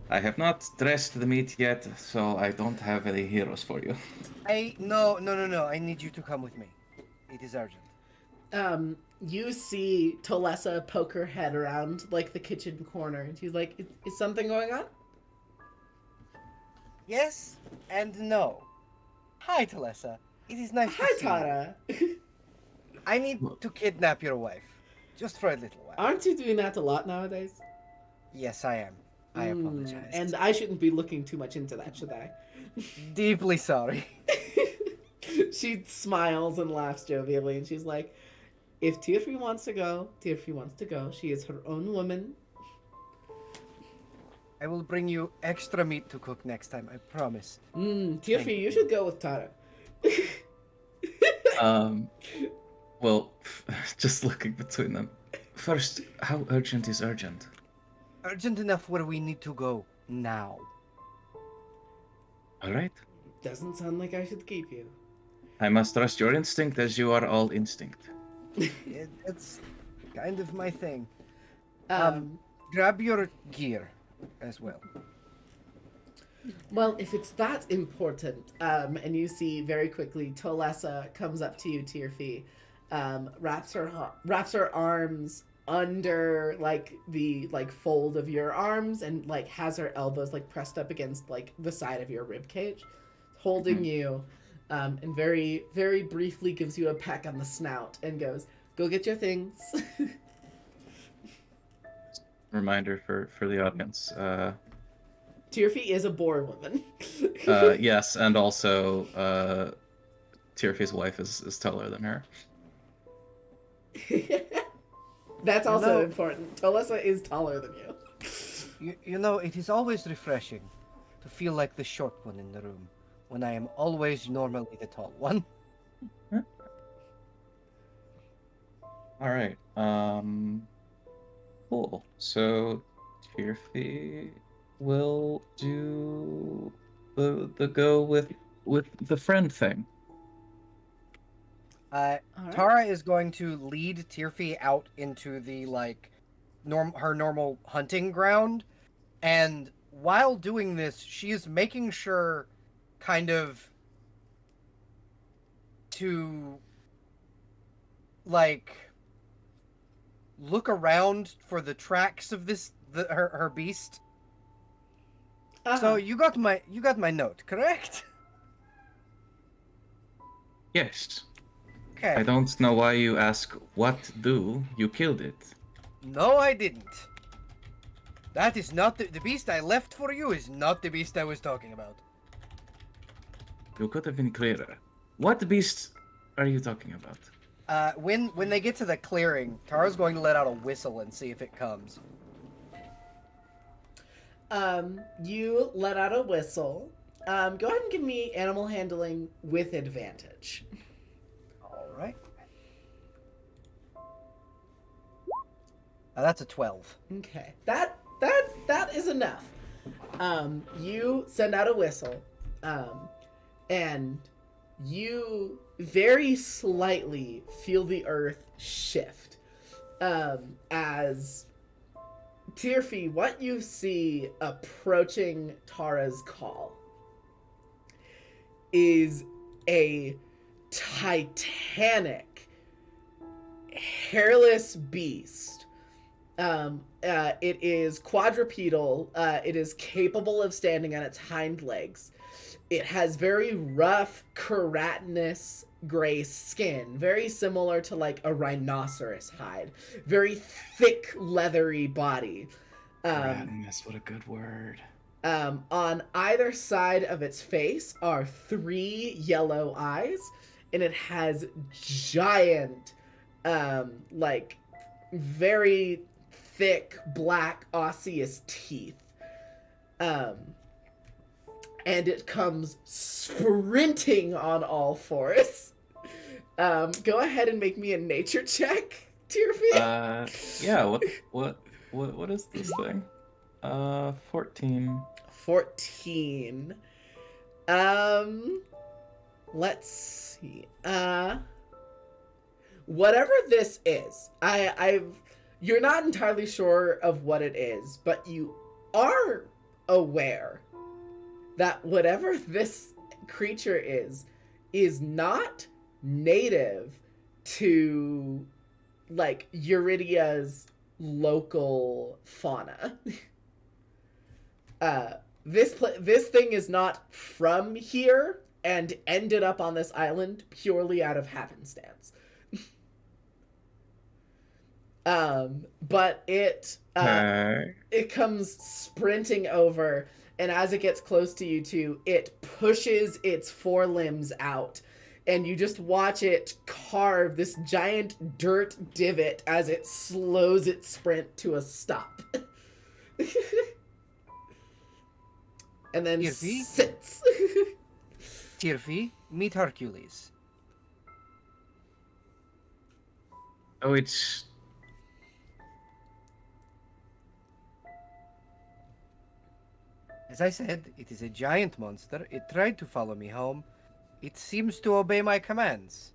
I have not dressed the meat yet, so I don't have any heroes for you. No. I need you to come with me. It is urgent. You see Tolessa poke her head around like the kitchen corner, and she's like, "Is something going on?" Yes and no. Hi, Tolessa. It is nice to Hi, see you. Tara. I need to kidnap your wife, just for a little while. Aren't you doing that a lot nowadays? Yes, I am. I apologize. And I shouldn't be looking too much into that, should I? Deeply sorry. She smiles and laughs jovially, and she's like, if Tirfi wants to go, Tirfi wants to go. She is her own woman. I will bring you extra meat to cook next time, I promise. Tirfi, you should go with Tara. Well, just looking between them. First, how urgent is urgent? Urgent enough where we need to go now. All right. Doesn't sound like I should keep you. I must trust your instinct as you are all instinct. It's kind of my thing. Um, Grab your gear as well. well, if it's that important, and you see very quickly Tolessa comes up to you, to your feet, wraps her arms under like the like fold of your arms and like has her elbows like pressed up against like the side of your rib cage, holding you, and very very briefly gives you a peck on the snout and goes, "Go get your things." Reminder for the audience. Tirfi is a boar woman. Yes, and also Tirfi's wife is taller than her. That's also know- important. Tolessa is taller than you. You know, it is always refreshing to feel like the short one in the room when I am always normally the tall one. All right. Cool. So Tirfi will do the go with the friend thing. All right. Tara is going to lead Tirfi out into the like her normal hunting ground, and while doing this, she is making sure kind of to like look around for the tracks of her beast. Uh-huh. So you got my note, correct? Yes. Okay. I don't know why you ask what do. You killed it. No, I didn't. That is not the beast I left for you is not the beast I was talking about. You could have been clearer. What beast are you talking about? When they get to the clearing, Tara's going to let out a whistle and see if it comes. You let out a whistle. Go ahead and give me animal handling with advantage. All right. That's a 12. Okay. That is enough. You send out a whistle, and you very slightly feel the earth shift, as Tirfi, what you see approaching Tara's call is a titanic, hairless beast. It is quadrupedal. It is capable of standing on its hind legs. It has very rough, keratinous gray skin, very similar to like a rhinoceros hide. Very thick, leathery body. Keratinous, what a good word. On either side of its face are 3 yellow eyes, and it has giant, like very thick black osseous teeth. And it comes sprinting on all fours. Go ahead and make me a nature check, Tirfi. Yeah, what is this thing? 14. 14. Let's see. Whatever this is, you're not entirely sure of what it is, but you are aware that whatever this creature is not native to like Euridia's local fauna. This thing is not from here and ended up on this island purely out of happenstance. But it comes sprinting over, and as it gets close to you two, it pushes its forelimbs out, and you just watch it carve this giant dirt divot as it slows its sprint to a stop. And then Tirfi? sits. Tirfi, meet Hercules. Oh, it's As I said, it is a giant monster. It tried to follow me home. It seems to obey my commands.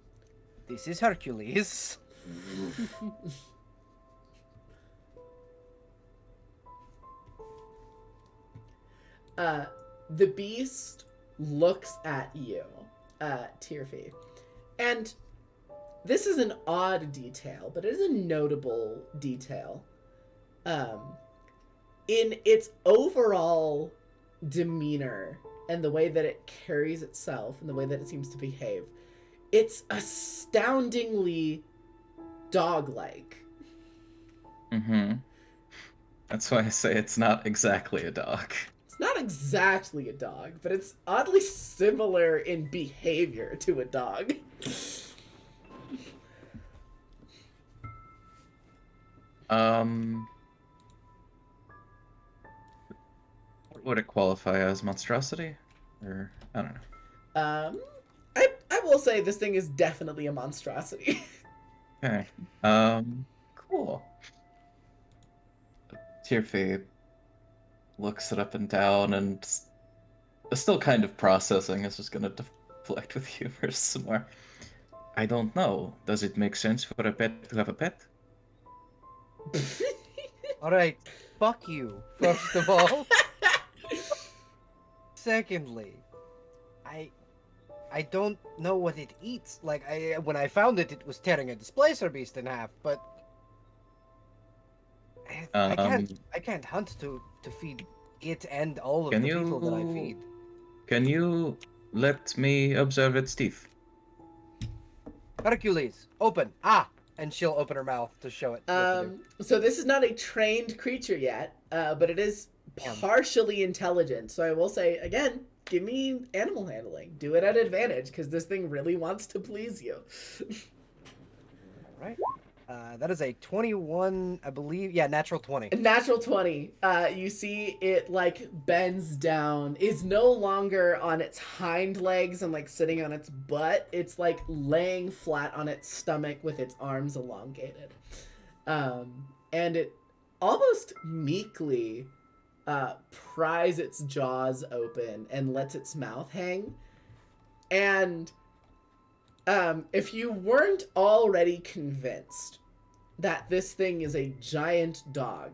This is Hercules. The beast looks at you, Tirfi, and this is an odd detail, but it is a notable detail. Um, in its overall demeanor and the way that it carries itself and the way that it seems to behave, it's astoundingly dog-like. mm-hmm. That's why I say it's not exactly a dog. It's not exactly a dog, but it's oddly similar in behavior to a dog. Would it qualify as monstrosity? Or I don't know. I will say this thing is definitely a monstrosity. Okay. Cool. Tirfi looks it up and down and is still kind of processing. Is just gonna deflect with humor some more. I don't know. Does it make sense for a pet to have a pet? Alright, fuck you, first of all. Secondly, I don't know what it eats. Like, when I found it, it was tearing a displacer beast in half, but I can't hunt to feed it and all of Can the people that I you- feed. Can you let me observe its teeth? Hercules, open. Ah! And she'll open her mouth to show it. what to do. So this is not a trained creature yet, but it is partially intelligent. So I will say again, give me animal handling. Do it at advantage because this thing really wants to please you. Right. That is a 21, I believe. Yeah, natural 20. A natural 20. You see it like bends down, is no longer on its hind legs and like sitting on its butt. It's like laying flat on its stomach with its arms elongated. And it almost meekly pries its jaws open and lets its mouth hang. And if you weren't already convinced that this thing is a giant dog,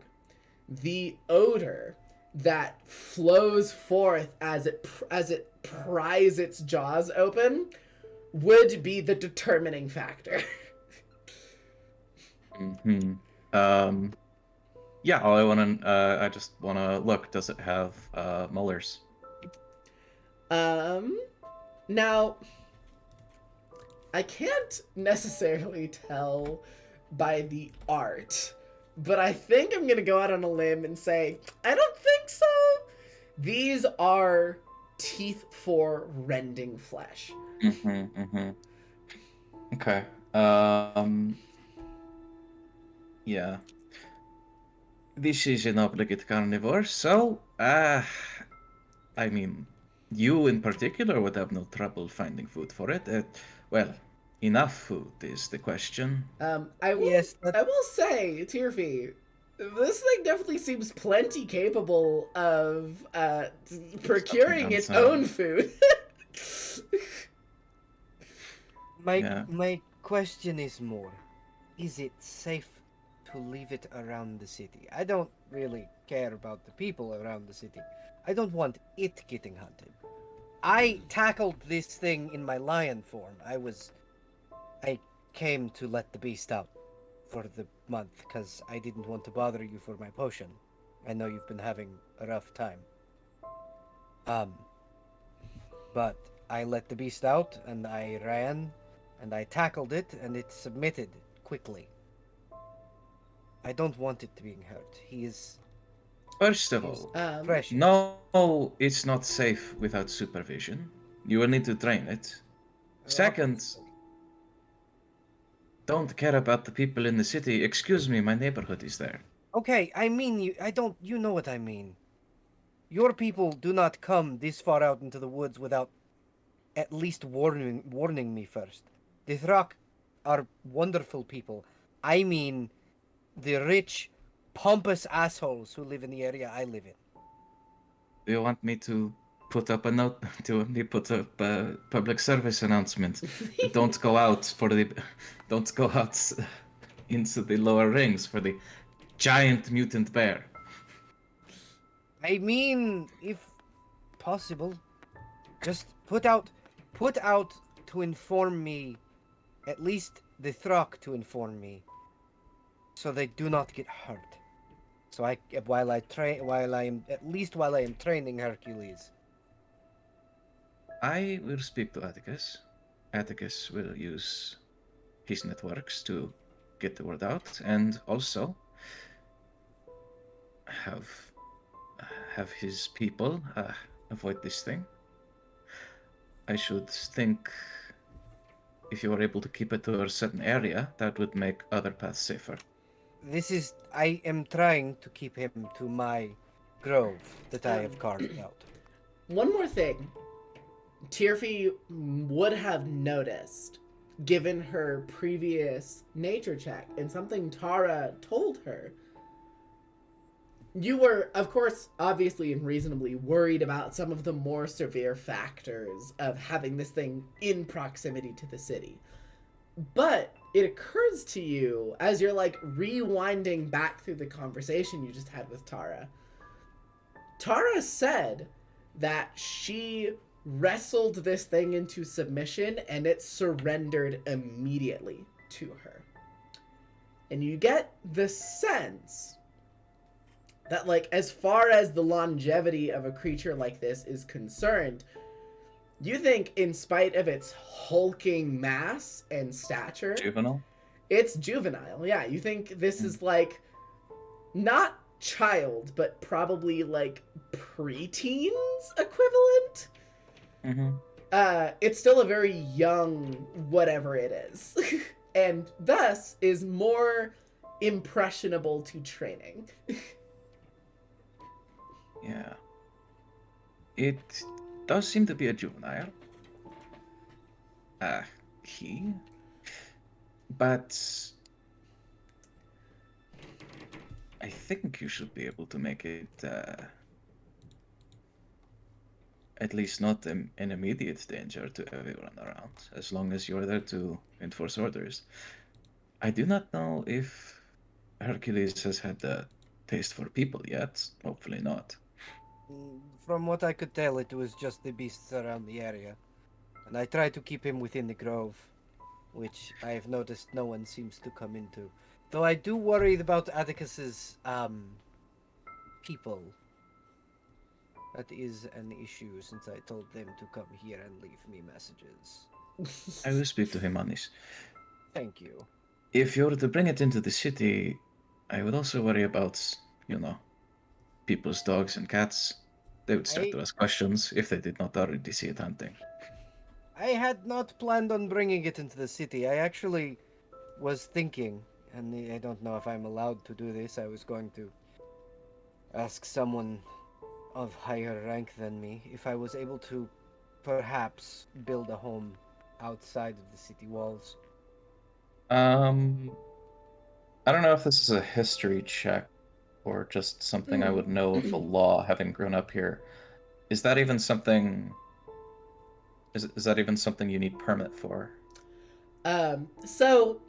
the odor that flows forth as it pries its jaws open would be the determining factor. Mm-hmm. Yeah, I just wanna look. Does it have molars? Now, I can't necessarily tell by the art, but I think I'm gonna go out on a limb and say I don't think so. These are teeth for rending flesh. Mm-hmm. Mm-hmm. Okay. Yeah. This is an obligate carnivore, so I mean, you in particular would have no trouble finding food for it. Well, enough food is the question. I will. Yes, I will say, Tirfi, this thing definitely seems plenty capable of procuring its own food. Yeah. My question is more, is it safe to leave it around the city? I don't really care about the people around the city. I don't want it getting hunted. I tackled this thing in my lion form. I came to let the beast out for the month because I didn't want to bother you for my potion. I know you've been having a rough time. But I let the beast out and I ran and I tackled it and it submitted quickly. I don't want it to be hurt. He is First of all, precious. no, it's not safe without supervision. You will need to train it. Second, don't care about the people in the city. Excuse me, my neighborhood is there. Okay, I mean you. I don't. You know what I mean. Your people do not come this far out into the woods without at least warning me first. The Thrak are wonderful people. I mean, the rich, pompous assholes who live in the area I live in. Do you want me to put up a note? Do you want me to put up a public service announcement? Don't go out for the, don't go out into the lower rings for the giant mutant bear. I mean, if possible, just put out to inform me, at least the Thrak to inform me, so they do not get hurt. So while I am training Hercules. I will speak to Atticus. Atticus will use his networks to get the word out, and also have his people avoid this thing. I should think if you were able to keep it to a certain area, that would make other paths safer. I am trying to keep him to my grove that I have carved out. One more thing. Tirfi would have noticed, given her previous nature check and something Tara told her. You were, of course, obviously and reasonably worried about some of the more severe factors of having this thing in proximity to the city. But it occurs to you, as you're like rewinding back through the conversation you just had with Tara, Tara said that she wrestled this thing into submission and it surrendered immediately to her. And you get the sense that, like, as far as the longevity of a creature like this is concerned, you think, in spite of its hulking mass and stature, Juvenile? it's juvenile. Yeah, you think this is like not child, but probably like preteens equivalent. Mm-hmm. It's still a very young whatever it is, and thus is more impressionable to training. Yeah. It does seem to be a juvenile. But I think you should be able to make it, at least not an immediate danger to everyone around, as long as you're there to enforce orders. I do not know if Hercules has had the taste for people yet. Hopefully not. From what I could tell, it was just the beasts around the area. And I try to keep him within the grove, which I have noticed no one seems to come into. Though I do worry about Atticus's, people. That is an issue since I told them to come here and leave me messages. I will speak to him on this. Thank you. If you were to bring it into the city, I would also worry about, people's dogs and cats. They would start to ask questions if they did not already see it hunting. I had not planned on bringing it into the city. I actually was thinking, and I don't know if I'm allowed to do this, I was going to ask someone of higher rank than me if I was able to perhaps build a home outside of the city walls. I don't know if this is a history check or just something I would know of the law having grown up here. Is that even something is that even something you need permit for? So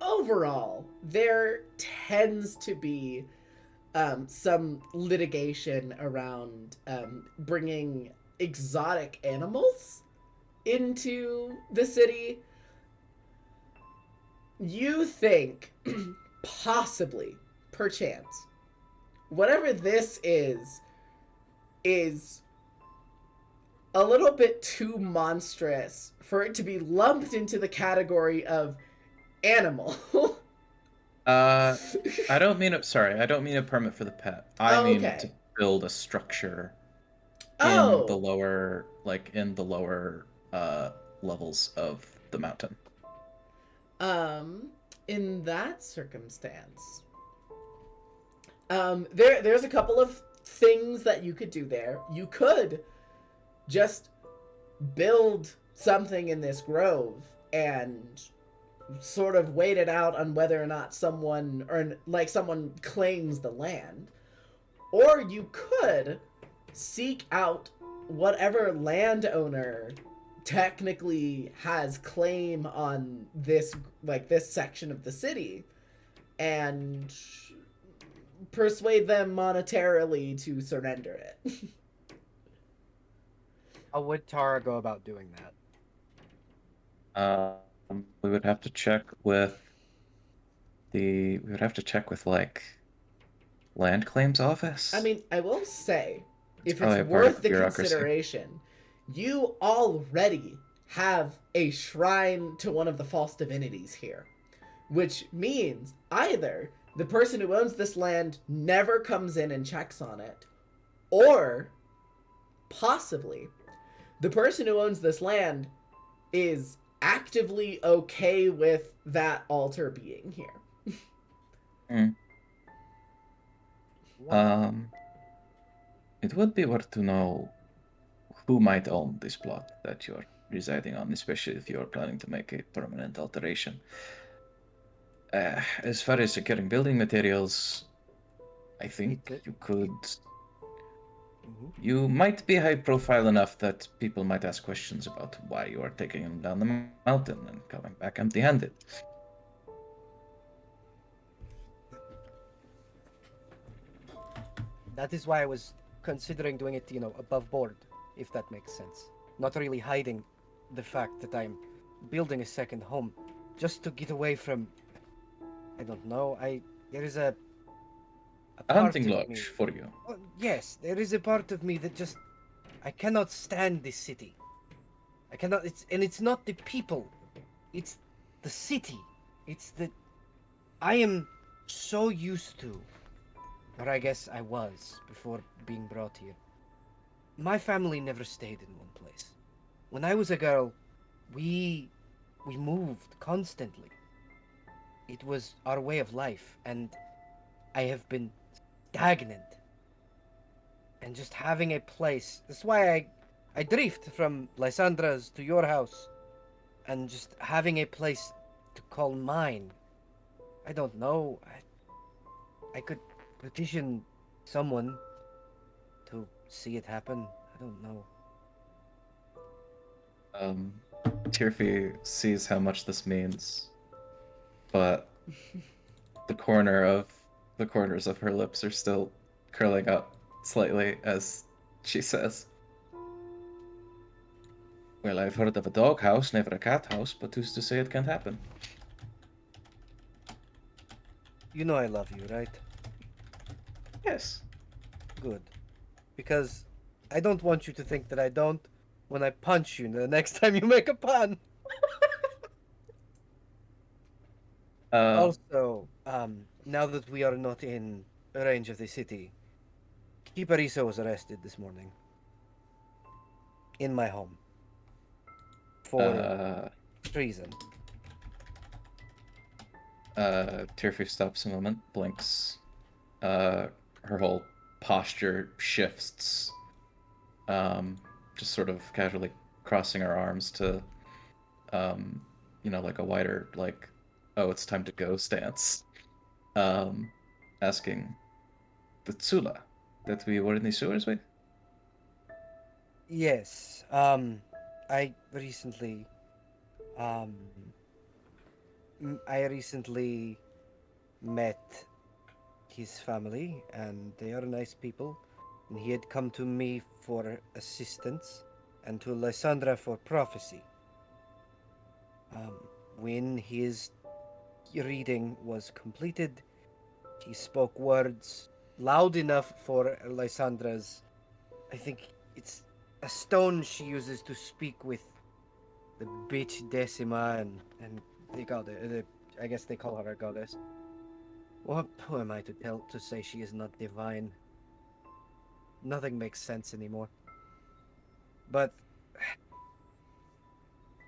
overall, there tends to be some litigation around bringing exotic animals into the city. You think, possibly, perchance, whatever this is a little bit too monstrous for it to be lumped into the category of animal. I don't mean a permit for the pet. I mean to build a structure in the lower levels of the mountain. In that circumstance, there's a couple of things that you could do there. You could just build something in this grove and sort of wait it out on whether or not someone claims the land. Or you could seek out whatever landowner technically has claim on this section of the city and persuade them monetarily to surrender it. How would Tara go about doing that? We would have to check with like land claims office. I mean, I will say, if probably it's a part of worth the bureaucracy. consideration, you already have a shrine to one of the false divinities here. Which means either the person who owns this land never comes in and checks on it, or possibly the person who owns this land is actively okay with that altar being here. It would be worth to know who might own this plot that you're residing on, especially if you're planning to make a permanent alteration. As far as securing building materials, I think you could. You might be high profile enough that people might ask questions about why you are taking them down the mountain and coming back empty handed. That is why I was considering doing it, above board, if that makes sense. Not really hiding the fact that I'm building a second home, just to get away from. I don't know. There is a hunting lodge for you. Oh, yes, there is a part of me that just I cannot stand this city. I cannot. It's not the people. It's the city. It's the. I am so used to, or I guess I was before being brought here. My family never stayed in one place. When I was a girl, we moved constantly. It was our way of life, and I have been stagnant. And just having a place. That's why I drift from Lysandra's to your house, and just having a place to call mine. I don't know. I could petition someone to see it happen. I don't know. Tirfi sees how much this means, but the corners of her lips are still curling up slightly as she says, "Well, I've heard of a dog house, never a cat house, but who's to say it can't happen?" You know I love you, right? Yes. Good. Because I don't want you to think that I don't when I punch you the next time you make a pun. Also, now that we are not in range of the city, Kipariso was arrested this morning. In my home. For treason. Tirfi stops a moment, blinks. Her whole posture shifts. Just sort of casually crossing her arms to, like a wider, like, oh, it's time to go stance. Asking the Tsula that we were in the sewers with? Yes. I recently met his family, and they are nice people. And he had come to me for assistance, and to Lysandra for prophecy. When his reading was completed, he spoke words loud enough for Lysandra's. I think it's a stone she uses to speak with the bitch Decima, and they call I guess they call her a goddess. Who am I to say she is not divine? Nothing makes sense anymore. But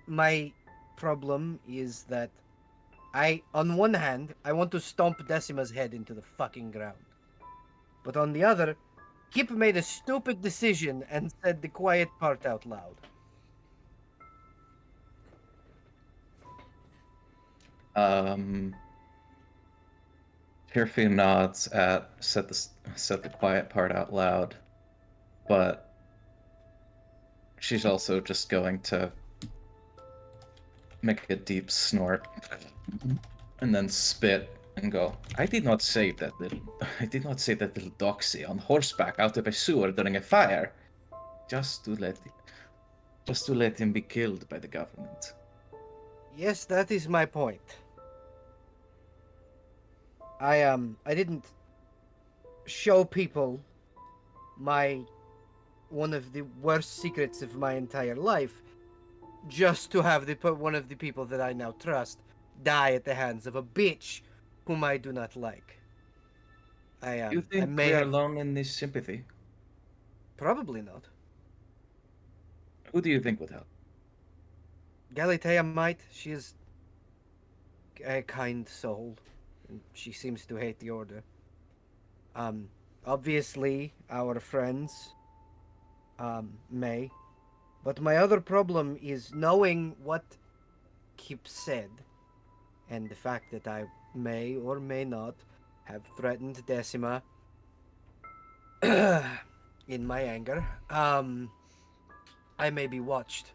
my problem is that on one hand, I want to stomp Decima's head into the fucking ground. But on the other, Kip made a stupid decision and said the quiet part out loud. Tirfi nods at said the quiet part out loud, but she's also just going to make a deep snort and then spit and go, I did not say that little doxy on horseback out of a sewer during a fire. Just to let him be killed by the government. Yes, that is my point. I didn't show people my one of the worst secrets of my entire life just to have one of the people that I now trust die at the hands of a bitch whom I do not like. You I think may we are have alone in this sympathy? probably not. Who do you think would help? Galatea might. She is a kind soul, and she seems to hate the order. Obviously, our friends, may. But my other problem is knowing what Kip said, and the fact that I may or may not have threatened Decima in my anger. I may be watched.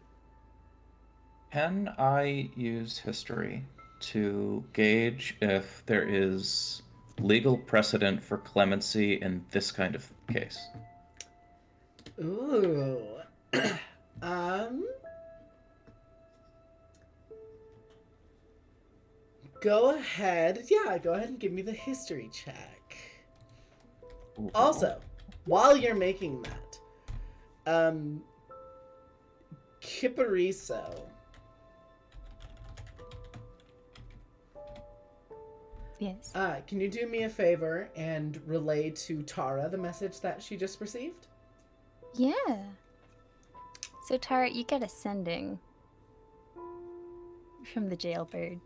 Can I use history to gauge if there is legal precedent for clemency in this kind of case? Ooh. um. Go ahead. Yeah, go ahead and give me the history check. Ooh. Also, while you're making that, Kipariso. Yes. Can you do me a favor and relay to Tara the message that she just received? Yeah. So Tara, you get a sending from the jailbird.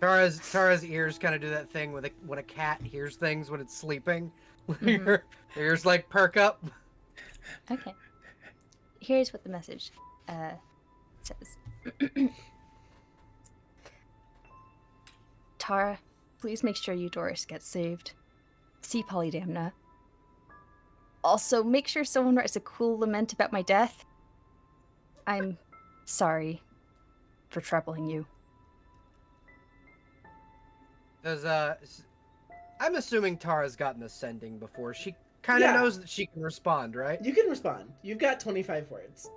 Tara's ears kind of do that thing when a cat hears things when it's sleeping. Mhm. Her ears like perk up. Okay. Here's what the message says. Tara, please make sure Eudorus gets saved. See Polydamna. Also, make sure someone writes a cool lament about my death. I'm sorry for troubling you. Does I'm assuming Tara's gotten a sending before. She kind of Yeah. knows that she can respond, right? You can respond. You've got 25 words.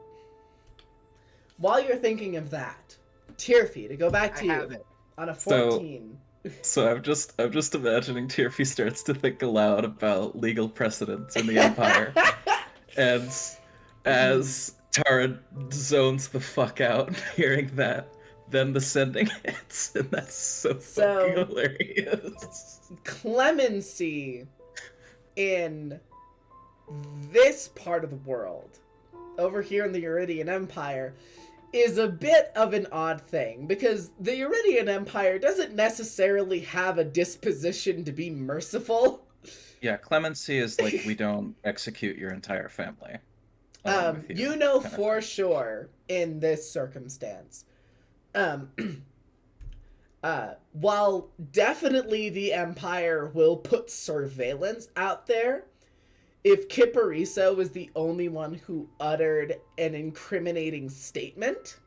While you're thinking of that, Tirfi, to go back to I you have it. on a So- 14. So I'm just imagining Tirfi starts to think aloud about legal precedents in the Empire, and as Tara zones the fuck out hearing that, then the sending hits, and that's so So- fucking hilarious. Clemency in this part of the world, over here in the Iridian Empire, is a bit of an odd thing, because the Iridian Empire doesn't necessarily have a disposition to be merciful. Yeah, clemency is like we don't execute your entire family. With You know kind of for thing. sure in this circumstance, while definitely the Empire will put surveillance out there, if Kipariso was the only one who uttered an incriminating statement,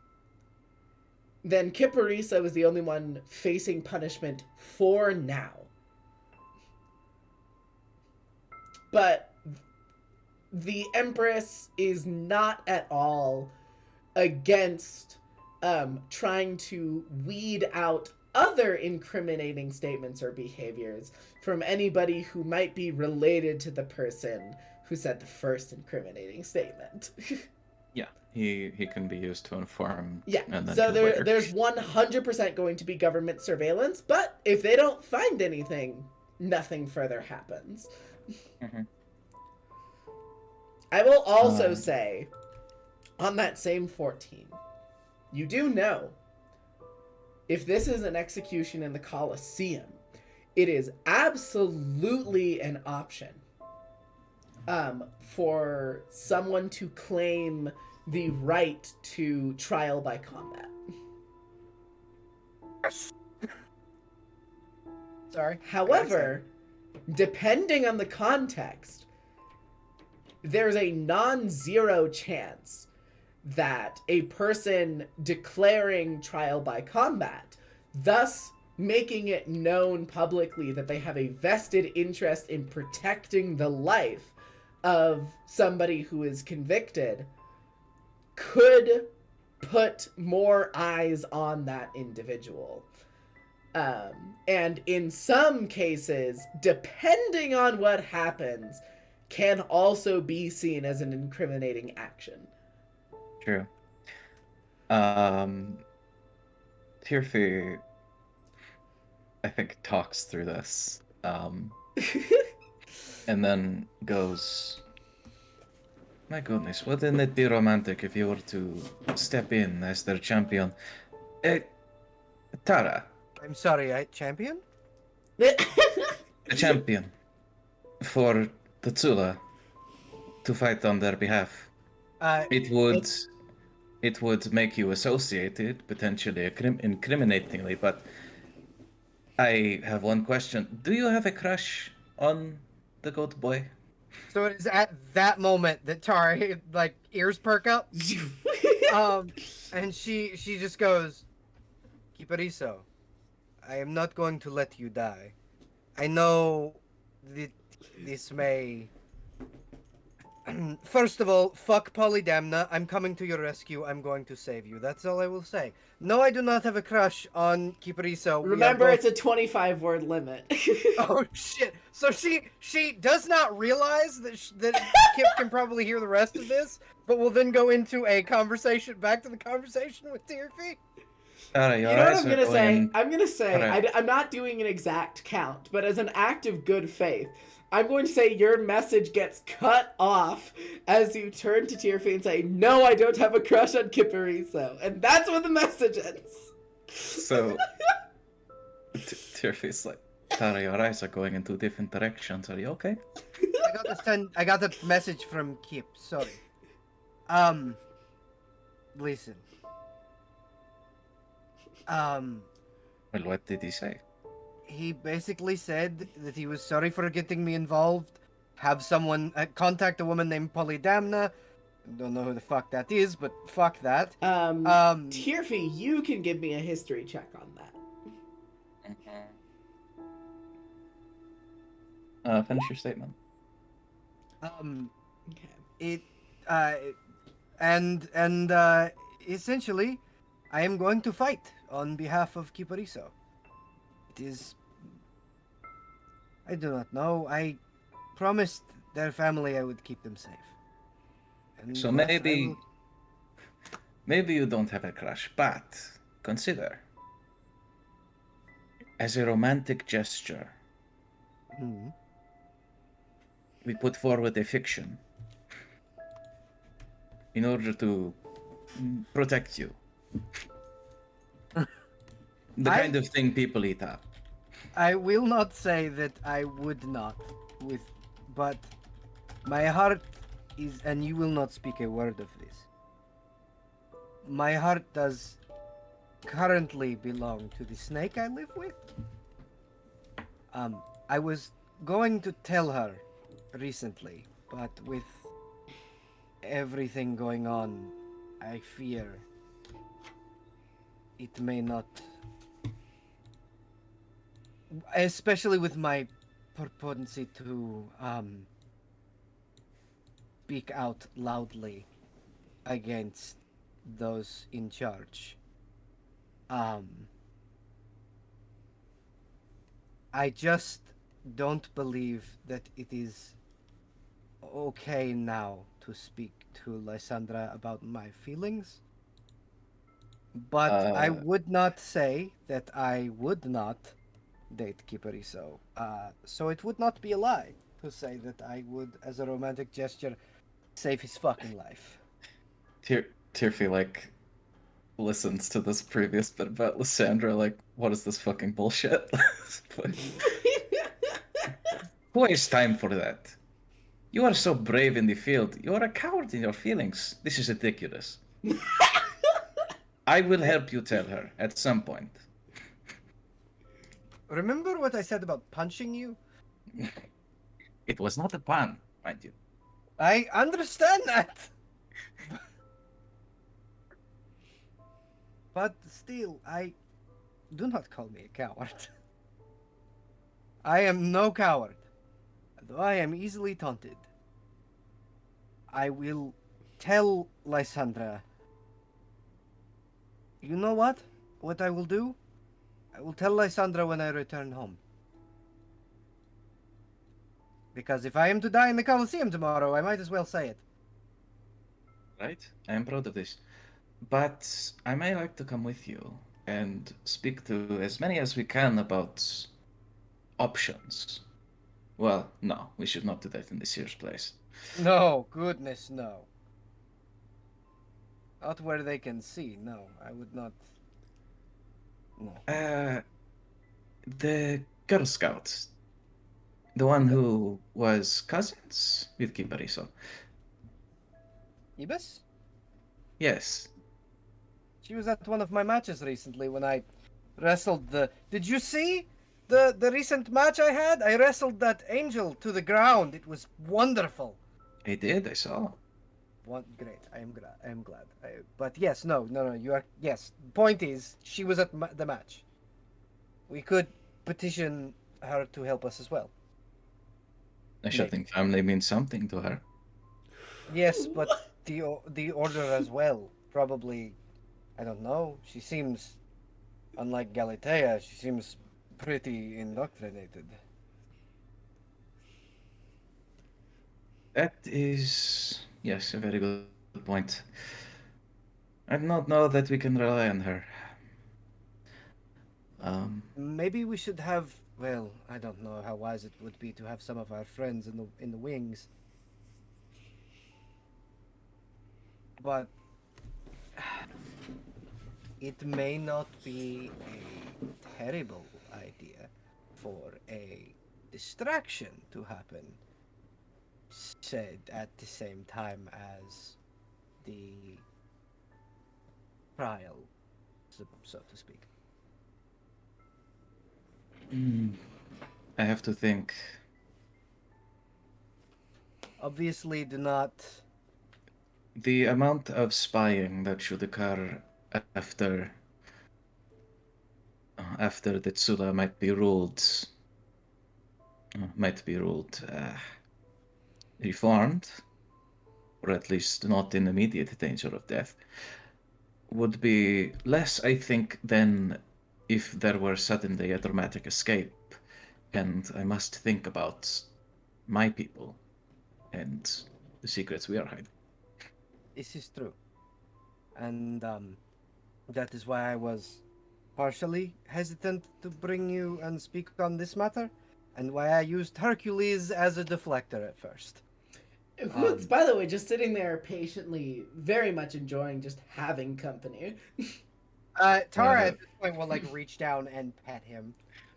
then Kipariso is the only one facing punishment for now. But the Empress is not at all against trying to weed out other incriminating statements or behaviors from anybody who might be related to the person who said the first incriminating statement. Yeah, he can be used to inform. Yeah, and then so kill later. there's 100% going to be government surveillance, but if they don't find anything, nothing further happens. Mhm. I will also say, on that same 14, you do know, if this is an execution in the Colosseum, it is absolutely an option for someone to claim the right to trial by combat. Sorry. However, depending on the context, there's a non-zero chance that a person declaring trial by combat, thus making it known publicly that they have a vested interest in protecting the life of somebody who is convicted, could put more eyes on that individual. And in some cases, depending on what happens, can also be seen as an incriminating action. True. Tirfi, I think, talks through this, and then goes, "My goodness, wouldn't it be romantic if you were to step in as their champion? Tara, I'm sorry, champion? a champion for the Tsula to fight on their behalf. It would make you associated, potentially incriminatingly, but I have one question. Do you have a crush on the goat boy?" So it is at that moment that Tara like ears perk up. And she just goes, "Kipariso, I am not going to let you die. I know that this may. First of all, fuck Polydamna. I'm coming to your rescue. I'm going to save you. That's all I will say. No, I do not have a crush on Kipariso. Remember, it's a 25-word limit. Oh shit! So she does not realize that Kip can probably hear the rest of this, but will then go into a conversation, back to the conversation with Tirfi. Tara, You your know what eyes I'm are gonna say? going- I'm gonna say Alright. I'm not doing an exact count, but as an act of good faith, I'm going to say your message gets cut off as you turn to Tirfi and say, "No, I don't have a crush on Kipariso," and that's when the message ends. So, Tirfi's like, "Tara, your eyes are going in two different directions. Are you okay?" I got the message from Kip. Sorry. Listen. Well, what did he say? He basically said that he was sorry for getting me involved. Have someone contact a woman named Polydamna. Don't know who the fuck that is, but fuck that. Tirfi, you can give me a history check on that. Finish your statement. Okay. Essentially, I am going to fight on behalf of Kipariso. It is. I do not know. I promised their family I would keep them safe. And So thus I maybe, will- maybe you don't have a crush, but consider, as a romantic gesture, Hmm. we put forward a fiction in order to protect you. The I- kind of thing people eat up. I will not say that I would not, but my heart is, and you will not speak a word of this. My heart does currently belong to the snake I live with. I was going to tell her recently, but with everything going on, I fear it may not. Especially with my propensity to speak out loudly against those in charge. I just don't believe that it is okay now to speak to Lysandra about my feelings. But I would not say that I would not date Kipariso. So it would not be a lie to say that I would, as a romantic gesture, save his fucking life. Tirfi, like, listens to this previous bit about Lysandra, like, what is this fucking bullshit? Who has time for that? You are so brave in the field. You are a coward in your feelings. This is ridiculous. I will help you tell her at some point. Remember what I said about punching you? It was not a pun, mind you. I understand that. But still, do not call me a coward. I am no coward, though I am easily taunted. I will tell Lysandra. You know what? What I will do? I will tell Lysandra when I return home. Because if I am to die in the Colosseum tomorrow, I might as well say it. Right? I am proud of this. But I may like to come with you and speak to as many as we can about options. Well, no, we should not do that in this year's place. No, goodness, no. Not where they can see, no. I would not. No. The Girl Scouts. The one who was cousins with Kipariso. Ibis? Yes. She was at one of my matches recently when I wrestled the. Did you see the recent match I had? I wrestled that angel to the ground. It was wonderful. I did, I saw. Great. I am glad. I am glad. But yes, no. You are yes. Point is, she was at the match. We could petition her to help us as well. I should think family means something to her. Yes, but the order as well. Probably, I don't know. She seems, unlike Galatea, she seems pretty indoctrinated. That is, yes, a very good point. I do not know that we can rely on her. Maybe we should have. Well, I don't know how wise it would be to have some of our friends in the wings. But it may not be a terrible idea for a distraction to happen, said at the same time as the trial, so to speak. I have to think. Obviously, do not. The amount of spying that should occur after the Tsula might be ruled reformed, or at least not in immediate danger of death, would be less, I think, than if there were suddenly a dramatic escape, and I must think about my people and the secrets we are hiding. This is true. And that is why I was partially hesitant to bring you and speak on this matter, and why I used Hercules as a deflector at first. Who's, by the way, just sitting there patiently, very much enjoying just having company. Tara at this point will reach down and pet him.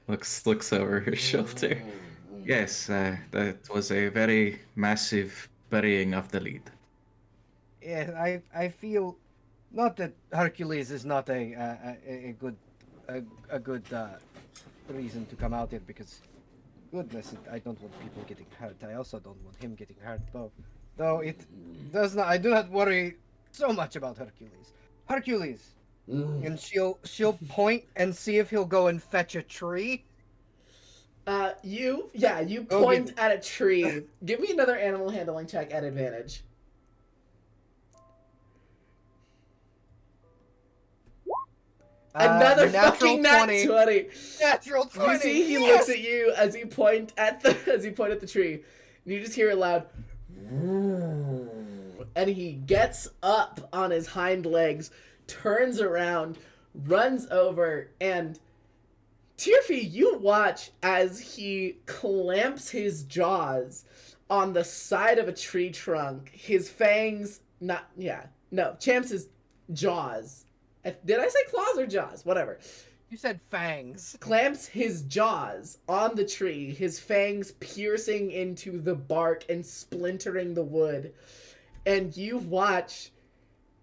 Looks over her shoulder. Yes, that was a very massive burying of the lead. Yeah, I feel not that Hercules is not a good reason to come out here, because goodness, I don't want people getting hurt. I also don't want him getting hurt, though it does not. I do not worry so much about Hercules. Hercules, and she'll point and see if he'll go and fetch a tree. You point at a tree. Give me another animal handling check at advantage. Another fucking nat 20. Natural 20. You see, he looks at you as you point at the tree, and you just hear it loud, and he gets up on his hind legs, turns around, runs over, and Tyrfie, you watch as he clamps his jaws on the side of a tree trunk. His fangs, Champs' jaws. Did I say claws or jaws? Whatever. You said fangs. Clamps his jaws on the tree, his fangs piercing into the bark and splintering the wood. And you watch,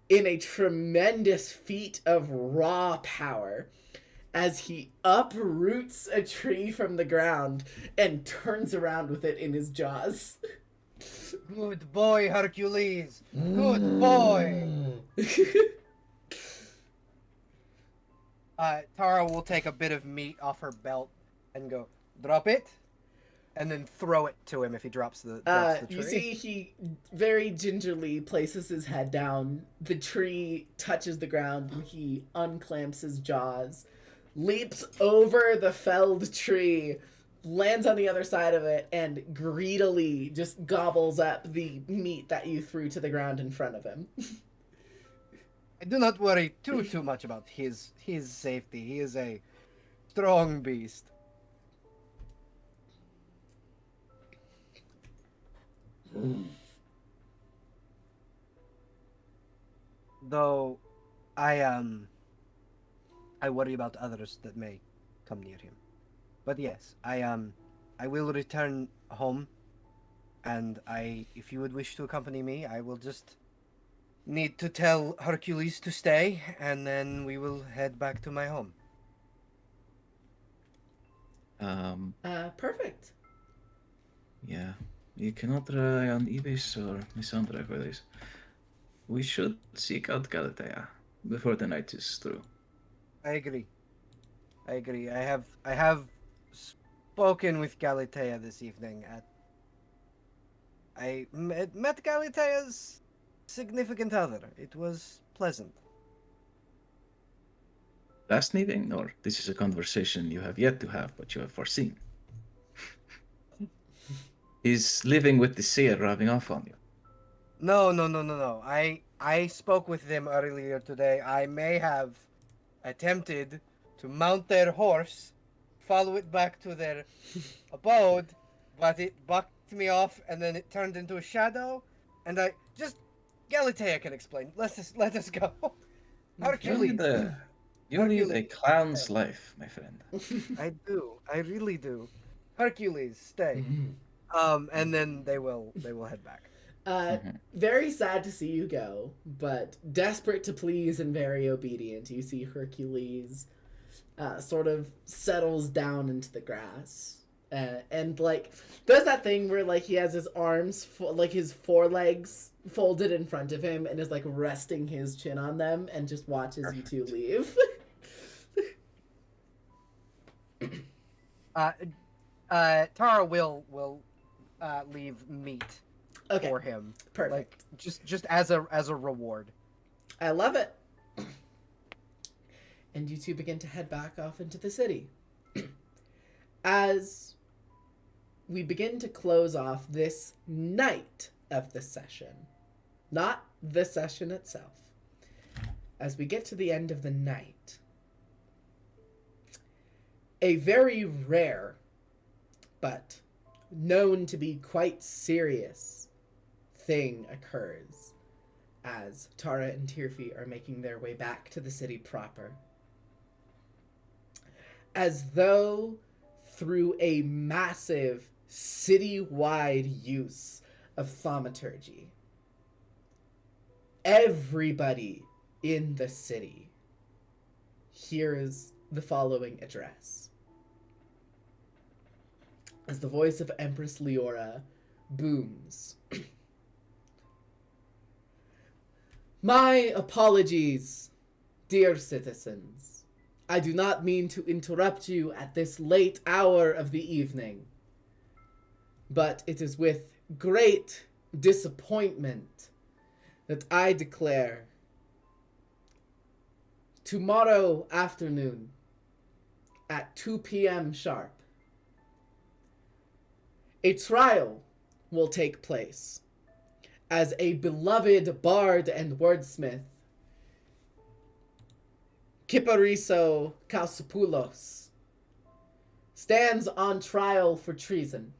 in a tremendous feat of raw power, as he uproots a tree from the ground and turns around with it in his jaws. Good boy, Hercules. Good boy. Tara will take a bit of meat off her belt and go, drop it, and then throw it to him if he drops the tree. You see, he very gingerly places his head down. The tree touches the ground, and he unclamps his jaws, leaps over the felled tree, lands on the other side of it, and greedily just gobbles up the meat that you threw to the ground in front of him. I do not worry too much about his safety. He is a strong beast. Though I worry about others that may come near him. But yes, I will return home, and if you would wish to accompany me, I will just need to tell Hercules to stay, and then we will head back to my home. Perfect. Yeah. You cannot rely on Ibis or Misandra for this. We should seek out Galatea before the night is through. I agree. I have spoken with Galatea this evening. I met Galatea's significant other. It was pleasant. Last evening, or this is a conversation you have yet to have, but you have foreseen. Is living with the seer rubbing off on you? No. I spoke with them earlier today. I may have attempted to mount their horse, follow it back to their abode, but it bucked me off, and then it turned into a shadow. And Galatea can explain. Let us go. Hercules. You lead a clown's life, my friend. I do. I really do. Hercules, stay. And then they will head back. Very sad to see you go, but desperate to please and very obedient. You see Hercules sort of settles down into the grass and like does that thing where like he has his arms like his forelegs folded in front of him and is like resting his chin on them and just watches you two leave. Tara will leave meat for him. Perfect. Like just as a reward. I love it. And you two begin to head back off into the city. As we begin to close off this night of the session, not the session itself, as we get to the end of the night, a very rare, but known to be quite serious thing occurs as Tara and Tirfi are making their way back to the city proper. As though through a massive city-wide use of thaumaturgy, everybody in the city hears the following address. As the voice of Empress Leora booms. My apologies, dear citizens. I do not mean to interrupt you at this late hour of the evening, but it is with great disappointment that I declare tomorrow afternoon at 2 p.m. sharp, a trial will take place as a beloved bard and wordsmith, Kypariso Kalsopoulos, stands on trial for treason.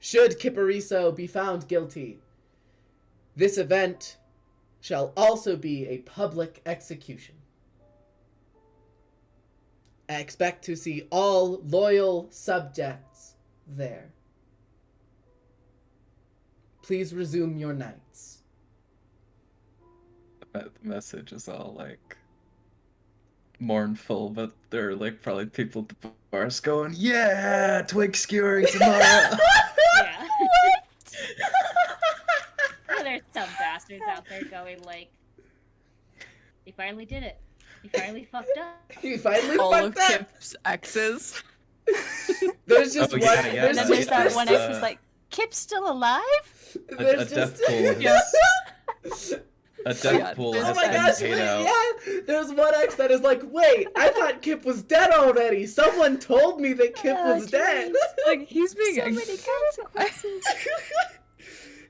Should Kypariso be found guilty, this event shall also be a public execution. I expect to see all loyal subjects there. Please resume your nights. The message is all like mournful, but there are like probably people at the bars going, "Yeah, twig skewering tomorrow." Yeah. Yeah, there's some bastards out there going like, "He finally did it. He finally fucked up." You finally All of fucked up. Kip's exes. There's just Oh, one. yeah, yeah, And then there's that one ex who's like, Kip's still alive? A There's death just. pool Yeah. A death pool Oh has my been gosh, paid wait, out. yeah! There's one ex that is like, wait, I thought Kip was dead already. Someone told me that Kip was dead. Like he's being So many consequences.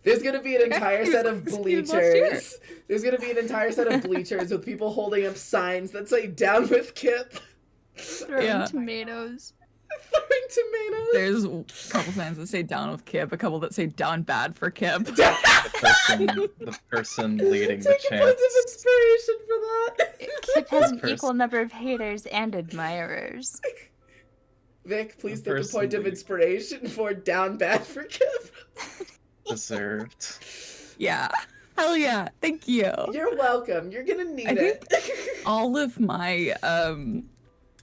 There's gonna be an entire He's set of like, "He's last year." bleachers. There's gonna be an entire set of bleachers with people holding up signs that say "Down with Kip." Throwing Yeah. tomatoes. Throwing tomatoes. There's a couple signs that say down with Kip, a couple that say down bad for Kip. The person leading the Take a point of chants. inspiration for that. Kip has an Person- equal number of haters and admirers. Vic, please The take a point person of leading- inspiration for "Down Bad for Kip." Deserved. Yeah. Hell yeah. Thank you. You're welcome. You're gonna need I it. All of my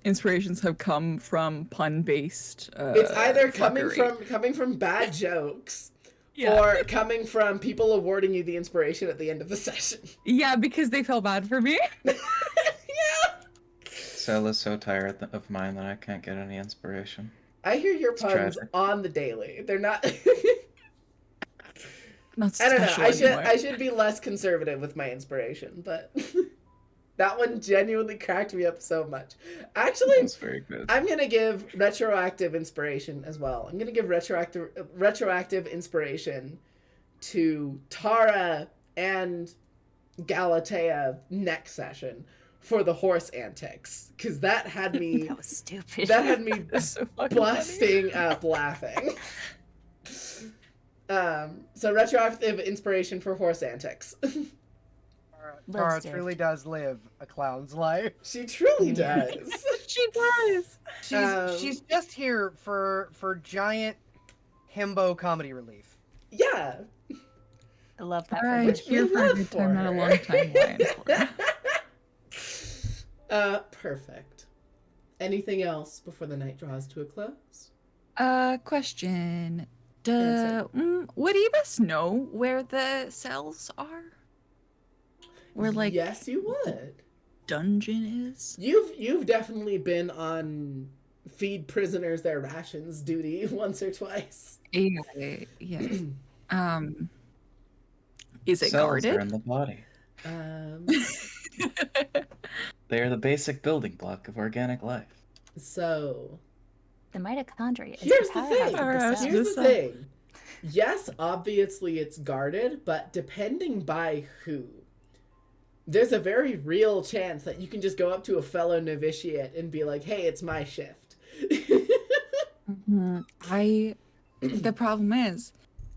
inspirations have come from pun-based. It's either coming fuckery. from bad jokes. Yeah. Or coming from people awarding you the inspiration at the end of the session. Yeah, because they felt bad for me. Yeah. Stella's so tired of mine that I can't get any inspiration. I hear your It's puns tragic. on the daily. They're not. Not I don't know. special anymore. I should be less conservative with my inspiration, but that one genuinely cracked me up so much. Actually, That's very good. I'm gonna give retroactive inspiration as well. I'm gonna give retroactive inspiration to Tara and Galatea next session for the horse antics, because that had me That was stupid. that had me That's so fucking busting up laughing. So retroactive inspiration for horse antics. Tara Listed. truly does live a clown's life. She truly Yeah. does. She does. She's just here for giant himbo comedy relief. Yeah. I love that. All for right, her. Which we here for a love good for time, not a her. long time. Lions for her. Perfect. Anything else before the night draws to a close? Question. Answer. Would Ebus know where the cells are? Where like yes, you would. dungeon is? You've definitely been on feed prisoners their rations duty once or twice. Yeah. Is it Cells are in guarded? the body. Um, They are the basic building block of organic life. so The mitochondria is here's the the powerhouse thing. of the Powerhouse. cell. Here's the thing. Yes, obviously it's guarded, but depending by who, there's a very real chance that you can just go up to a fellow novitiate and be like, "Hey, it's my shift." The problem is,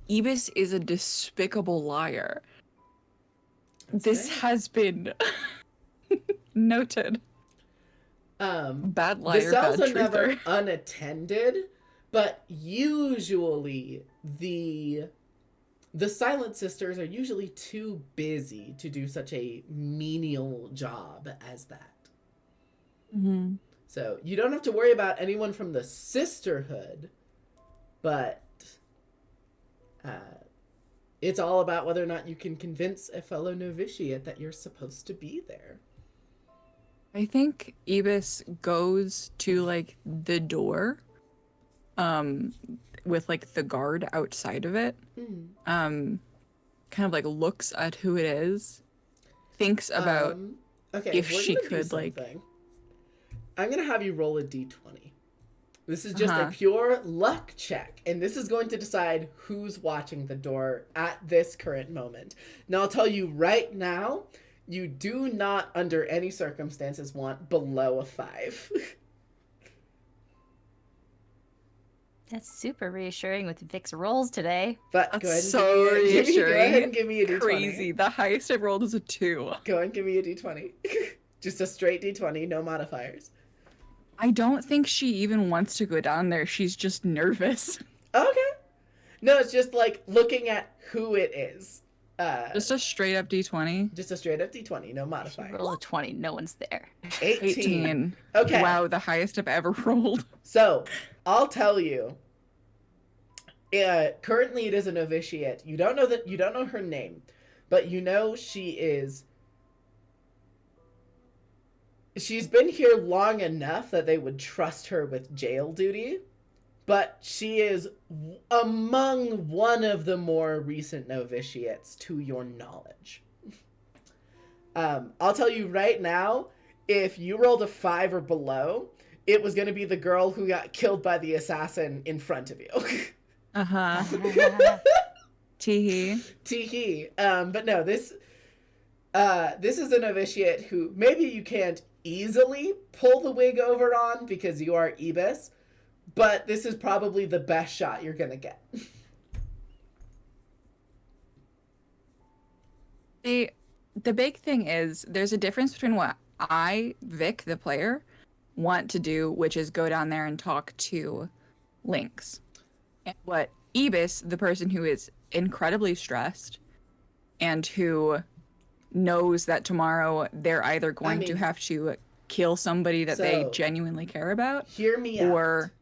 Ebus is a despicable liar. This fair. has been noted. Bad liar, The cells bad are never truther. unattended, but usually the Silent Sisters are usually too busy to do such a menial job as that. Mhm. So you don't have to worry about anyone from the sisterhood, but it's all about whether or not you can convince a fellow novitiate that you're supposed to be there. I think Ebus goes to like the door, with like the guard outside of it. Hmm. Kind of like looks at who it is, thinks about okay, if we're she gonna do could, like- something. I'm gonna have you roll a d20. This is just a Uh-huh. pure luck check, and this is going to decide who's watching the door at this current moment. Now, I'll tell you right now, you do not, under any circumstances, want below a 5. That's super reassuring with Vic's rolls today. But go ahead That's and so go ahead reassuring. and give me a d20. crazy. The highest I've rolled is a 2. Go ahead and give me a d20. Just a straight d20, no modifiers. I don't think she even wants to go down there. She's just nervous. Okay. No, it's just like looking at who it is. Just a straight up D20. Just a straight up D20, no If you modifiers. roll a 20, no one's there. 18. Okay. Wow, the highest I've ever rolled. So, I'll tell you. Currently, it is a novitiate. You don't know her name, but you know she's been here long enough that they would trust her with jail duty, but she is among one of the more recent novitiates to your knowledge. I'll tell you right now, if you rolled a 5 or below, it was going to be the girl who got killed by the assassin in front of you. Uh-huh. Teehee. Teehee. But no, this is a novitiate who maybe you can't easily pull the wig over on because you are Ibis, but this is probably the best shot you're gonna get. The big thing is there's a difference between what I, Vic, the player, want to do, which is go down there and talk to Lynx. And what Ibis, the person who is incredibly stressed and who knows that tomorrow they're either going to have to kill somebody that they genuinely care about. Hear me or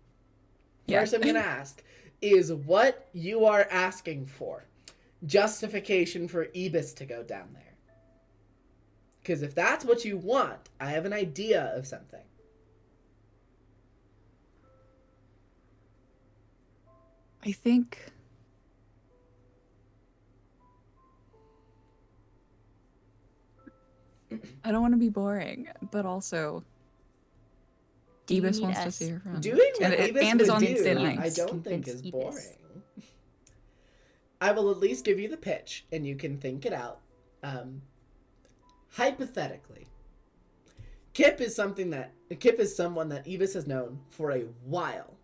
out. First, I'm going to ask, is what you are asking for justification for Ibis to go down there? Because if that's what you want, I have an idea of something. I think I don't want to be boring, but also Ibis wants to see her friend. Doing what Ibis would do, I don't think is boring. I will at least give you the pitch, and you can think it out. Hypothetically, Kip is someone that Ibis has known for a while.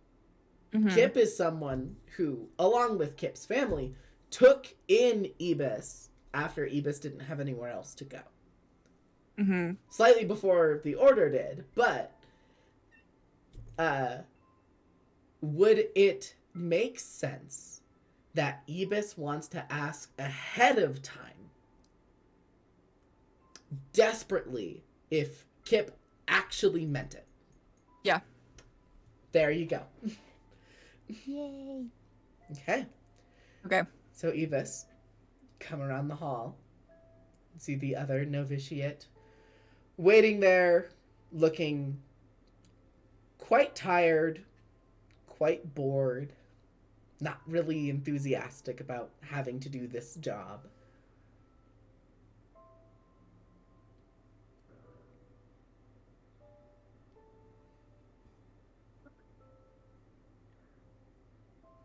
Mm-hmm. Kip is someone who, along with Kip's family, took in Ibis after Ibis didn't have anywhere else to go. Mm-hmm. Slightly before the Order did, but would it make sense that Ibis wants to ask ahead of time, desperately, if Kip actually meant it? Yeah. There you go. Yay. Okay. Okay. So Ibis, come around the hall. See the other novitiate waiting there, looking quite tired, quite bored, not really enthusiastic about having to do this job.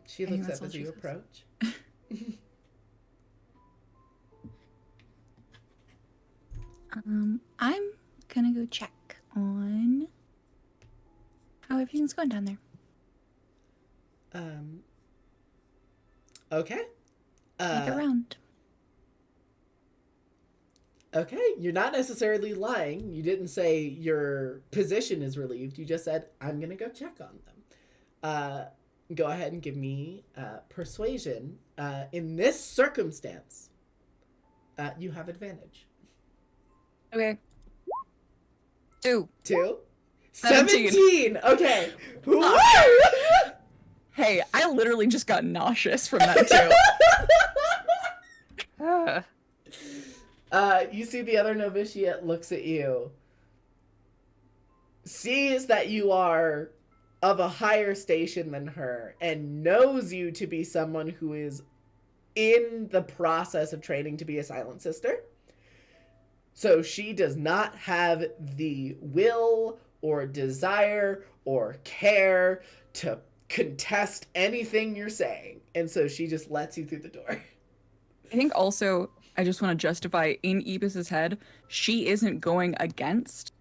She looks up as you approach. I'm gonna go check on how everything's going down there. Okay. Make a round. Okay, you're not necessarily lying. You didn't say your position is relieved. You just said, I'm going to go check on them. Go ahead and give me persuasion. In this circumstance, you have advantage. Okay. 2. 17! Okay. Hey, I literally just got nauseous from that too. You see the other novitiate looks at you, sees that you are of a higher station than her, and knows you to be someone who is in the process of training to be a Silent Sister. So she does not have the will or desire or care to contest anything you're saying. And so she just lets you through the door. I think also, I just want to justify, in Ibis's head, she isn't going against.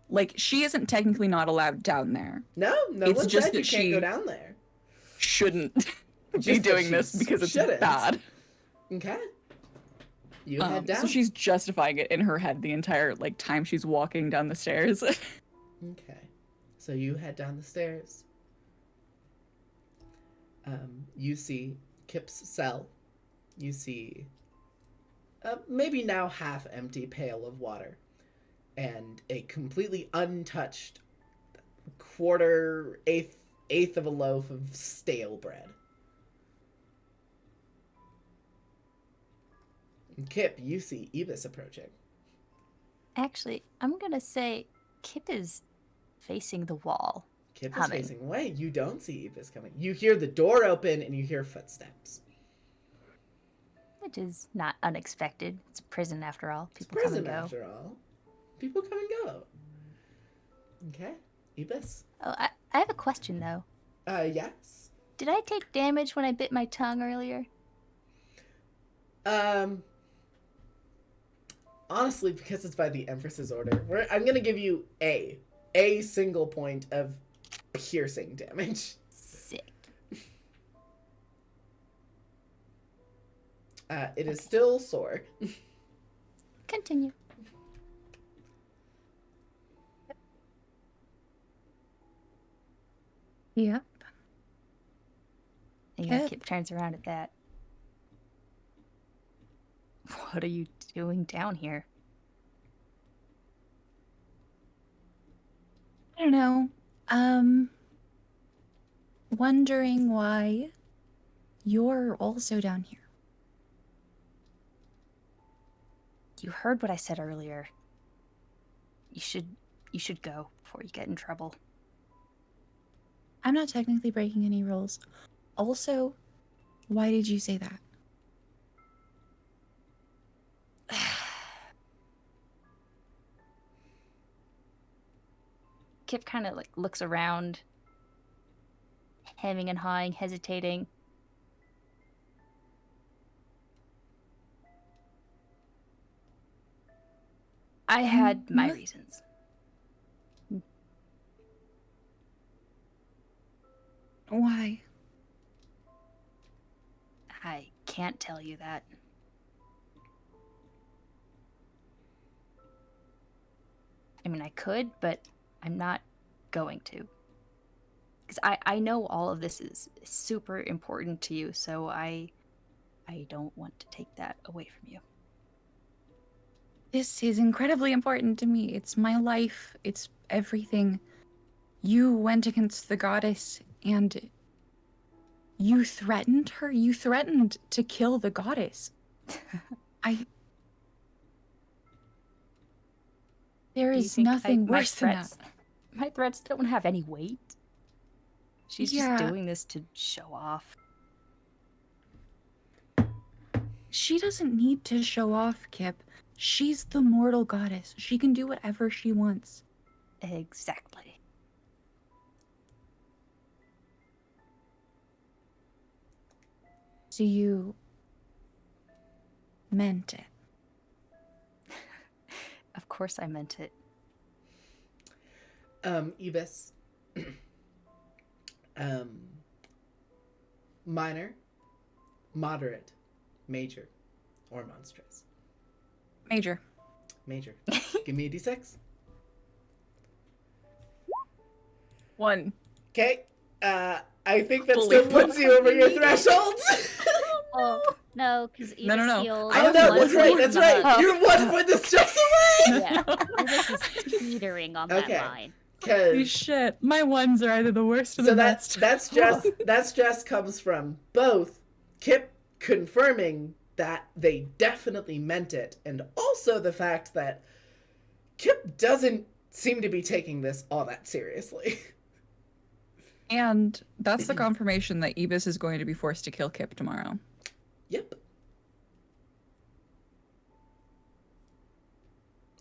Like, she isn't technically not allowed down there. No It's one just said you that can't she go down there. Shouldn't be Just that doing this she because it's shouldn't. bad. Okay. You head down. So she's justifying it in her head the entire time she's walking down the stairs. Okay. So you head down the stairs. You see Kip's cell. You see maybe now half empty pail of water and a completely untouched eighth of a loaf of stale bread. And Kip, you see Ibis approaching. Actually, I'm gonna say Kip is facing the wall. Kip is Humming. facing away. You don't see Ibis coming. You hear the door open and you hear footsteps. Which is not unexpected. It's a prison after all. It's People come prison and go. after all. People come and go. Okay, Ibis. Oh, I have a question though. Yes. Did I take damage when I bit my tongue earlier? Honestly, because it's by the Empress's order, I'm gonna give you a single point of piercing damage. Sick. It is still sore. Continue. Yep. And Kip. Kip turns around at that. What are you doing down here? I don't know. Wondering why you're also down here. You heard what I said earlier. You should go before you get in trouble. I'm not technically breaking any rules. Also, why did you say that? Kip kind of like looks around, hemming and hawing, hesitating. I had my no- reasons. Why? I can't tell you that. I mean, I could, but I'm not going to. Because I know all of this is super important to you, so I don't want to take that away from you. This is incredibly important to me. It's my life. It's everything. You went against the goddess and you threatened her. You threatened to kill the goddess. There Do you is think nothing my worse than that. threats, my threats don't have any weight. She's Yeah. just doing this to show off. She doesn't need to show off, Kip. She's the mortal goddess. She can do whatever she wants. Exactly. So you meant it. Of course I meant it. Ibis. Minor, moderate, major, or monstrous. Major. Major. Give me a d6. 1. Okay. I think that Holy still puts you over your threshold. Oh, no, because No, no, no. healed. Oh no, one that's right, point that's from the right. hug. You're 1 foot the stress away. Yeah, Ibis is teetering on that Okay. line. Holy 'Cause shit. My ones are either the worst or so the that's best. just comes from both Kip confirming that they definitely meant it, and also the fact that Kip doesn't seem to be taking this all that seriously. And that's the confirmation that Ibis is going to be forced to kill Kip tomorrow. Yep.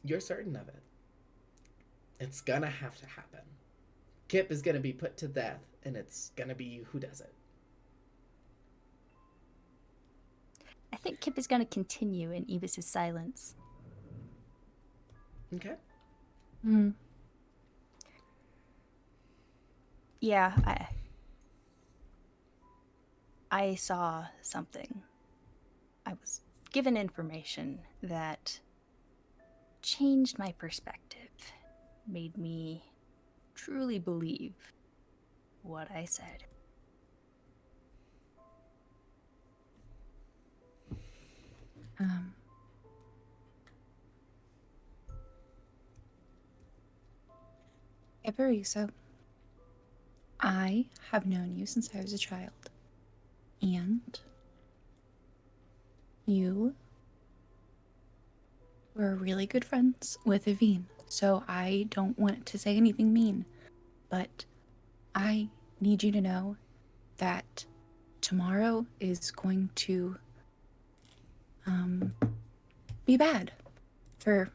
You're certain of it. It's gonna have to happen. Kip is gonna be put to death, and it's gonna be you who does it. I think Kip is going to continue in Ibis's silence. Okay. Hmm. Yeah, I saw something. I was given information that changed my perspective, made me truly believe what I said. Kipariso, I have known you since I was a child. And you were really good friends with Evine. So I don't want to say anything mean, but I need you to know that tomorrow is going to be bad for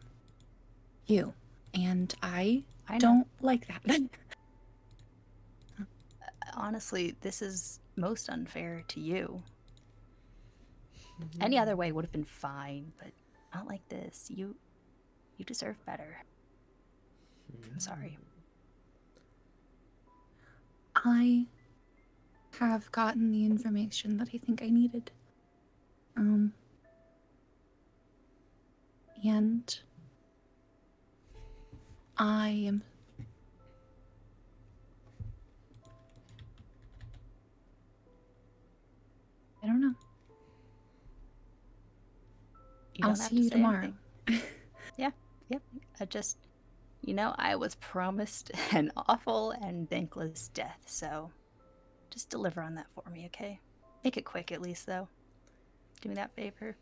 you. And I I know. don't like that. Honestly, this is most unfair to you. Any other way would have been fine, but not like this. You deserve better. I'm sorry. I have gotten the information that I think I needed. And I am I don't know. You I'll don't have see to you say tomorrow. anything. Yep. I just, I was promised an awful and thankless death, so just deliver on that for me, okay? Make it quick, at least, though. Do me that favor.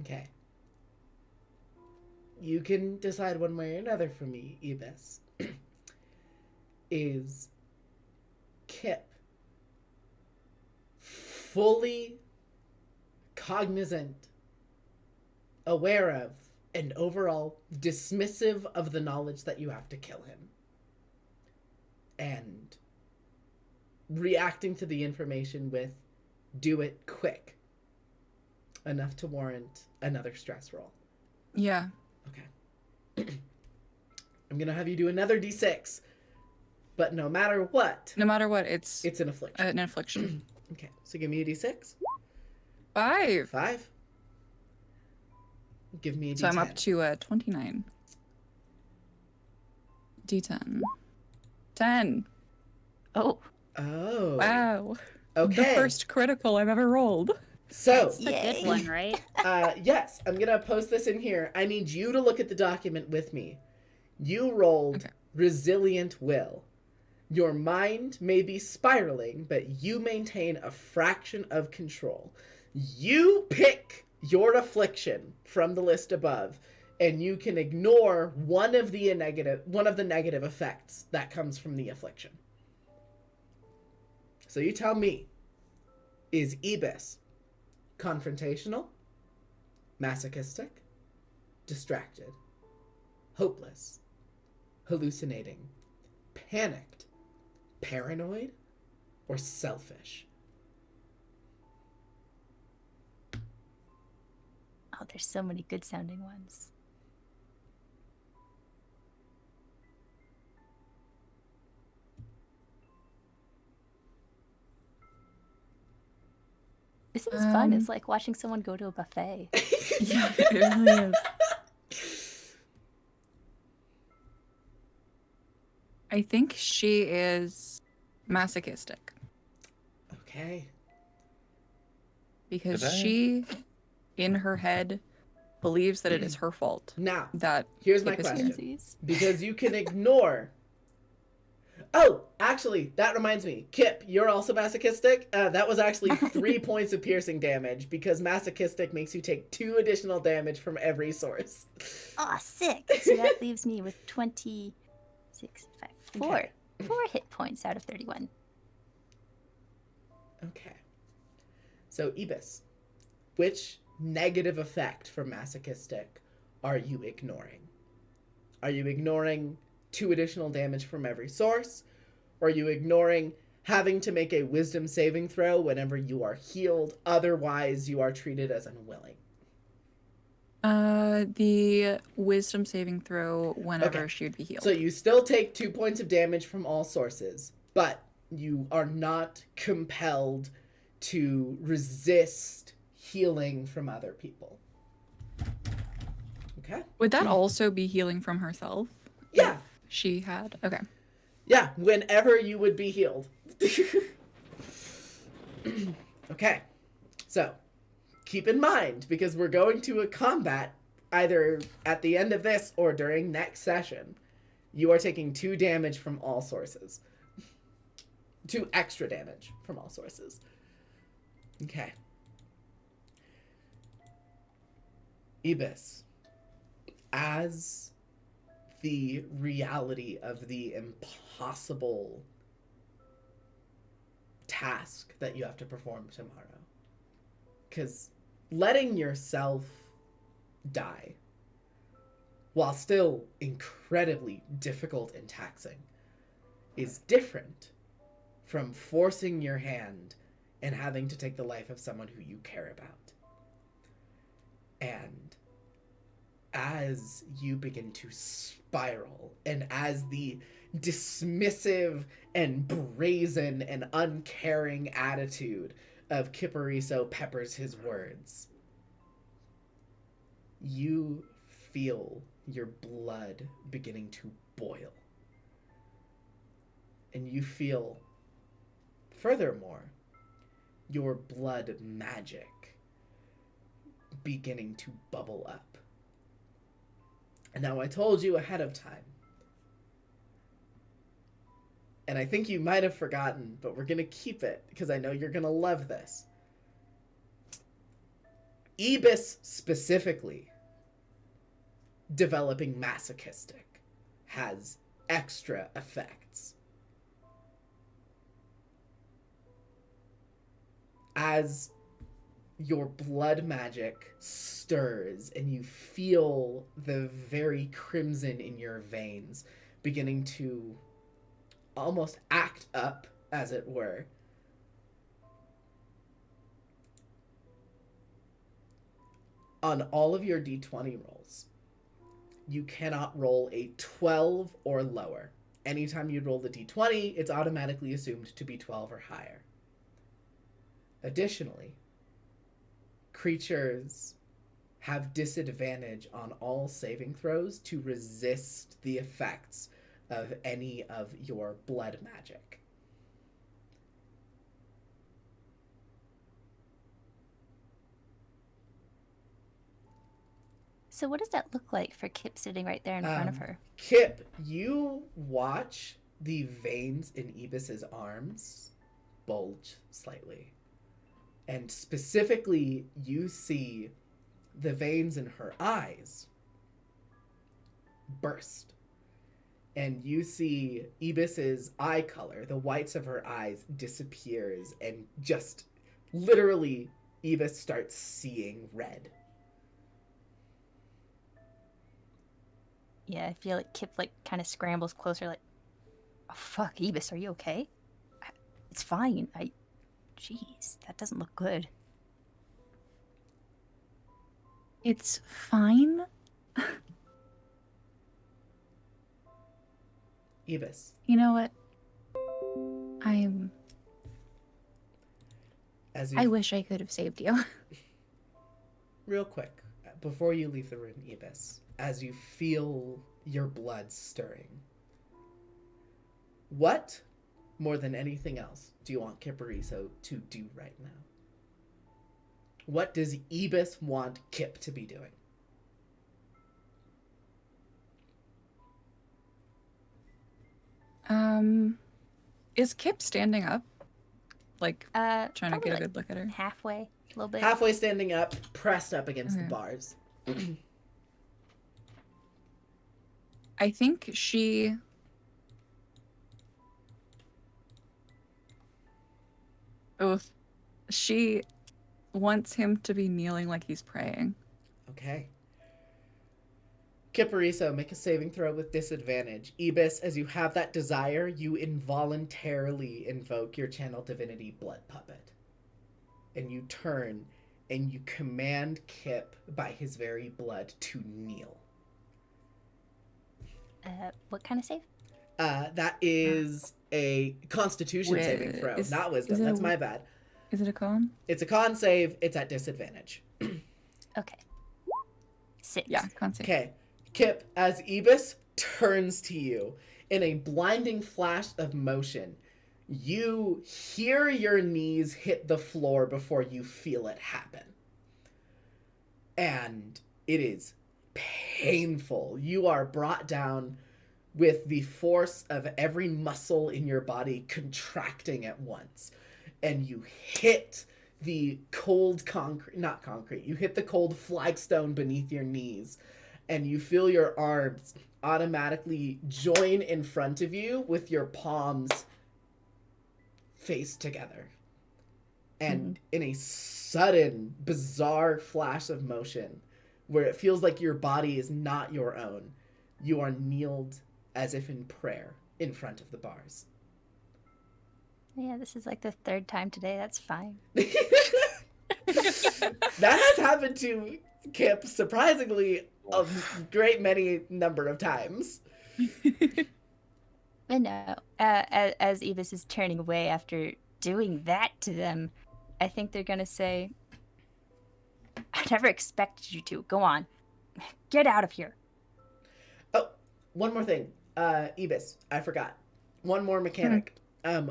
Okay. You can decide one way or another for me, Ibis. Is Kip fully cognizant, aware of, and overall dismissive of the knowledge that you have to kill him? And reacting to the information with, do it quick. Enough to warrant another stress roll. Yeah. Okay. I'm gonna have you do another d6. But no matter what, No matter what, it's an affliction. an affliction. Okay, so give me a d6. 5. 5. Give me a d10. So I'm up to 29. D10. 10. Oh, Oh. Wow. Okay. The first critical I've ever rolled. So, It's the good one, right? yes, I'm gonna post this in here. I need you to look at the document with me. You rolled Okay. resilient will. Your mind may be spiraling, but you maintain a fraction of control. You pick your affliction from the list above, and you can ignore one of the negative effects that comes from the affliction. So you tell me, is Ibis confrontational, masochistic, distracted, hopeless, hallucinating, panicked, paranoid, or selfish? oh, there's so many good sounding ones. This is fun. It's like watching someone go to a buffet. Yeah, it really is. I think she is masochistic Okay. because Did I? she, in her head, believes that it is her fault. Now, That here's my Kip is question. here. Because you can ignore... Oh, actually, that reminds me. Kip, you're also masochistic? That was actually 3 points of piercing damage, because masochistic makes you take 2 additional damage from every source. Oh, sick. So that leaves me with 26, 5, 4. Okay. 4 hit points out of 31. Okay. So, Ibis, which negative effect from masochistic are you ignoring? Are you ignoring 2 additional damage from every source? Or are you ignoring having to make a wisdom saving throw whenever you are healed? Otherwise, you are treated as unwilling. The wisdom saving throw whenever Okay. she would be healed. So you still take 2 points of damage from all sources, but you are not compelled to resist healing from other people. Okay? Would that also be healing from herself? Yeah. She had? Okay. Yeah, whenever you would be healed. Okay. So, keep in mind, because we're going to a combat either at the end of this or during next session, You are taking 2 damage from all sources. 2 extra damage from all sources. Okay. Ibis, as the reality of the impossible task that you have to perform tomorrow, because letting yourself die, while still incredibly difficult and taxing, is different from forcing your hand and having to take the life of someone who you care about. And as you begin to spiral, and as the dismissive and brazen and uncaring attitude of Kipariso peppers his words, you feel your blood beginning to boil. And you feel, furthermore, your blood magic beginning to bubble up. And now I told you ahead of time, and I think you might have forgotten, but we're going to keep it because I know you're going to love this. Ibis specifically, developing masochistic, has extra effects. As your blood magic stirs and you feel the very crimson in your veins beginning to almost act up, as it were, on all of your d20 rolls, you cannot roll a 12 or lower. Anytime you roll the d20, it's automatically assumed to be 12 or higher. Additionally, creatures have disadvantage on all saving throws to resist the effects of any of your blood magic. So what does that look like for Kip sitting right there in front of her? Kip, you watch the veins in Ibis's arms bulge slightly. And specifically, you see the veins in her eyes burst. And you see Ibis's eye color, the whites of her eyes, disappears, and just literally Ibis starts seeing red. Yeah, I feel like Kip kind of scrambles closer, like, "Oh fuck, Ibis, are you okay?" "It's fine. Jeez, that doesn't look good." It's fine. Ibis. You know what? I wish I could have saved you. Real quick, before you leave the room, Ibis, as you feel your blood stirring, what, more than anything else, do you want Kipariso to do right now? What does Ibis want Kip to be doing? Is Kip standing up? Like, trying to Probably get a good look at her? halfway, a little bit. Halfway standing up, pressed up against the Okay. bars. I think she... Oof. She wants him to be kneeling like he's praying. Okay. Kipariso, make a saving throw with disadvantage. Ibis, as you have that desire, you involuntarily invoke your channel divinity blood puppet. And you turn and you command Kip by his very blood to kneel. What kind of save? That is a constitution saving throw, not wisdom. That's my bad. Is it a con? It's a con save. It's at disadvantage. Okay. 6. Yeah, con save. Okay. Kip, as Ibis turns to you in a blinding flash of motion, you hear your knees hit the floor before you feel it happen. And it is painful. You are brought down with the force of every muscle in your body contracting at once. And you hit the cold concrete, not concrete, you hit the cold flagstone beneath your knees, and you feel your arms automatically join in front of you with your palms face together. And in a sudden, bizarre flash of motion, where it feels like your body is not your own, you are kneeled as if in prayer in front of the bars. Yeah, this is like the third time today. That's fine. That has happened to Kip surprisingly a great many number of times. I know. As Evis is turning away after doing that to them, I think they're gonna say, "I never expected you to. Go on, get out of here." Oh, one more thing, Ebis, I forgot. One more mechanic.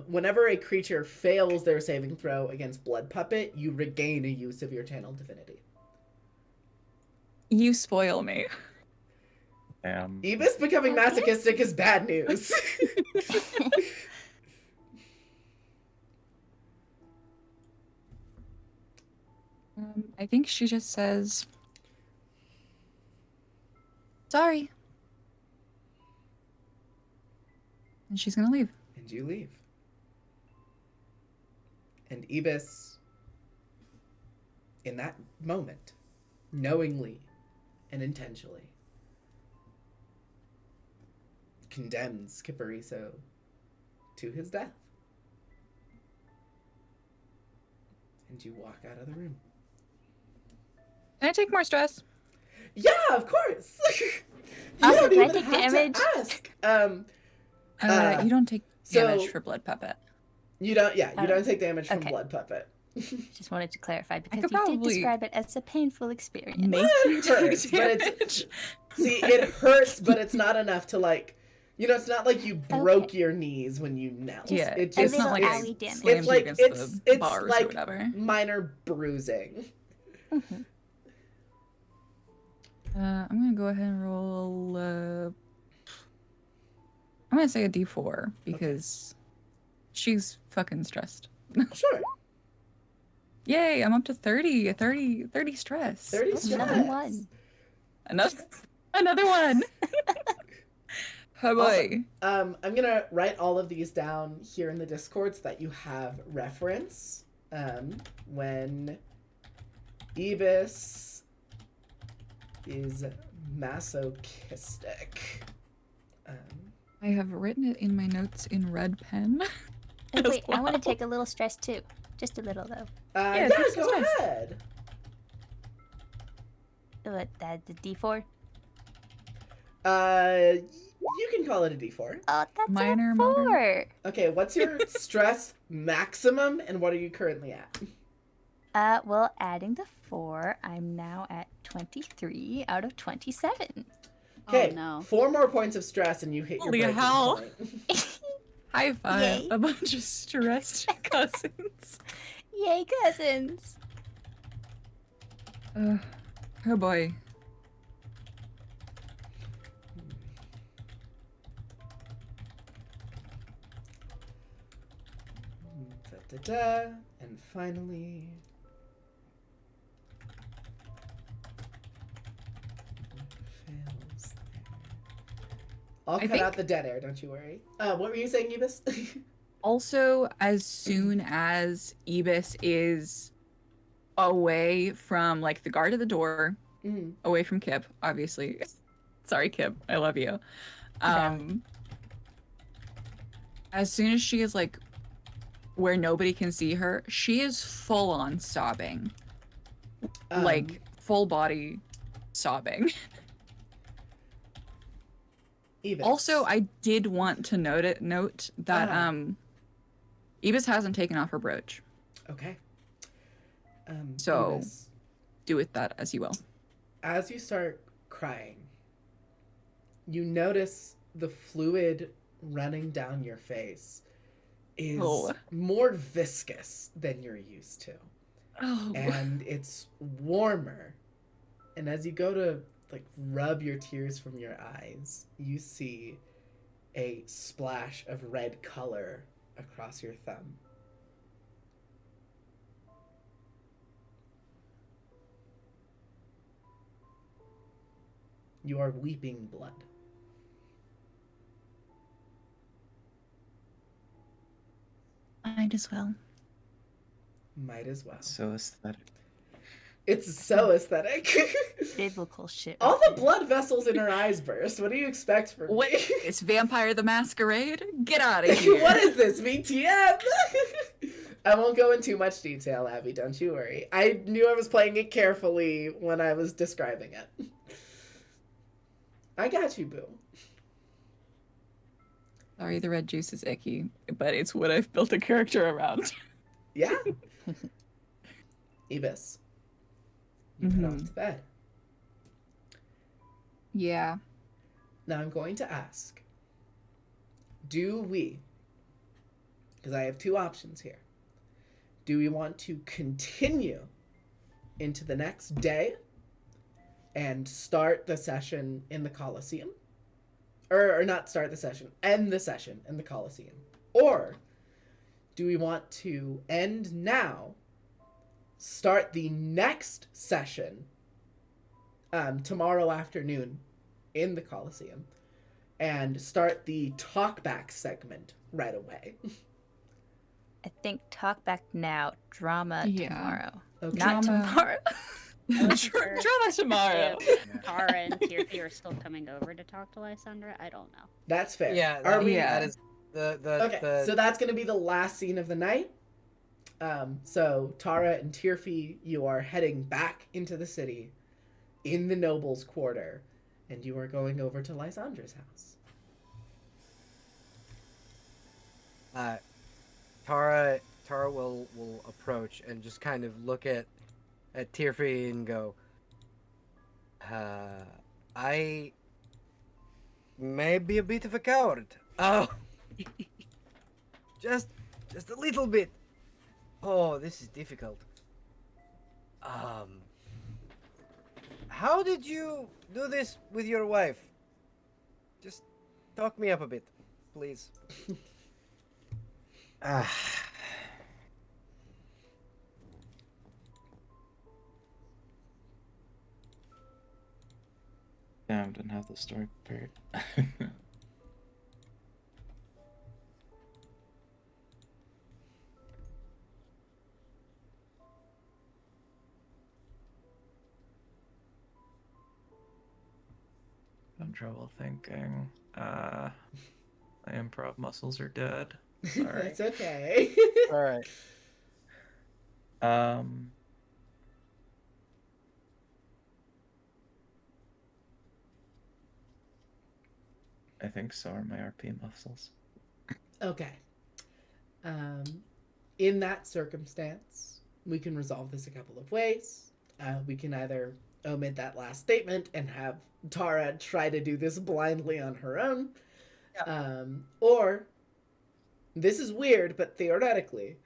Whenever a creature fails their saving throw against Blood Puppet, you regain a use of your channel divinity. You spoil me. Ebis becoming masochistic is bad news. I think she just says, "Sorry," and she's gonna leave. And you leave. And Ebis, in that moment, knowingly and intentionally, condemns Kipariso to his death. And you walk out of the room. Can I take more stress? Yeah, of course. You Also, don't can I even take have damage? to ask. You don't take damage so- for Blood Puppet. You don't. Yeah, you Oh, don't take damage from okay. Blood Puppet. Just wanted to clarify because could you did probably describe it as a painful experience. Make Well, you it take hurts, but it's- damage. See, it hurts, but it's not enough to like. You know, it's not like you broke your knees when you knelt. Yeah, it a just, little not like owie it damage. slams It's you like against it's the bars or like whatever. minor bruising. Mhm. I'm gonna go ahead and roll. I'm gonna say a D4 because she's fucking stressed. Sure. Yay! I'm up to 30 stress. 30 Another stress. one. Another one. Oh boy. Awesome. I'm gonna write all of these down here in the Discord so that you have reference. When Ebis is masochistic. I have written it in my notes in red pen. Oh, as wait, I want to well. take a little stress too. Just a little though. Yeah, take some go stress. ahead. What, that the D4? You can call it a D4. Oh, that's Minor, a moderate? 4. Okay, what's your stress maximum and what are you currently at? Well, adding the 4, I'm now at 23 out of 27. Okay, Oh, no. 4 more points of stress and you hit Holy your breaking hell. point. High five. Yay. A bunch of stressed cousins. Yay, cousins! Oh boy. And finally. Fails there. I'll cut out the dead air, don't you worry. What were you saying, Ebis? Also, as soon as Ebis is away from like the guard at the door, Mhm. away from Kip, obviously. Sorry, Kip. I love you. As soon as she is like where nobody can see her, she is full on sobbing. Like full body sobbing. Ebis. Also, I did want to note that Ebis hasn't taken off her brooch. Okay. So- Ebis, Do with that as you will. as you start crying, you notice the fluid running down your face is Oh. more viscous than you're used to. Oh. And it's warmer. And as you go to like rub your tears from your eyes, you see a splash of red color across your thumb. You are weeping blood. Might as well. Might as well. So aesthetic. It's so aesthetic. Biblical shit. All right the there. blood vessels in her eyes burst. What do you expect from What? me? It's Vampire the Masquerade? Get out of here. What is this, VTM? I won't go in too much detail, Abby, don't you worry. I knew I was playing it carefully when I was describing it. I got you, boo. Sorry, the red juice is icky, but it's what I've built a character around. Yeah? Ibis. You put off Mhm. to bed. Yeah. Now I'm going to ask, do we, because I have two options here, do we want to continue into the next day and start the session in the Colosseum? Or not start the session, end the session in the Colosseum? Or do we want to end now, start the next session tomorrow afternoon in the Colosseum, and start the talkback segment right away? I think talk back now, drama Yeah. tomorrow. Okay. Not Drama. tomorrow. Drama tomorrow. If Tara and Tirfi are still coming over to talk to Lysandra, I don't know. That's fair. Yeah, Are that, we? Yeah. that is the Okay, so that's going to be the last scene of the night. So Tara and Tirfi, you are heading back into the city in the nobles' quarter, and you are going over to Lysandra's house. Tara will approach and just kind of look at Tirfi and go, I may be a bit of a coward. Oh, just a little bit. Oh, this is difficult. How did you do this with your wife? Just talk me up a bit, please. Damn, didn't have the story prepared. I'm trouble thinking. My improv muscles are dead. Sorry. That's okay. All right. I think so are my RP muscles. Okay. In that circumstance, we can resolve this a couple of ways. We can either omit that last statement and have Tara try to do this blindly on her own. Or, this is weird, but theoretically,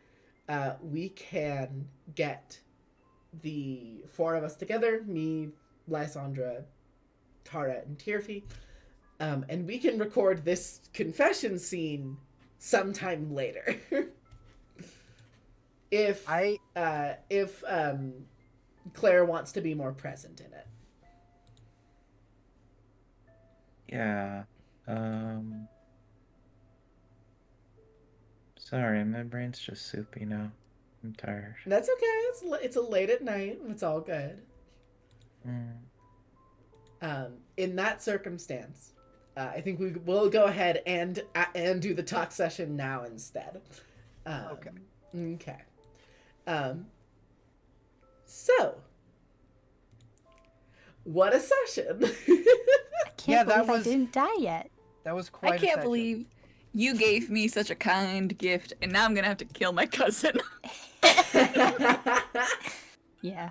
we can get the four of us together, me, Lysandra, Tara, and Tirfi, and we can record this confession scene sometime later. if Claire wants to be more present in it. Yeah. Sorry, my brain's just soupy now. I'm tired. That's okay. It's a late at night. It's all good. In that circumstance, I think we will go ahead and do the talk session now instead. Okay. So, what a session! I can't that believe I was- didn't die yet. That was quite. I a can't session. believe you gave me such a kind gift, and now I'm gonna have to kill my cousin. Yeah.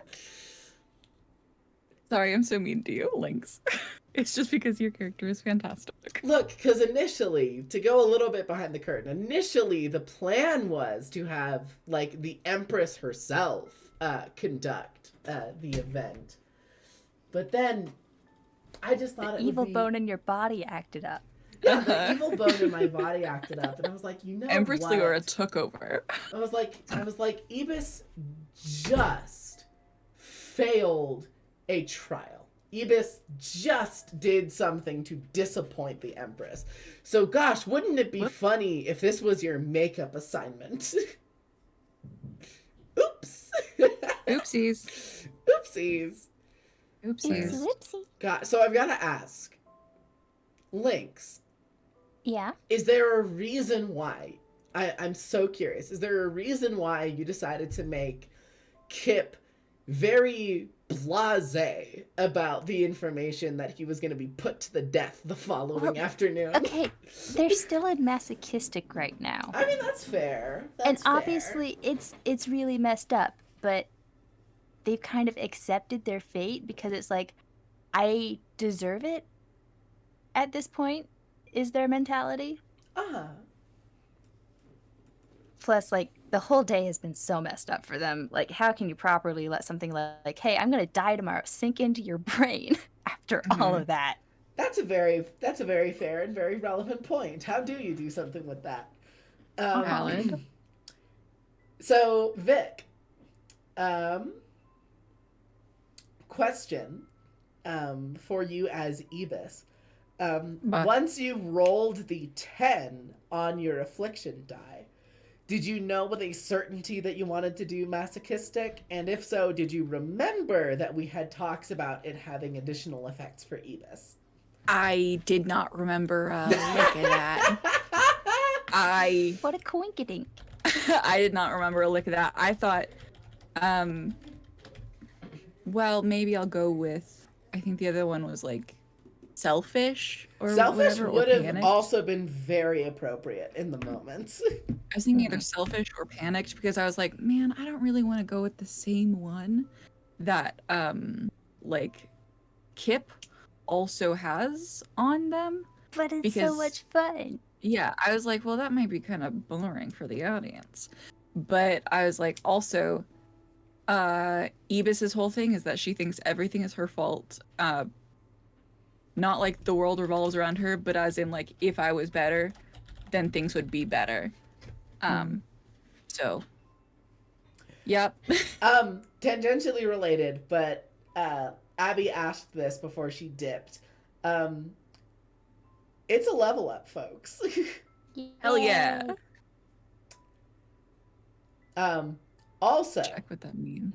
Sorry, I'm so mean to you, Lynx. It's just because your character is fantastic. Look, because initially, to go a little bit behind the curtain, initially the plan was to have, like, the Empress herself conduct the event. But then, I just thought The it evil would be... bone in your body acted up. Yeah, the evil bone in my body acted up, and I was like, you know Empress what? Leora took over. I was like, Ibis just failed a trial. Ibis just did something to disappoint the Empress. So, gosh, wouldn't it be funny if this was your makeup assignment? Oops. Oopsies. Oopsies. Oopsies. Whoopsie. So I've got to ask, Lynx, Yeah. is there a reason why? I'm so curious. Is there a reason why you decided to make Kip very blasé about the information that he was going to be put to the death the following afternoon? Okay, they're still in masochistic right now. I mean, that's fair. And That's fair. obviously it's really messed up, but they've kind of accepted their fate because it's like, I deserve it at this point, is their mentality. Plus, like, the whole day has been so messed up for them. Like, how can you properly let something like, hey, I'm gonna die tomorrow, sink into your brain after all of that? That's a very fair and very relevant point. How do you do something with that? Valid. So, Vic, question for you as Ibis. Once you rolled the 10 on your affliction die, did you know with a certainty that you wanted to do masochistic? And if so, did you remember that we had talks about it having additional effects for Ibis? I did not remember look at that. What a coinkydink. I did not remember a lick of that. I thought, well, maybe I'll go with, I think the other one was like selfish or Selfish whatever, would or have panicked. also been very appropriate in the moment. I was thinking either selfish or panicked because I was like, man, I don't really want to go with the same one that like Kip also has on them. But it's Because- so much fun. Yeah, I was like, well, that might be kind of boring for the audience. But I was like, also, Ibis's whole thing is that she thinks everything is her fault. Not like the world revolves around her, but as in like, if I was better, then things would be better. So, yep. Tangentially related, but Abby asked this before she dipped. It's a level up, folks. Hell yeah. Also, Check what that means.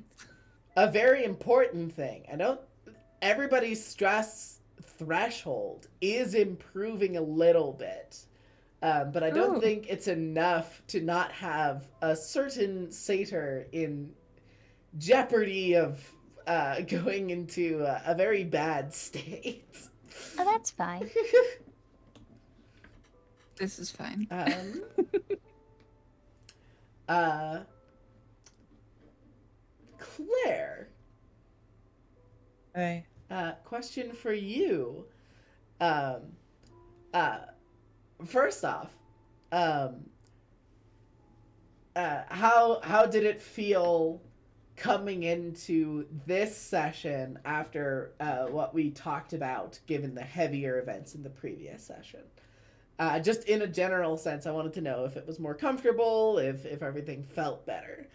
a very important thing. Everybody's stress threshold is improving a little bit. But I don't think it's enough to not have a certain satyr in jeopardy of going into a very bad state. Oh, that's fine. This is fine. Claire, Hey. question for you. First off, how did it feel coming into this session after what we talked about, given the heavier events in the previous session? Just in a general sense, I wanted to know if it was more comfortable, if everything felt better.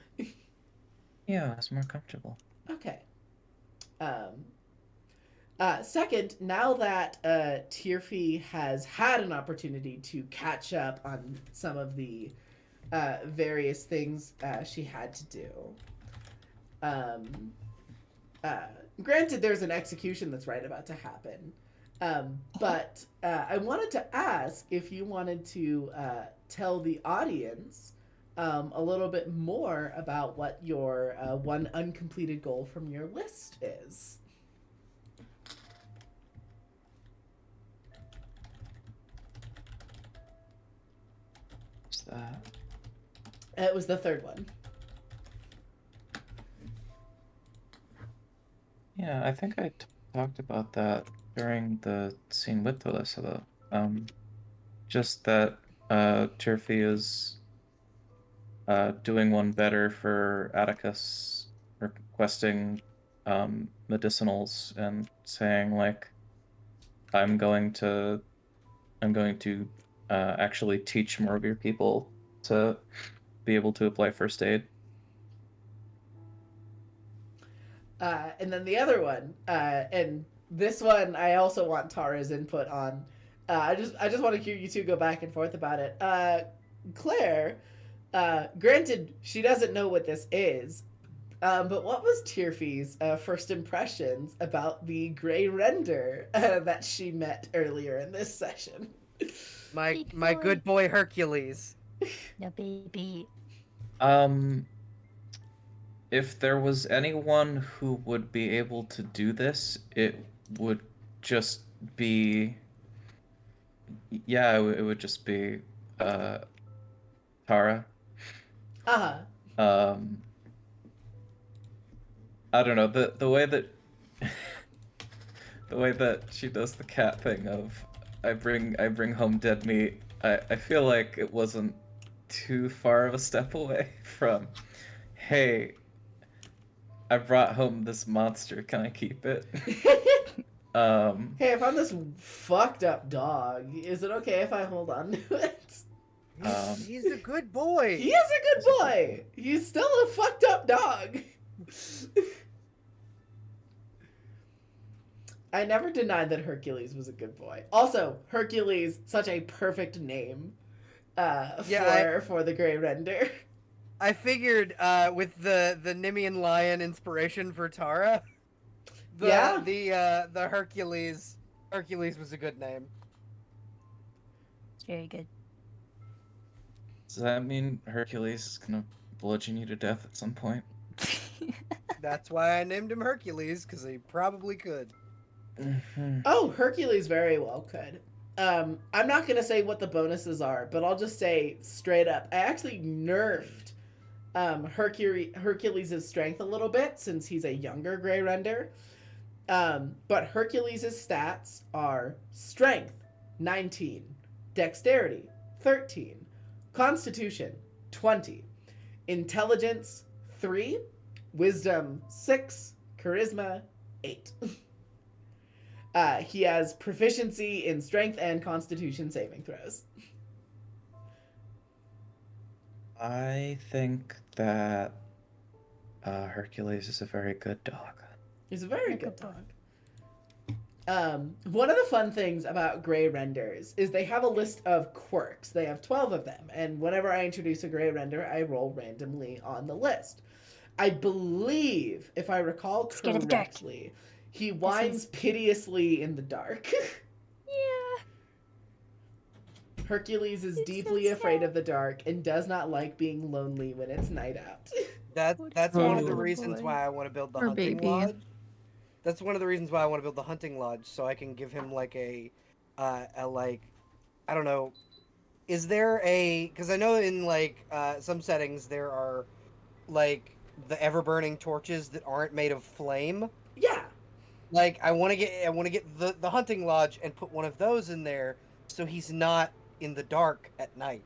Yeah, it's more comfortable. Okay. Second, now that Tierfy has had an opportunity to catch up on some of the various things she had to do, granted, there's an execution that's right about to happen, but I wanted to ask if you wanted to tell the audience a little bit more about what your one uncompleted goal from your list is. What's that? It was the third one. Yeah, I think I talked about that during the scene with Alyssa, though. Just that Tierfy is doing one better for Atticus, requesting medicinals and saying, like, I'm going to I'm going to actually teach more of your people to be able to apply first aid. And then the other one, and this one I also want Tara's input on. I just want to hear you two go back and forth about it. Claire, granted, she doesn't know what this is, but what was Tyrfie's first impressions about the gray render that she met earlier in this session? My Big boy. good boy Hercules. No, baby. If there was anyone who would be able to do this, it would just be, yeah, it would just be Tara. Uh-huh. I don't know, the way that the way that she does the cat thing of I bring home dead meat. I feel like it wasn't too far of a step away from, hey, I brought home this monster. Can I keep it? Hey, I found this fucked up dog. Is it okay if I hold on to it? He's a good boy. He is a good boy. He's still a fucked up dog. I never denied that Hercules was a good boy. Also, Hercules, such a perfect name for the Grey Render. I figured with the Nemean lion inspiration for Tara, the Hercules was a good name. It's very good. Does that mean Hercules is gonna bludgeon you to death at some point? That's why I named him Hercules, because he probably could. Oh, Hercules very well could. I'm not gonna say what the bonuses are, but I'll just say straight up, I actually nerfed Hercules' strength a little bit since he's a younger Grey Render. But Hercules' stats are strength 19, dexterity 13, constitution 20, intelligence 3, wisdom 6, charisma 8. He has proficiency in strength and constitution saving throws. I think that Hercules is a very good dog. He's a very good dog. One of the fun things about Grey Renders is they have a list of quirks. They have 12 of them, and whenever I introduce a Grey Render, I roll randomly on the list. I believe, if I recall Scared of the dark. correctly, he whines piteously in the dark. Yeah. Hercules is It's deeply so afraid sad. of the dark and does not like being lonely when it's night out. That's What's one of that the little reasons boy? why I want to build the Poor hunting baby. lodge. That's one of the reasons why I want to build the hunting lodge, so I can give him like a like, I don't know. Is there a? Because I know in like some settings there are like the ever burning torches that aren't made of flame. Yeah. Like I want to get the hunting lodge and put one of those in there, so he's not in the dark at night.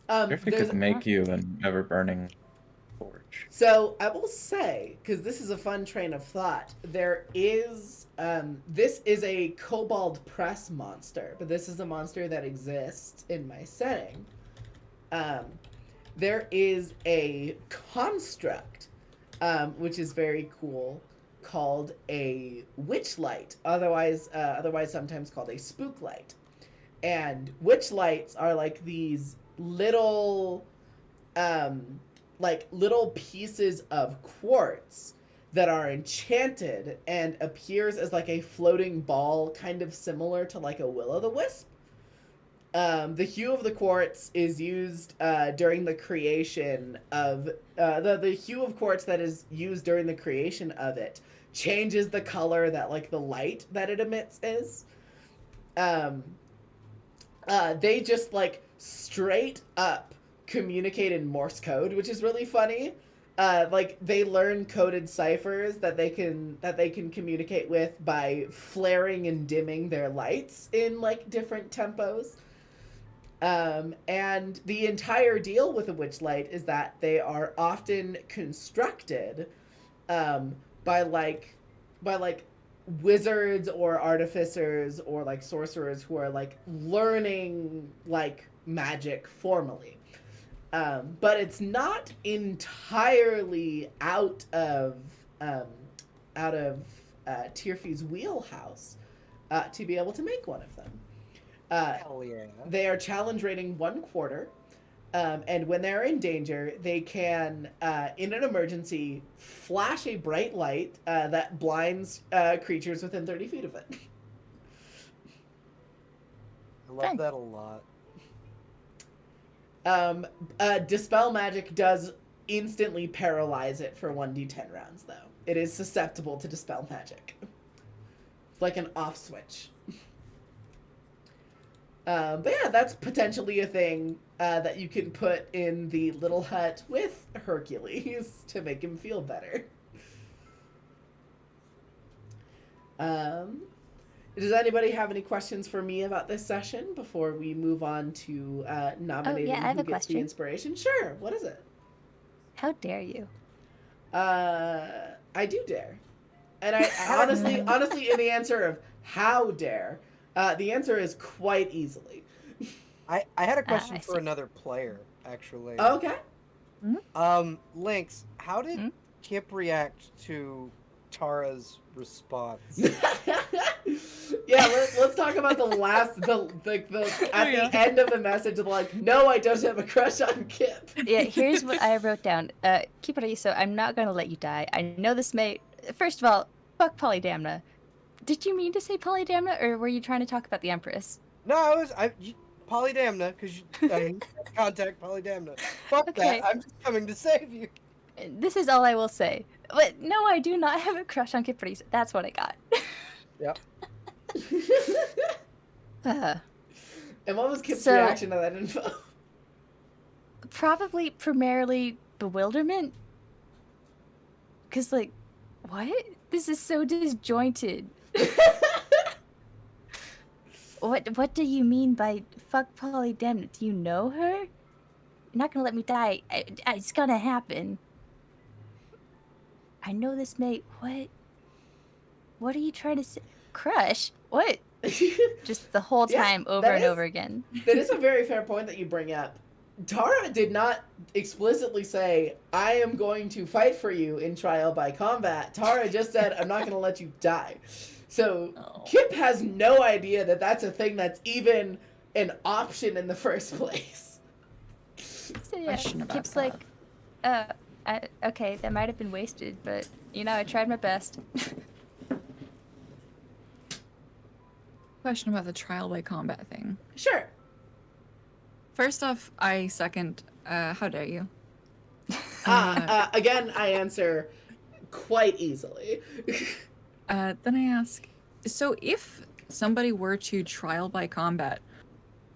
If we There's could make you an ever-burning torch. So I will say, because this is a fun train of thought, there is this is a kobold press monster, but this is a monster that exists in my setting. There is a construct, which is very cool, called a witch light, otherwise sometimes called a spook light. And witch lights are like these little little pieces of quartz that are enchanted and appears as like a floating ball, kind of similar to like a will-o'-the-wisp. The hue of the quartz is used during the creation of the hue of quartz that is used during the creation of it changes the color that like the light that it emits is. They just like straight up communicate in Morse code, which is really funny. Like they learn coded ciphers that they can communicate with by flaring and dimming their lights in like different tempos. And the entire deal with a witch light is that they are often constructed by wizards or artificers or like sorcerers who are like learning like magic formally. But it's not entirely um, out of Tyrfie's wheelhouse to be able to make one of them. Hell yeah. They are challenge rating 1/4, and when they're in danger, they can, in an emergency, flash a bright light that blinds creatures within 30 feet of it. I love Fun. that a lot. Dispel magic does instantly paralyze it for 1d10 rounds, though. It is susceptible to dispel magic. It's like an off switch. But yeah, that's potentially a thing that you can put in the little hut with Hercules to make him feel better. Does anybody have any questions for me about this session before we move on to nominating I have who a gets question. the inspiration? Sure. What is it? How dare you? I do dare, and I honestly, in the answer of how dare, the answer is quite easily. I had a question I for see. another player, actually. Okay. Lynx, how did Hmm? Kip react to Tara's response? Yeah, let's talk about the last at the end of the message of like, no, I don't have a crush on Kip. Yeah, here's what I wrote down. Kipariso, I'm not gonna let you die. I know this may. First of all, fuck Polydamna. Did you mean to say Polydamna, or were you trying to talk about the Empress? No, Polydamna, because I contact Polydamna. Fuck Okay. that, I'm just coming to save you. This is all I will say. But no, I do not have a crush on Kipariso. That's what I got. Yep. And what was Kip's So- reaction to that info? Probably primarily bewilderment. Cause like, what? This is so disjointed. What do you mean by fuck Polydamna? Do you know her? You're not gonna let me die. It's gonna happen. I know this may. What? What are you trying to say? Crush? What? Just the whole Yeah, time, over that and is- over again. That is a very fair point that you bring up. Tara did not explicitly say, I am going to fight for you in trial by combat. Tara just said, I'm not going to let you die. So Oh. Kip has no idea that that's a thing that's even an option in the first place. So yeah, Question about Kip's that. like, okay, that might have been wasted, but you know, I tried my best. Question about the trial by combat thing. Sure. First off, I second. How dare you? Again, I answer quite easily. Then I ask, so if somebody were to trial by combat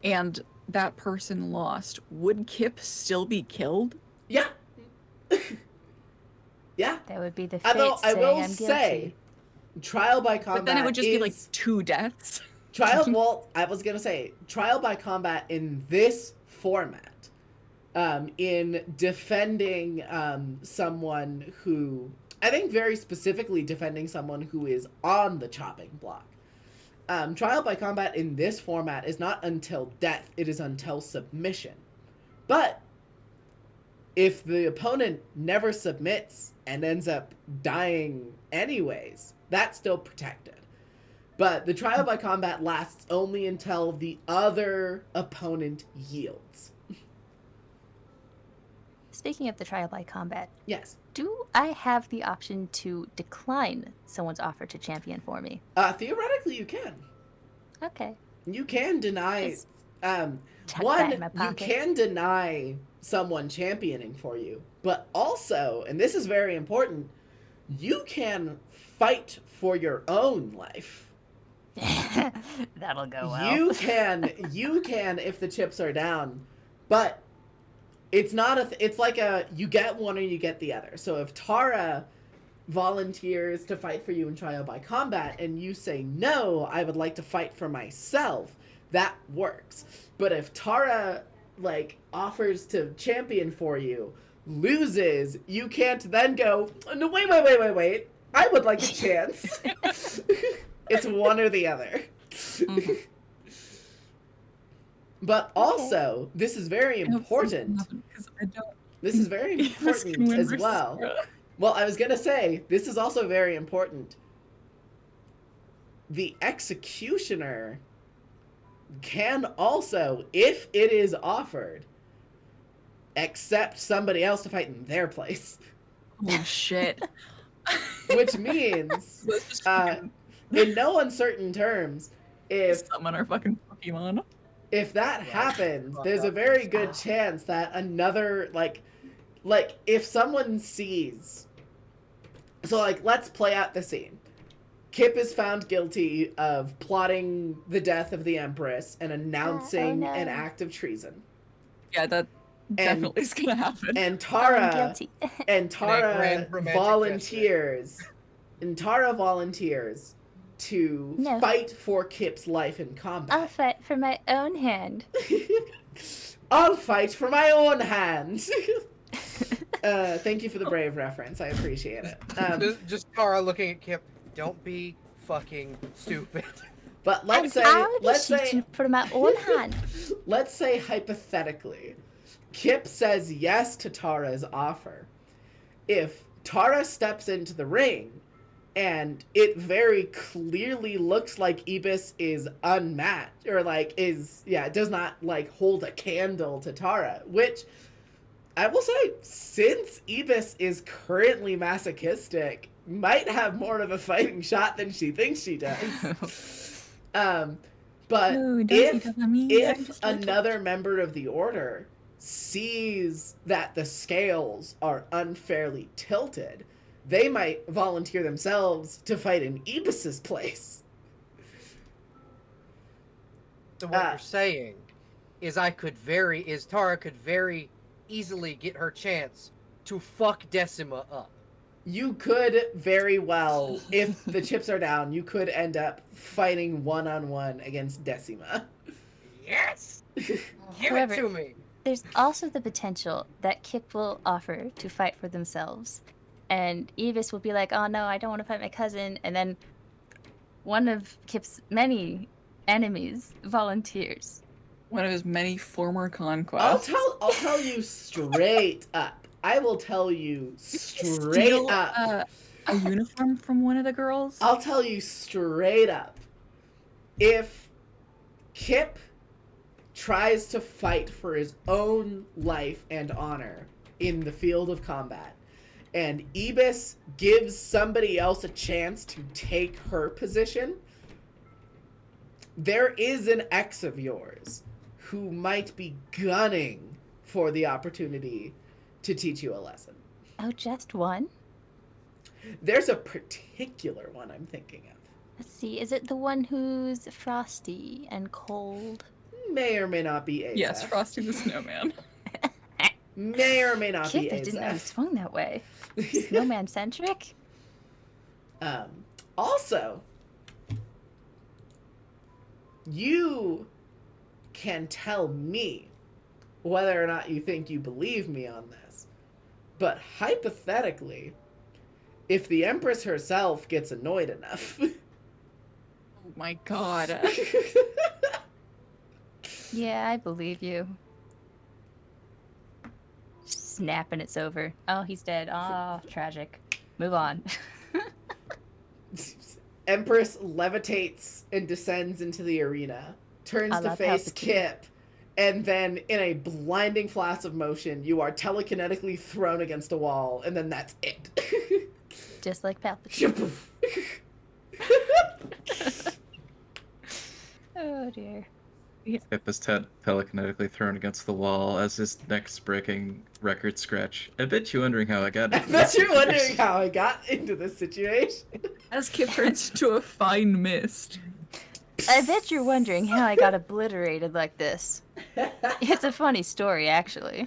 and that person lost, would Kip still be killed? Yeah. Yeah. That would be the fate Although I saying will I'm say, guilty. trial by combat But then it would just be like is- 2 deaths. Well, I was gonna say trial by combat in this format, in defending someone who, I think very specifically defending someone who is on the chopping block. Trial by combat in this format is not until death; it is until submission. But if the opponent never submits and ends up dying anyways, that's still protected. But the trial by combat lasts only until the other opponent yields. Speaking of the trial by combat, Yes. do I have the option to decline someone's offer to champion for me? Theoretically, you can. Okay. You can deny. Just tuck One, that in my you pocket. can deny someone championing for you, but also, and this is very important, you can fight for your own life. That'll go well. You can, if the chips are down, but it's not it's like you get one or you get the other. So if Tara volunteers to fight for you in trial by combat and you say, no, I would like to fight for myself, that works. But if Tara, like, offers to champion for you, loses, you can't then go, no, wait, I would like a chance. It's one or the other. Mhm. But also, this is very important. Because I don't. This is very Ibis can important win as versus well. Tara. Well, I was gonna say, this is also very important. The executioner can also, if it is offered, accept somebody else to fight in their place. Oh shit. Which means, Let's just in no uncertain terms, if summon our fucking Pokemon. if that Yeah. happens, Fuck there's a up. very good chance that another like if someone sees, so like let's play out the scene. Kip is found guilty of plotting the death of the Empress and announcing no. an act of treason. Yeah, that definitely is gonna happen. And I'm Tara guilty. and Tara grand romantic volunteers to No. fight for Kip's life in I'll combat. fight for my own hand. I'll fight for my own hand. Thank you for the brave reference. I appreciate it. Just Tara looking at Kip. Don't be fucking stupid. But let's say, I would shoot for my own hand. let's say hypothetically, Kip says yes to Tara's offer. If Tara steps into the ring, and it very clearly looks like Ibis is unmatched, or does not like hold a candle to Tara, which I will say, since Ibis is currently masochistic, might have more of a fighting shot than she thinks she does. But No, don't think of me. I'm if just a little- another member of the order sees that the scales are unfairly tilted, they might volunteer themselves to fight in Ibis's place. So what you're saying is Tara could very easily get her chance to fuck Decima up. You could very well, if the chips are down, you could end up fighting one-on-one against Decima. Yes! Give However- it to me! There's also the potential that Kip will offer to fight for themselves. And Ibis will be like, oh no, I don't want to fight my cousin. And then one of Kip's many enemies volunteers. One of his many former conquests. I'll tell you straight up. I will tell you straight Steal up. a uniform from one of the girls. I'll tell you straight up. If Kip tries to fight for his own life and honor in the field of combat, and Ibis gives somebody else a chance to take her position, there is an ex of yours who might be gunning for the opportunity to teach you a lesson. Oh, just one? There's a particular one I'm thinking of. Let's see, is it the one who's frosty and cold? May or may not be Azef. Yes, Frosty the Snowman. May or may not Kip, be I didn't know he Azef. swung that way. Snowman centric? Also, you can tell me whether or not you think you believe me on this. But hypothetically, if the Empress herself gets annoyed enough, Oh my god. Yeah, I believe you. Snap and it's over. Oh, he's dead. Oh, tragic. Move on. Empress levitates and descends into the arena, turns I to love face Palpatine. Kip, and then in a blinding flash of motion, you are telekinetically thrown against a wall, and then that's it. Just like Palpatine. Oh dear. Kip is telekinetically thrown against the wall as his neck's breaking record scratch. I bet you wondering how I got I into bet this you're wondering situation. how I got into this situation. As Kip turns into a fine mist. I bet you're wondering how I got obliterated like this. It's a funny story, actually.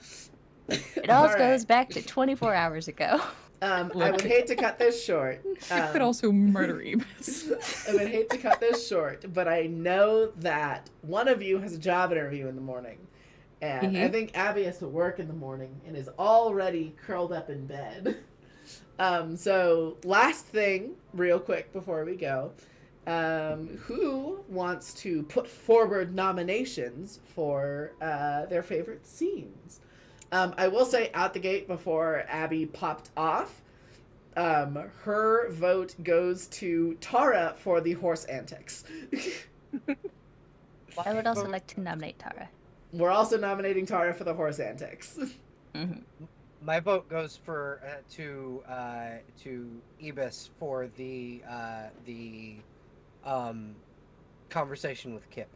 It all Alright. goes back to 24 hours ago. I would hate to cut this short. Kip could also murder Ibis. I would hate to cut this short, but I know that one of you has a job interview in the morning. And I Mhm. think Abby has to work in the morning and is already curled up in bed. So last thing, real quick before we go, who wants to put forward nominations for their favorite scenes? I will say out the gate before Abby popped off, her vote goes to Tara for the horse antics. I would also like to nominate Tara. We're also nominating Tara for the horse antics. My vote goes for to Ibis for the conversation with Kip.